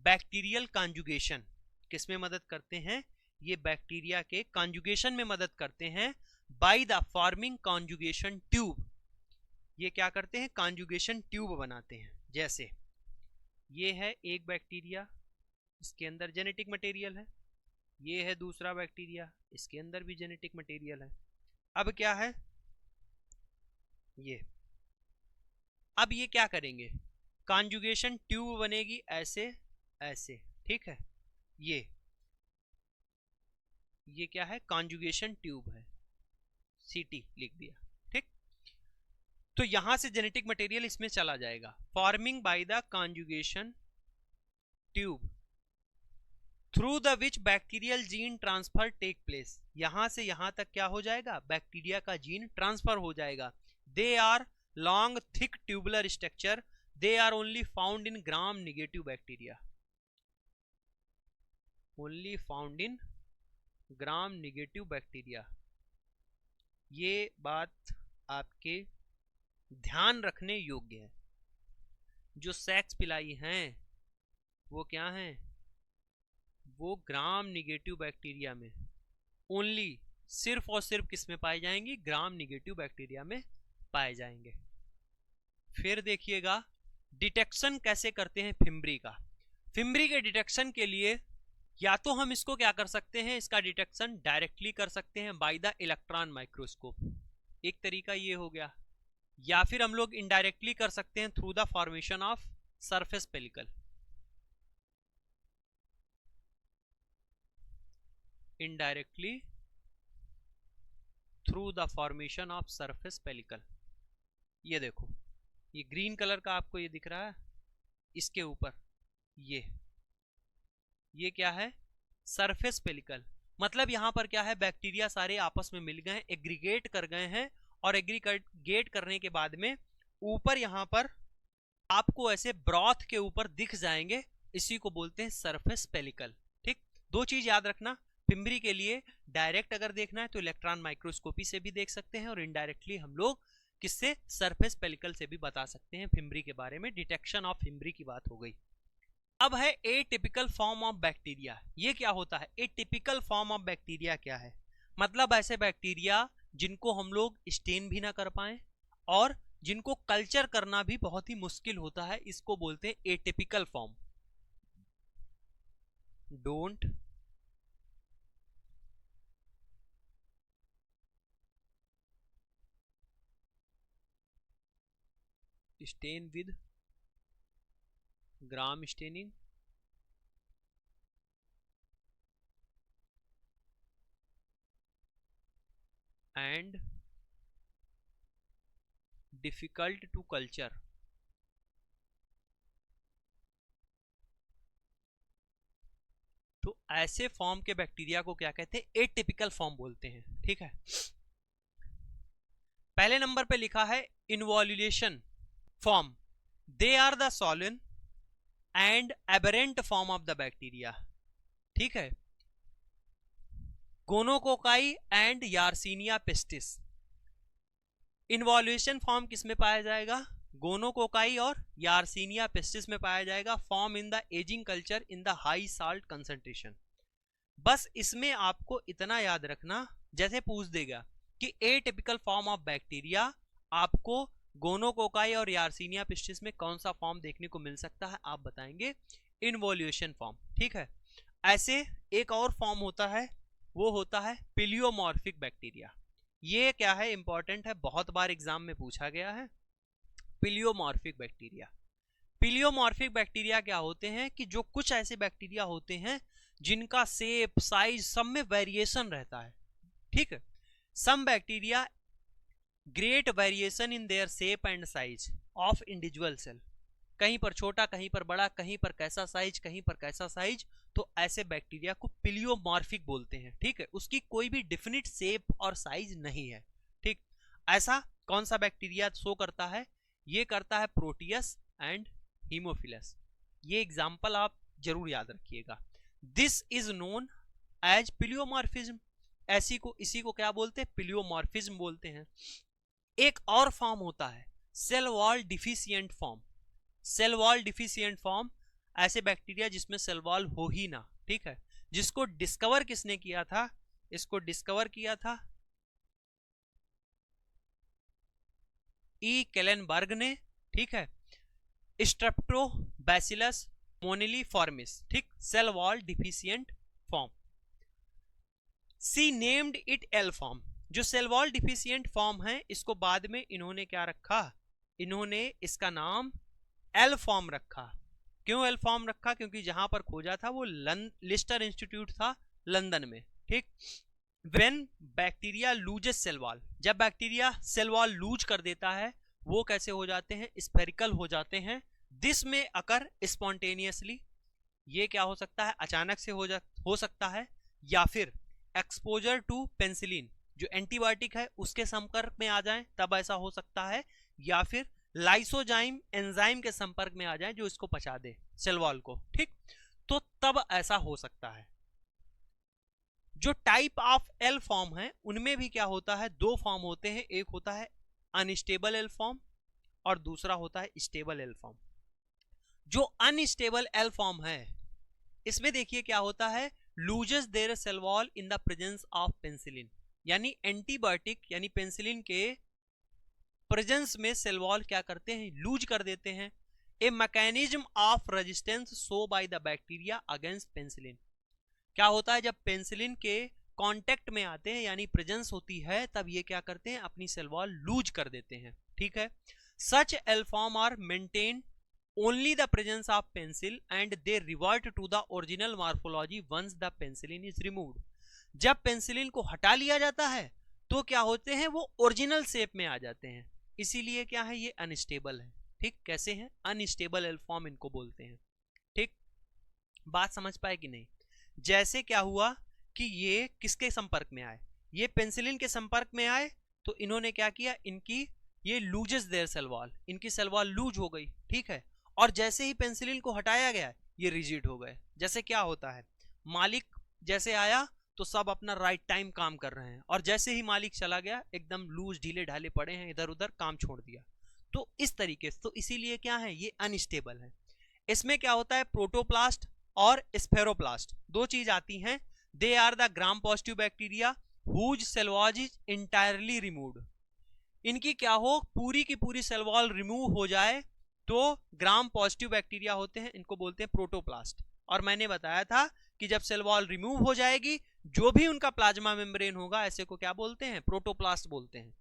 bacterial conjugation, किसमें मदद करते हैं, ये बैक्टीरिया के कॉन्जुगेशन में मदद करते हैं। By the forming conjugation tube. ये क्या करते हैं, कॉन्जुगेशन ट्यूब बनाते हैं। जैसे ये है एक बैक्टीरिया, इसके अंदर जेनेटिक मटेरियल है, ये है दूसरा बैक्टीरिया, इसके अंदर भी जेनेटिक मटेरियल है। अब क्या है ये, अब ये क्या करेंगे, कॉन्जुगेशन ट्यूब बनेगी ऐसे ऐसे, ठीक है। ये क्या है, कॉन्जुगेशन ट्यूब है, सीटी लिख दिया, ठीक। तो यहां से जेनेटिक मटेरियल इसमें चला जाएगा, forming by the conjugation tube through the which bacterial gene transfer take place. यहां से यहां तक क्या हो जाएगा, बैक्टीरिया का जीन ट्रांसफर हो जाएगा। They are long thick tubular structure, they are only found in gram negative bacteria, only found in gram negative bacteria. ये बात आपके ध्यान रखने योग्य है। जो सेक्स पिलाई हैं वो क्या हैं, वो ग्राम निगेटिव बैक्टीरिया में, ओनली सिर्फ और सिर्फ किस में पाए जाएंगे, ग्राम निगेटिव बैक्टीरिया में पाए जाएंगे। फिर देखिएगा डिटेक्शन कैसे करते हैं फिम्बरी का। फिम्बरी के डिटेक्शन के लिए या तो हम इसको क्या कर सकते हैं, इसका डिटेक्शन डायरेक्टली कर सकते हैं बाय द इलेक्ट्रॉन माइक्रोस्कोप, एक तरीका ये हो गया, या फिर हम लोग इनडायरेक्टली कर सकते हैं through the formation of surface pellicle, indirectly through the formation of surface pellicle. ये देखो, ये ग्रीन कलर का आपको ये दिख रहा है, इसके ऊपर ये क्या है, सरफेस पेलिकल। मतलब यहां पर क्या है, बैक्टीरिया सारे आपस में मिल गए, एग्रीगेट कर गए हैं, और एग्रीगेट करने के बाद में ऊपर यहां पर आपको ऐसे ब्रॉथ के ऊपर दिख जाएंगे, इसी को बोलते हैं सरफेस पेलिकल, ठीक। दो चीज याद रखना, फिम्बरी के लिए डायरेक्ट अगर देखना है तो इलेक्ट्रॉन माइक्रोस्कोपी से भी देख सकते हैं, और इनडायरेक्टली हम लोग किससे, सरफेस पेलिकल से भी बता सकते हैं फिम्बरी के बारे में। डिटेक्शन ऑफ फिम्बरी की बात हो गई। अब है एटिपिकल फॉर्म ऑफ बैक्टीरिया। ये क्या होता है, एटिपिकल फॉर्म ऑफ बैक्टीरिया क्या है, मतलब ऐसे बैक्टीरिया जिनको हम लोग स्टेन भी ना कर पाए और जिनको कल्चर करना भी बहुत ही मुश्किल होता है, इसको बोलते हैं atypical form. Don't stain with gram staining and difficult to culture. तो ऐसे फॉर्म के बैक्टीरिया को क्या कहते हैं, एटिपिकल फॉर्म बोलते हैं, ठीक है। पहले नंबर पे लिखा है involution form, they are the swollen and aberrant form of the bacteria, ठीक है। Gonococci and yersinia pestis. Involution form किस में पाया जाएगा, गोनोकोकाई और यार्सिनिया पेस्टिस में पाया जाएगा। Form in the ageing culture in the high salt concentration. बस इसमें आपको इतना याद रखना, जैसे पूछ देगा कि एटिपिकल फॉर्म ऑफ बैक्टीरिया आपको गोनोकोकाई और यार्सिनिया पेस्टिस में कौन सा फॉर्म देखने को मिल सकता है, आप बताएंगे इनवॉल्यूशन फॉर्म, ठीक है। ऐसे एक और फॉर्म होता है, वो होता है पिलियोमॉर्फिक बैक्टीरिया। ये क्या है, इंपॉर्टेंट है, बहुत बार एग्जाम में पूछा गया है। पिलियोमॉर्फिक बैक्टीरिया, पिलियोमॉर्फिक बैक्टीरिया क्या होते हैं कि जो कुछ ऐसे बैक्टीरिया होते हैं जिनका शेप साइज सब में वेरिएशन रहता है, ठीक है। Some bacteria great variation in their shape and size of individual cell, कहीं पर छोटा, कहीं पर बड़ा, कहीं पर कैसा साइज, कहीं पर कैसा साइज, तो ऐसे बैक्टीरिया को पिलियोमॉर्फिक बोलते हैं, ठीक है। उसकी कोई भी डिफिनिट शेप और साइज नहीं है, ठीक। ऐसा कौन सा बैक्टीरिया शो करता है, ये करता है प्रोटियस एंड हीमोफिलस। ये एग्जांपल आप जरूर याद रखिएगा। This is known as pleomorphism. इसी को क्या बोलते हैं, पिलियोमॉर्फिज्म बोलते हैं। एक और फॉर्म होता है cell wall deficient form. Cell wall deficient form, ऐसे बैक्टीरिया जिसमें सेल वॉल हो ही ना, ठीक है। जिसको डिस्कवर किसने किया था, इसको डिस्कवर किया था ई केलेनबर्ग ने, ठीक है, स्ट्रेप्टोबैसिलस मोनिलीफॉर्मिस, ठीक, cell wall deficient form. She named it L form, जो सेल वॉल डिफिशिएंट फॉर्म है इसको बाद में इन्होंने क्या रखा, इन्होंने इसका नाम एल फॉर्म रखा। क्यों एल फॉर्म रखा? क्योंकि जहां पर खोजा था वो लिस्टर इंस्टीट्यूट था लंदन में, ठीक। When bacteria loses cell wall, जब बैक्टीरिया सेल वॉल लूज कर देता है वो कैसे हो जाते हैं, स्फेरिकल हो जाते हैं। दिस में अकर स्पॉन्टेनियसली, ये क्या हो सकता है, अचानक से हो सकता है, या फिर एक्सपोजर टू पेनिसिलिन, जो एंटीबायोटिक है उसके संपर्क में आ जाए तब ऐसा हो सकता है, या फिर लाइसोजाइम एंजाइम के संपर्क में आ जाए जो इसको पचा दे सेल वॉल को, ठीक, तो तब ऐसा हो सकता है। जो टाइप ऑफ एल फॉर्म है उनमें भी क्या होता है, दो फॉर्म होते हैं, एक होता है अनस्टेबल एल फॉर्म और दूसरा होता है स्टेबल एल फॉर्म। जो अनस्टेबल एल फॉर्म है इसमें देखिए क्या होता है, loses their cell wall in the presence of penicillin, यानी एंटीबायोटिक यानी पेनिसिलिन के प्रेजेंस में सेल वॉल क्या करते हैं, लूज कर देते हैं। A mechanism of resistance show by the bacteria against penicillin, क्या होता है जब पेनिसिलिन के कांटेक्ट में आते हैं यानी प्रेजेंस होती है तब ये क्या करते हैं, अपनी सेल वॉल लूज कर देते हैं, ठीक है। Such L form are maintain only the presence of pencil and they revert to the original morphology once the penicillin is removed। जब पेंसिलिन को हटा लिया जाता है तो क्या होते हैं, वो ओरिजिनल शेप में आ जाते हैं, इसीलिए क्या है, ये अनस्टेबल है, ठीक। कैसे हैं, अनस्टेबल एल फॉर्म इनको बोलते हैं, ठीक। बात समझ पाए कि नहीं? जैसे क्या हुआ कि ये किसके संपर्क में आए, ये पेंसिलिन के संपर्क में आए तो इन्होंने क्या किया, इनकी ये लूजेस देयर सेल वॉल, इनकी सेल वॉल लूज हो गई, ठीक है। और जैसे ही पेंसिलिन को हटाया गया ये रिजिड हो गए। जैसे क्या होता है, मालिक जैसे आया तो सब अपना राइट टाइम काम कर रहे हैं और जैसे ही मालिक चला गया एकदम लूज ढीले ढाले पड़े हैं, इधर उधर काम छोड़ दिया, तो इस तरीके से, तो इसीलिए क्या है, ये अनस्टेबल है। इसमें क्या होता है, प्रोटोप्लास्ट और स्फेरोप्लास्ट दो चीज आती हैं। They are the gram positive bacteria whose cell wall is entirely removed, इनकी क्या हो, पूरी की पूरी सेल वॉल रिमूव हो जाए तो ग्राम पॉजिटिव बैक्टीरिया होते हैं, इनको बोलते हैं प्रोटोप्लास्ट। और मैंने बताया था कि जब सेल वॉल रिमूव हो जाएगी जो भी उनका प्लाज्मा मेम्ब्रेन होगा ऐसे को क्या बोलते हैं, प्रोटोप्लास्ट बोलते हैं।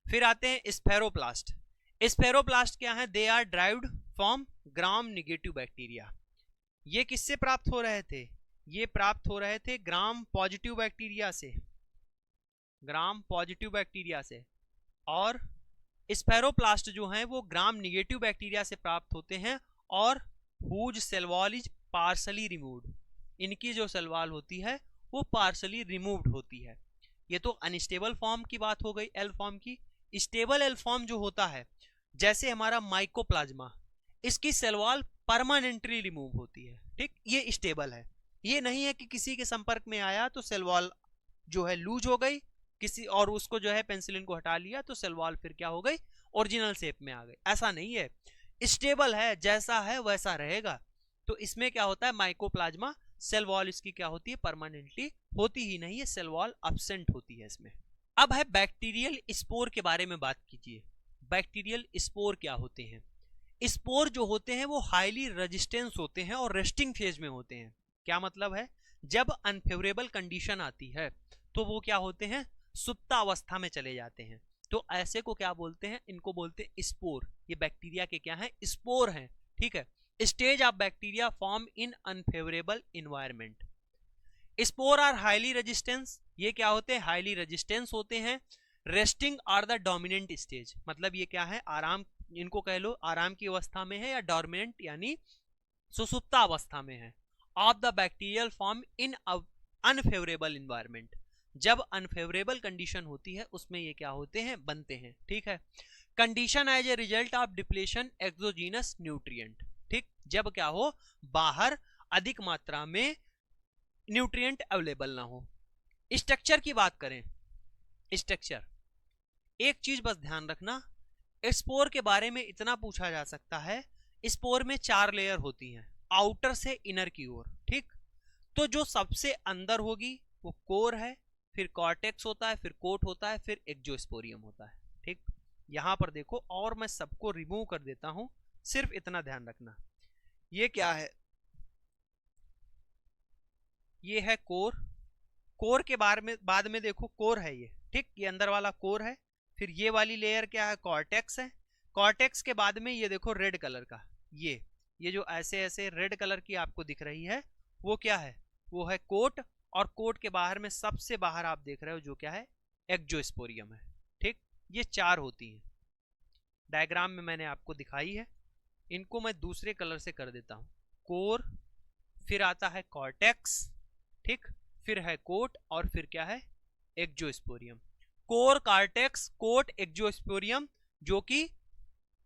फिर आते हैं स्फेरोप्लास्ट। स्फेरोप्लास्ट क्या है, they are derived from gram negative bacteria. ये किससे प्राप्त हो रहे थे, ये प्राप्त हो रहे थे ग्राम पॉजिटिव बैक्टीरिया से, ग्राम पॉजिटिव बैक्टीरिया से। और स्फेरोप्लास्ट जो हैं वो ग्राम निगेटिव बैक्टीरिया से प्राप्त होते हैं और whose cell wall is partially removed, इनकी जो सेल वॉल होती है वो पार्शली रिमूव्ड होती है। ये तो अनस्टेबल फॉर्म की बात हो गई एल फॉर्म की। स्टेबल एल फॉर्म जो होता है, जैसे हमारा माइकोप्लाज्मा, इसकी सेल वॉल परमानेंटली रिमूव होती है, ठीक, ये स्टेबल है। ये नहीं है कि किसी के संपर्क में आया तो सेल वॉल जो है लूज हो गई किसी और उसको जो है पेंसिलिन को हटा लिया तो सेल वॉल फिर क्या हो गई, ओरिजिनल शेप में आ गई, ऐसा नहीं है। स्टेबल है, जैसा है वैसा रहेगा। तो इसमें क्या होता है, माइकोप्लाज्मा सेल वॉल इसकी क्या होती है, परमानेंटली होती ही नहीं है, सेल वॉल एब्सेंट होती है इसमें। अब है बैक्टीरियल स्पोर के बारे में बात कीजिए। बैक्टीरियल स्पोर क्या होते हैं? स्पोर जो होते हैं वो हाईली रेजिस्टेंस होते हैं और रेस्टिंग फेज में होते हैं। क्या मतलब है, जब अनफेवरेबल कंडीशन आती है तो वो क्या होते हैं, सुप्तावस्था में चले जाते हैं। तो ऐसे को क्या बोलते हैं, इनको बोलते हैं स्पोर। ये बैक्टीरिया के क्या है, स्पोर हैं, ठीक है। Stage of bacteria form in unfavourable environment. Spore are highly resistance, ये क्या होते हैं, हाईली रेजिस्टेंस होते हैं। Resting are the dominant stage, मतलब ये क्या है, आराम, इनको कह लो आराम की अवस्था में है, या डोमिनेंट यानी सुसुप्ता अवस्था में है। Of the bacterial form in unfavourable environment, जब अनफेवरेबल कंडीशन होती है उसमें ये क्या होते हैं, बनते हैं, ठीक है। Condition as a result of depletion exogenous nutrient, ठीक, जब क्या हो, बाहर अधिक मात्रा में न्यूट्रिएंट अवेलेबल ना हो। स्ट्रक्चर की बात करें, स्ट्रक्चर, एक चीज बस ध्यान रखना, स्पोर के बारे में इतना पूछा जा सकता है, स्पोर में 4 लेयर होती हैं, आउटर से इनर की ओर, ठीक। तो जो सबसे अंदर होगी वो कोर है, फिर कॉर्टेक्स होता है, फिर कोट होता है, फिर एक्सोस्पोरियम होता है, ठीक। यहां पर देखो, और मैं सबको रिमूव कर देता हूं, सिर्फ इतना ध्यान रखना। ये क्या है? ये है कोर। कोर के बाद में देखो कोर है ये, ठीक, ये अंदर वाला कोर है। फिर ये वाली लेयर क्या है? कॉर्टेक्स है। कॉर्टेक्स के बाद में ये देखो रेड कलर का, ये जो ऐसे ऐसे रेड कलर की आपको दिख रही है, वो क्या है? वो है कोट। और कोट के बाहर में सबसे बाहर आप देख रहे हो जो क्या है? एक्जोस्पोरियम है, ठीक। ये 4 होती हैं, डायग्राम में मैंने आपको दिखाई है। इनको मैं दूसरे कलर से कर देता हूं। कोर, फिर आता है कॉर्टेक्स, ठीक, फिर है कोट, और फिर क्या है? एक्जोस्पोरियम। कोर, कॉर्टेक्स, कोट, एक्जोस्पोरियम, जो कि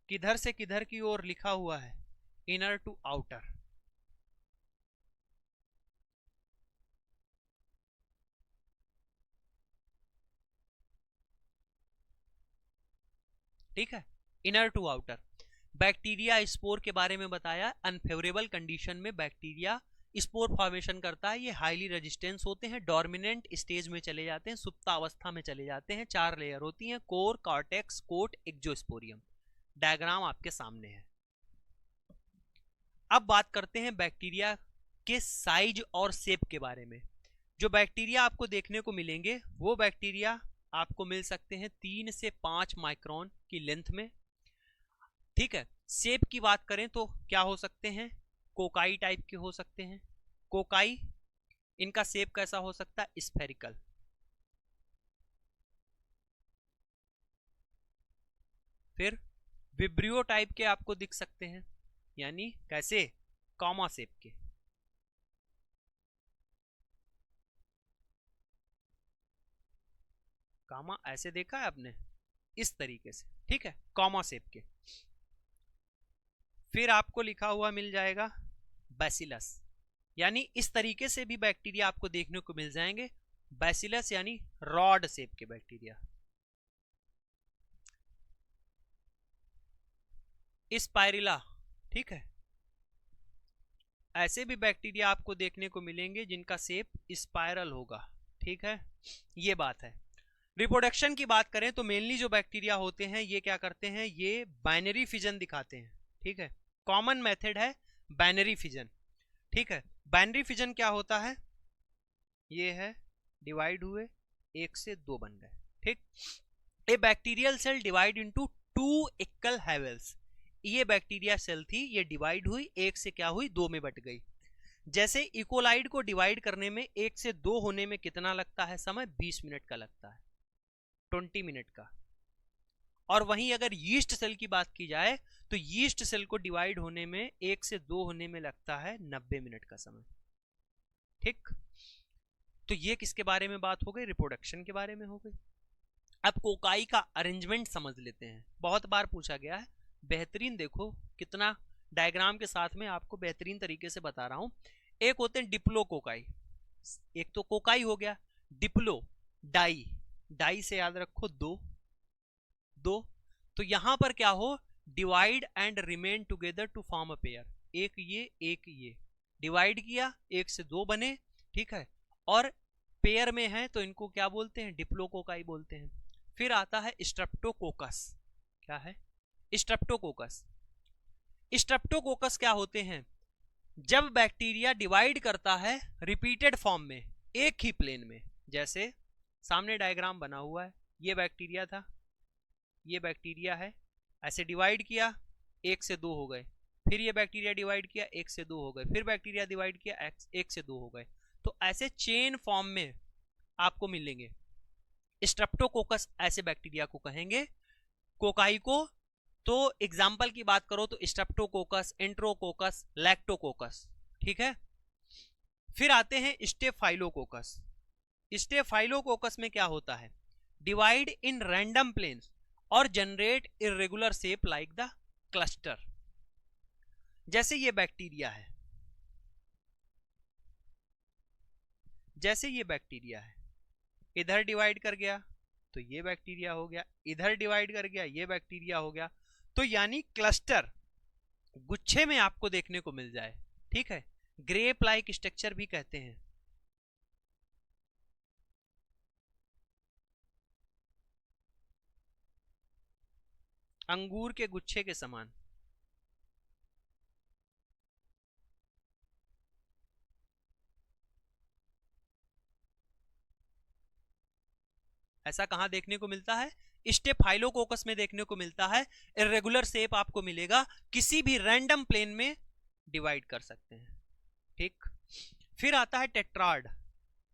किधर से किधर की ओर लिखा हुआ है? Inner to outer. ठीक है, inner to outer. Bacteria spore के बारे में बताया। अनफेवरेबल कंडीशन में बैक्टीरिया स्पोर फॉर्मेशन करता है। ये हाईली रेजिस्टेंस होते हैं, डोमिनेंट स्टेज में चले जाते हैं, सुप्तावस्था में चले जाते हैं। 4 लेयर होती हैं, कोर, कॉर्टेक्स, कोट, एक्जोस्पोरियम। डायग्राम आपके सामने है। अब बात करते हैं बैक्टीरिया के साइज और शेप के बारे में। जो बैक्टीरिया आपको देखने को मिलेंगे, वो बैक्टीरिया आपको मिल सकते हैं 3 से 5 माइक्रोन की लेंथ में, ठीक है। शेप की बात करें तो क्या हो सकते हैं? कोकाई टाइप के हो सकते हैं। कोकाई, इनका शेप कैसा हो सकता है? स्फेरिकल। फिर विब्रियो टाइप के आपको दिख सकते हैं, यानी कैसे? कॉमा शेप के। कॉमा ऐसे देखा है आपने? इस तरीके से, ठीक है, कॉमा शेप के। फिर आपको लिखा हुआ मिल जाएगा बैसिलस, यानी इस तरीके से भी बैक्टीरिया आपको देखने को मिल जाएंगे। बैसिलस यानी रॉड शेप के बैक्टीरिया। स्पाइरिला, ठीक है, ऐसे भी बैक्टीरिया आपको देखने को मिलेंगे जिनका शेप स्पाइरल होगा, ठीक है। ये बात है। रिप्रोडक्शन की बात करें तो मेनली जो बैक्टीरिया होते हैं ये क्या करते हैं? ये बाइनरी फिजन दिखाते हैं, ठीक है। कॉमन मेथड है बाइनरी फिजन, ठीक है। बाइनरी फिजन क्या होता है? ये है, डिवाइड हुए, 1 से 2 बन गए, ठीक। A bacterial cell divide into 2 equal halves. ये बैक्टीरिया सेल थी, ये डिवाइड हुई, 1 से क्या हुई? 2 में बट गई। जैसे इकोलाइड को डिवाइड करने में 1 से 2 होने में कितना लगता है समय? 20 मिनट का लगता है, 20 मिनट का। और वहीं अगर यीस्ट सेल की बात की जाए तो यीस्ट सेल को डिवाइड होने में 1 से 2 होने में लगता है 90 मिनट का समय, ठीक। तो ये किसके बारे में बात हो गई? रिप्रोडक्शन के बारे में हो गई। अब कोकाई का अरेंजमेंट समझ लेते हैं, बहुत बार पूछा गया है। बेहतरीन देखो कितना डायग्राम के साथ में आपको बेहतरीन तरीके से बता रहा हूं। एक होते हैं डिप्लो कोकाई, एक तो कोकाई हो गया, डिप्लो, डाई, डाई से याद रखो 2 2। तो यहां पर क्या हो? Divide and remain together to form a pair. एक ये डिवाइड किया, 1 से 2 बने, ठीक है। और पेयर में है तो इनको क्या बोलते हैं? डिप्लोकोकाई बोलते हैं। फिर आता है स्ट्रेप्टोकोकस। क्या है? स्ट्रेप्टोकोकस। स्ट्रेप्टोकोकस क्या होते हैं? जब बैक्टीरिया डिवाइड करता है रिपीटेड फॉर्म में, एक ही प्लेन में, जैसे सामने डायग्राम बना हुआ है, ये बैक्टीरिया था, ये बैक्टीरिया है, ऐसे डिवाइड किया, 1 से 2 हो गए। फिर ये बैक्टीरिया डिवाइड किया, 1 से 2 हो गए। फिर बैक्टीरिया डिवाइड किया, 1 से 2 हो गए। तो ऐसे चेन फॉर्म में आपको मिलेंगे। स्ट्रेप्टोकोकस ऐसे बैक्टीरिया को कहेंगे। कोकाई को तो एग्जाम्पल की बात करो तो स्ट्रेप्टोकोकस, एंट्रोकोकस, लैक्टोकोकस, ठीक है। फिर आते हैं स्टेफाइलोकोकस। स्टेफाइलोकोकस में क्या होता है? डिवाइड इन रैंडम प्लेन्स और generate irregular shape like the cluster. जैसे ये बैक्टीरिया है, जैसे ये बैक्टीरिया है, इधर डिवाइड कर गया तो ये बैक्टीरिया हो गया, इधर डिवाइड कर गया ये बैक्टीरिया हो गया। तो यानी क्लस्टर गुच्छे में आपको देखने को मिल जाए, ठीक है। ग्रेप लाइक स्ट्रक्चर भी कहते हैं। अंगूर के गुच्छे के समान। ऐसा कहां देखने को मिलता है? स्टेफाइलोकोकस में देखने को मिलता है। इर्रेगुलर शेप आपको मिलेगा, किसी भी रैंडम प्लेन में डिवाइड कर सकते हैं। ठीक, फिर आता है टेट्राड।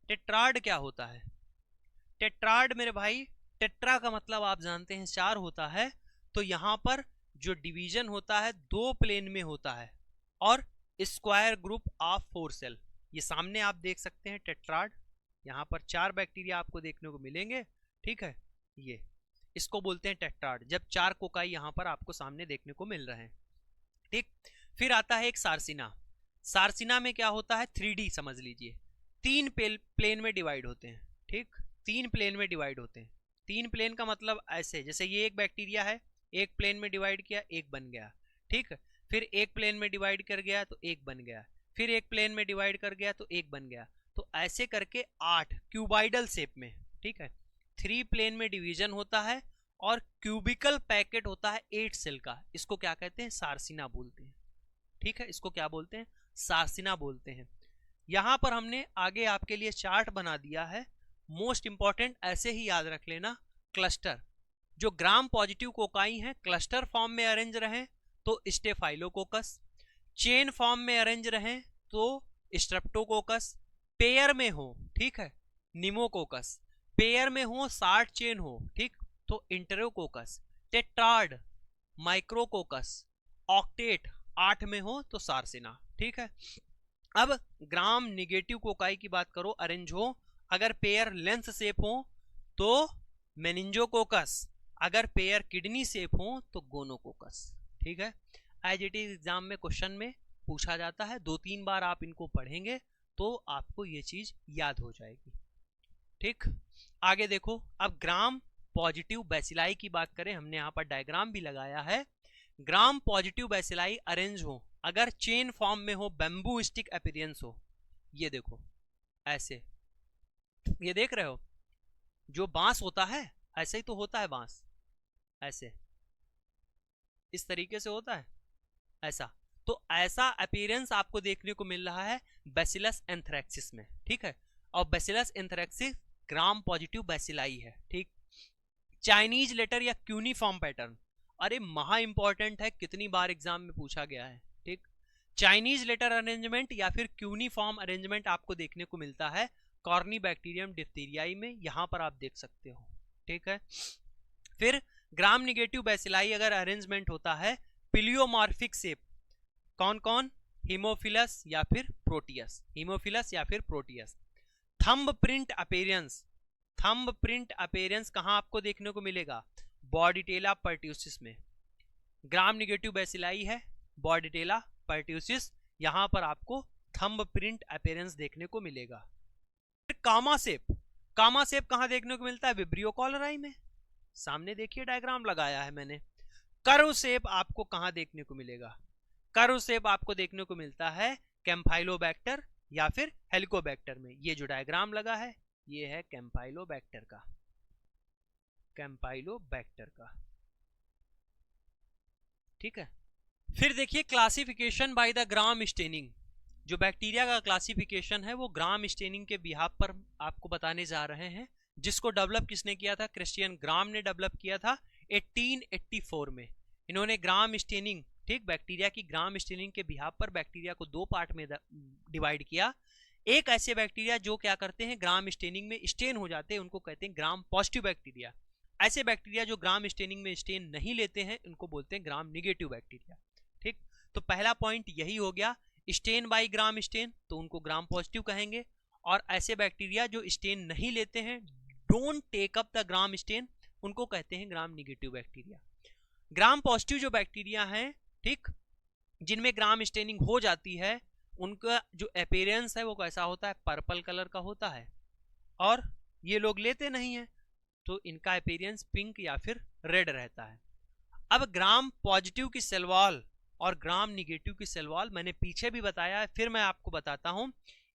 टेट्राड क्या होता है? टेट्राड मेरे भाई, टेट्रा का मतलब आप जानते हैं 4 होता है, तो यहां पर जो डिवीजन होता है 2 प्लेन में होता है और स्क्वायर ग्रुप ऑफ 4 सेल। ये सामने आप देख सकते हैं टेट्राड, यहां पर 4 बैक्टीरिया आपको देखने को मिलेंगे। ठीक है, ये इसको बोलते हैं टेट्राड, जब 4 कोकाई यहां पर आपको सामने देखने को मिल रहे हैं। ठीक, फिर आता है एक सार्सिना। सार्सिना में क्या होता है? 3D समझ लीजिए, 3 प्लेन में डिवाइड होते हैं। ठीक, 3 प्लेन में डिवाइड होते हैं। 3 प्लेन का मतलब ऐसे, जैसे ये एक बैक्टीरिया है, एक प्लेन में डिवाइड किया, एक बन गया। ठीक, फिर एक प्लेन में डिवाइड कर गया तो एक बन गया, फिर एक प्लेन में डिवाइड कर गया तो एक बन गया। तो ऐसे करके 8 क्यूबाइडल शेप में। ठीक है, 3 प्लेन में डिवीजन होता है और क्यूबिकल पैकेट होता है 8 सेल का। इसको क्या कहते हैं? सार्सिना बोलते हैं। ठीक है, इसको क्या बोलते हैं? सार्सिना बोलते हैं। यहां पर हमने आगे आपके लिए चार्ट बना दिया है, मोस्ट इंपॉर्टेंट ऐसे ही याद रख लेना। क्लस्टर, जो ग्राम पॉजिटिव कोकाई हैं क्लस्टर फॉर्म में अरेंज रहें तो स्टेफाइलोकोकस, चेन फॉर्म में अरेंज रहें तो स्ट्रेप्टोकोकस, पेयर में हो, ठीक है, निमोकोकस, पेयर में हो 60 चेन हो, ठीक, तो इंटेरोकोकस, टेट्राड, माइक्रोकोकस, ऑक्टेट 8 में हो तो सार्सिना। ठीक है, अब ग्राम निगेटिव कोकाई की बात करो, अरेंज हो, अगर पेयर लेंथ शेप हो तो मेनिंजोकोकस, अगर पेयर किडनी शेप हो तो गोनोकोकस। ठीक है, एज इट इज एग्जाम में क्वेश्चन में पूछा जाता है, 2-3 बार आप इनको पढ़ेंगे तो आपको ये चीज याद हो जाएगी। ठीक, आगे देखो, अब ग्राम पॉजिटिव बैसिलाई की बात करें, हमने यहाँ पर डायग्राम भी लगाया है। ग्राम पॉजिटिव बैसिलाई अरेंज हो, अगर चेन फॉर्म में हो, बैम्बू स्टिक अपीयरेंस हो, ये देखो ऐसे, ये देख रहे हो जो बांस होता है ऐसे ही तो होता है बांस, ऐसे इस तरीके से होता है ऐसा, तो ऐसा अपीयरेंस आपको देखने को मिल रहा है बैसिलस एंथ्रेक्सिस में। ठीक है, और बैसिलस एंथ्रेक्सिस ग्राम पॉजिटिव बैसिलाई है। ठीक, चाइनीज लेटर या क्यूनिफॉर्म पैटर्न, अरे महा इंपॉर्टेंट है, कितनी बार एग्जाम में पूछा गया है। ठीक, चाइनीज लेटर अरेंजमेंट या फिर क्यूनिफॉर्म अरेंजमेंट आपको देखने को मिलता है कॉर्नीबैक्टीरियम डिप्थीरियाई में, यहां पर आप देख सकते हो। ठीक है, फिर ग्राम निगेटिव बैसिलाई अगर अरेंजमेंट होता है पिलियोमॉर्फिक शेप, कौन कौन? हीमोफिलस या फिर प्रोटियस, हीमोफिलस या फिर Proteus. Thumb print appearance, thumb print appearance कहां आपको देखने को मिलेगा? बॉर्डिटेला पर्ट्यूसिस में। ग्राम निगेटिव बैसिलाई है बॉर्डिटेला पर्ट्यूसिस, यहां पर आपको थंब प्रिंट अपीयरेंस देखने को मिलेगा। कामा शेप, कामा शेप कहां देखने को मिलता है? विब्रियो कॉलराई में, सामने देखिए डायग्राम लगाया है मैंने। कर्व शेप आपको कहां देखने को मिलेगा? कर्व शेप आपको देखने को मिलता है कैम्फाइलोबैक्टर या फिर हेलिकोबैक्टर में। ये जो डायग्राम लगा है ये है कैम्फाइलोबैक्टर का, कैम्फाइलोबैक्टर का। ठीक है, फिर देखिए classification by the gram staining, जो बैक्टीरिया का क्लासिफिकेशन है वो ग्राम स्टेनिंग के बिहाफ पर आपको बताने जा रहे हैं, जिसको डेवलप किसने किया था? क्रिश्चियन ग्राम ने डेवलप किया था 1884 में। इन्होंने ग्राम स्टेनिंग, ठीक, बैक्टीरिया की ग्राम स्टेनिंग के बिहाफ पर बैक्टीरिया को 2 पार्ट में डिवाइड किया। एक ऐसे बैक्टीरिया जो क्या करते हैं, ग्राम स्टेनिंग में स्टेन हो जाते हैं, उनको कहते हैं ग्राम पॉजिटिव बैक्टीरिया। ऐसे बैक्टीरिया जो ग्राम स्टेनिंग में स्टेन नहीं लेते हैं उनको बोलते हैं ग्राम निगेटिव बैक्टीरिया। ठीक, तो पहला पॉइंट यही हो गया, स्टेन बाई ग्राम स्टेन तो उनको ग्राम पॉजिटिव कहेंगे, और ऐसे बैक्टीरिया जो स्टेन नहीं लेते हैं, don't take up the gram stain, उनको कहते हैं gram negative bacteria. Gram positive जो बैक्टीरिया हैं, ठीक, जिनमें ग्राम स्टेनिंग हो जाती है, उनका जो अपीयरेंस है वो कैसा होता है? पर्पल कलर का होता है, और ये लोग लेते नहीं है तो इनका अपीयरेंस पिंक या फिर रेड रहता है। अब ग्राम पॉजिटिव की सेल वॉल और ग्राम निगेटिव की सेल वॉल मैंने पीछे भी बताया है, फिर मैं आपको बताता हूं।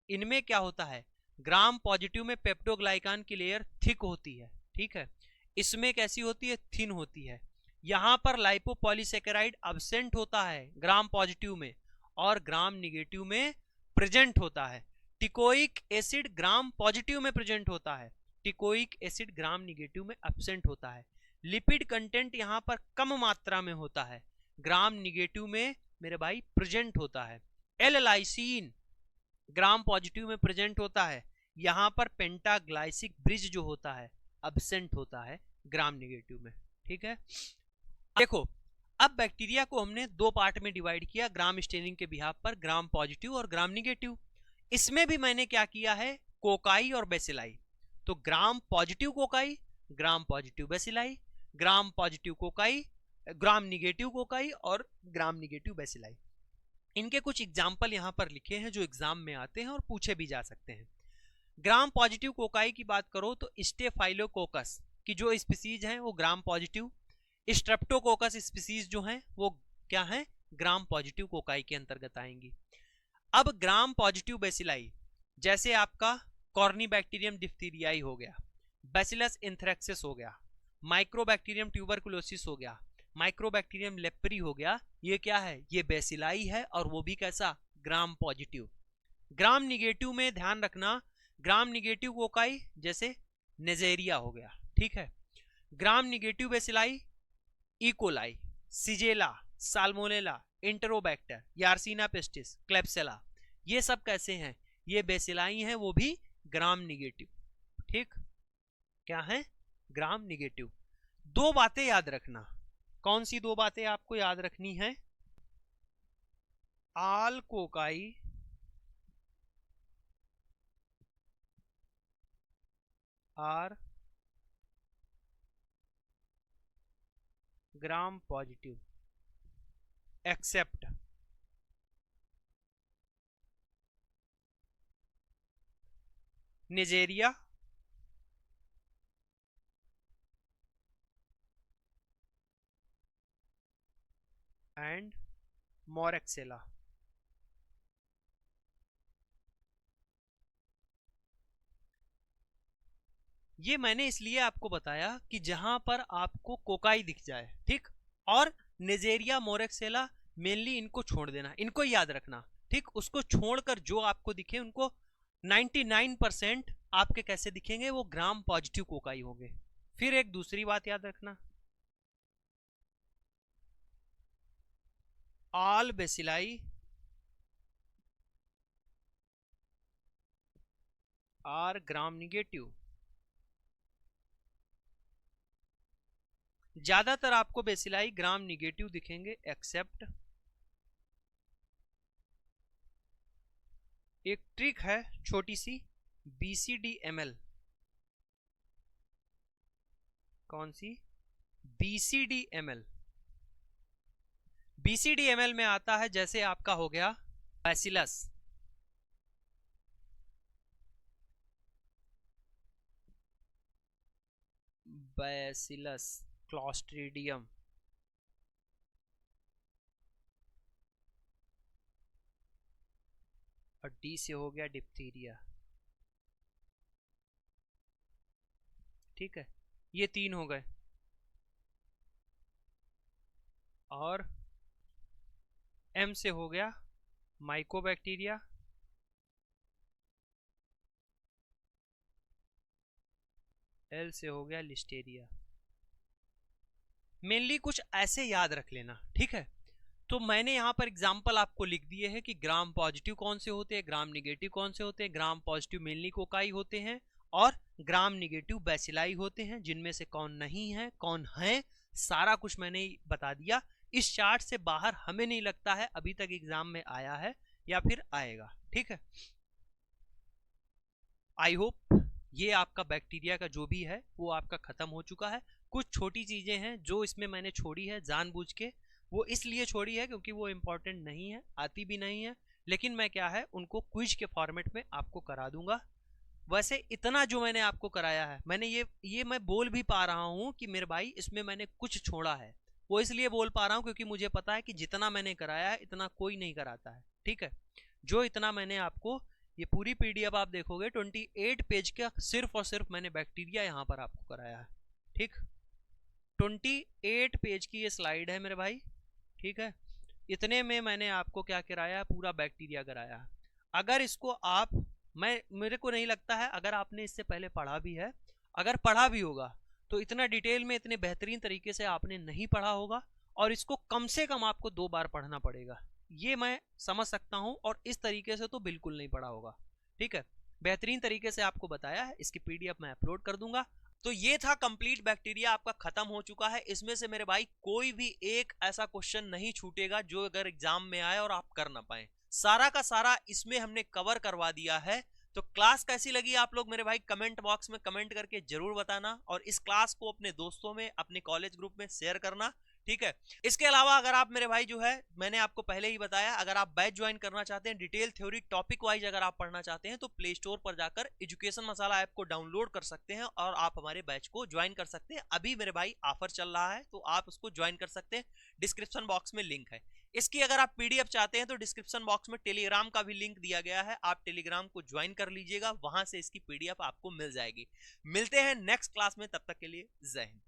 इनमें क्या होता है? ग्राम पॉजिटिव में पेप्टोग्लाइकान की लेयर थिक होती है, ठीक है, इसमें कैसी होती है? थिन होती है। यहां पर लाइपोपॉलीसेकेराइड अब्सेंट होता है ग्राम पॉजिटिव में और ग्राम निगेटिव में प्रेजेंट होता है। टिकोइक एसिड ग्राम पॉजिटिव में प्रेजेंट होता है, टिकोइक एसिड ग्राम निगेटिव में एब्सेंट होता है। लिपिड कंटेंट यहां पर कम मात्रा में होता है, ग्राम निगेटिव में मेरे भाई प्रेजेंट होता है। एल लाइसिन ग्राम पॉजिटिव में प्रेजेंट होता है, यहां पर पेंटाग्लाइसिक ब्रिज जो होता है एब्सेंट होता है ग्राम निगेटिव में। ठीक है, देखो अब बैक्टीरिया को हमने दो पार्ट में डिवाइड किया ग्राम स्टेनिंग के बिहाफ पर, ग्राम पॉजिटिव और ग्राम निगेटिव। इसमें भी मैंने क्या किया है, कोकाई और बेसिलाई। तो gram positive cocci, gram positive bacilli, gram positive cocci, ग्राम निगेटिव कोकाई और ग्राम निगेटिव बेसिलाई। इनके कुछ एग्जाम्पल यहां पर लिखे हैं जो एग्जाम में आते हैं और पूछे भी जा सकते हैं। ग्राम पॉजिटिव कोकाई की बात करो तो स्टेफाइलोकोकस की जो स्पीसीज हैं वो ग्राम पॉजिटिव, स्ट्रेप्टोकोकस स्पीसीज जो हैं वो क्या हैं, ग्राम पॉजिटिव कोकाई के अंतर्गत आएंगी। अब ग्राम पॉजिटिव बेसिलाई जैसे आपका कॉर्नीबैक्टीरियम डिप्थीरियाई हो गया, बैसिलस एंथ्रेक्सिस हो गया, माइक्रोबैक्टीरियम ट्यूबरकुलोसिस हो गया, माइक्रोबैक्टीरियम लेप्री हो गया, ये क्या है, ये बेसिलाई है और वो भी कैसा, ग्राम पॉजिटिव। ग्राम निगेटिव में ध्यान रखना, ग्राम निगेटिव कोकाई जैसे नेजेरिया हो गया, ठीक है। Gram negative bacilli E coli, shigella, salmonella, enterobacter, yersinia pestis, klebsiella, ये सब कैसे हैं, ये बेसिलाई हैं, वो भी ग्राम निगेटिव। ठीक, क्या है, ग्राम निगेटिव। दो बातें याद रखना, कौन सी दो बातें आपको याद रखनी है, all cocci are gram positive except neisseria and moraxella. ये मैंने इसलिए आपको बताया कि जहां पर आपको कोकाई दिख जाए, ठीक, और नेजेरिया मोरेक्सेला मेनली इनको छोड़ देना, इनको याद रखना, ठीक। उसको छोड़कर जो आपको दिखे उनको 99% आपके कैसे दिखेंगे, वो ग्राम पॉजिटिव कोकाई होंगे। फिर एक दूसरी बात याद रखना, all bacilli are gram negative. ज्यादातर आपको बेसिलाई ग्राम निगेटिव दिखेंगे एक्सेप्ट एक ट्रिक है छोटी सी, BCDML। कौन सी, BCDML। BCDML में आता है जैसे आपका हो गया बैसिलस, बैसिलस क्लॉस्ट्रीडियम, और डी से हो गया डिप्थीरिया। ठीक है, ये तीन हो गए। और एम से हो गया माइकोबैक्टीरिया, एल से हो गया लिस्टेरिया। मेनली कुछ ऐसे याद रख लेना, ठीक है। तो मैंने यहां पर एग्जांपल आपको लिख दिए हैं कि ग्राम पॉजिटिव कौन से होते हैं, ग्राम निगेटिव कौन से होते हैं। ग्राम पॉजिटिव मेनली कोकाई होते हैं और ग्राम निगेटिव बैसिलाई होते हैं, जिनमें से कौन नहीं है कौन है सारा कुछ मैंने बता दिया। इस चार्ट से बाहर हमें नहीं लगता है अभी तक एग्जाम में आया है या फिर आएगा, ठीक है। आई होप ये आपका बैक्टीरिया का जो भी है वो आपका खत्म हो चुका है। कुछ छोटी चीजें हैं जो इसमें मैंने छोड़ी है जानबूझ के, वो इसलिए छोड़ी है क्योंकि वो इंपॉर्टेंट नहीं है, आती भी नहीं है, लेकिन मैं क्या है उनको क्विज के फॉर्मेट में आपको करा दूंगा। वैसे इतना जो मैंने आपको कराया है, मैंने ये मैं बोल भी पा रहा हूं कि मेरे भाई इसमें मैंने कुछ छोड़ा है, वो इसलिए बोल पा रहा हूं क्योंकि मुझे पता है कि जितना मैंने कराया है इतना कोई नहीं कराता है, ठीक है। जो इतना मैंने आपको, ये पूरी पीडीएफ आप देखोगे 28 पेज का सिर्फ और सिर्फ मैंने बैक्टीरिया यहाँ पर आपको कराया है, ठीक। 28 पेज की ये स्लाइड है मेरे भाई, ठीक है। इतने में मैंने आपको क्या कराया, पूरा बैक्टीरिया कराया। अगर इसको आप, मेरे को नहीं लगता है अगर आपने इससे पहले पढ़ा भी है, अगर पढ़ा भी होगा तो इतना डिटेल में इतने बेहतरीन तरीके से आपने नहीं पढ़ा होगा, और इसको कम से कम आपको 2 बार पढ़ना पड़ेगा, ये मैं समझ सकता हूं। और इस तरीके से तो बिल्कुल नहीं पढ़ा होगा, ठीक है। बेहतरीन तरीके से आपको बताया है, इसकी पीडीएफ मैं अपलोड कर दूंगा। तो ये था कंप्लीट बैक्टीरिया, आपका खत्म हो चुका है। इसमें से मेरे भाई कोई भी एक ऐसा क्वेश्चन नहीं छूटेगा जो अगर एग्जाम में आए और आप कर ना पाए, सारा का सारा इसमें हमने कवर करवा दिया है। तो क्लास कैसी लगी आप लोग मेरे भाई कमेंट बॉक्स में कमेंट करके जरूर बताना, और इस क्लास को अपने दोस्तों में, अपने कॉलेज ग्रुप में शेयर करना, ठीक है। इसके अलावा अगर आप मेरे भाई जो है, मैंने आपको पहले ही बताया, अगर आप बैच ज्वाइन करना चाहते हैं, डिटेल थ्योरी टॉपिक वाइज अगर आप पढ़ना चाहते हैं, तो प्ले स्टोर पर जाकर एजुकेशन मसाला ऐप को डाउनलोड कर सकते हैं और आप हमारे बैच को ज्वाइन कर सकते हैं। अभी मेरे भाई ऑफर चल रहा है, तो आप उसको ज्वाइन कर सकते हैं, डिस्क्रिप्शन बॉक्स में लिंक है। इसकी अगर आप पीडीएफ चाहते हैं तो डिस्क्रिप्शन बॉक्स में टेलीग्राम का भी लिंक दिया गया है, आप टेलीग्राम को ज्वाइन कर लीजिएगा, वहां से इसकी पीडीएफ आपको मिल जाएगी। मिलते हैं नेक्स्ट क्लास में, तब तक के लिए जय हिंद।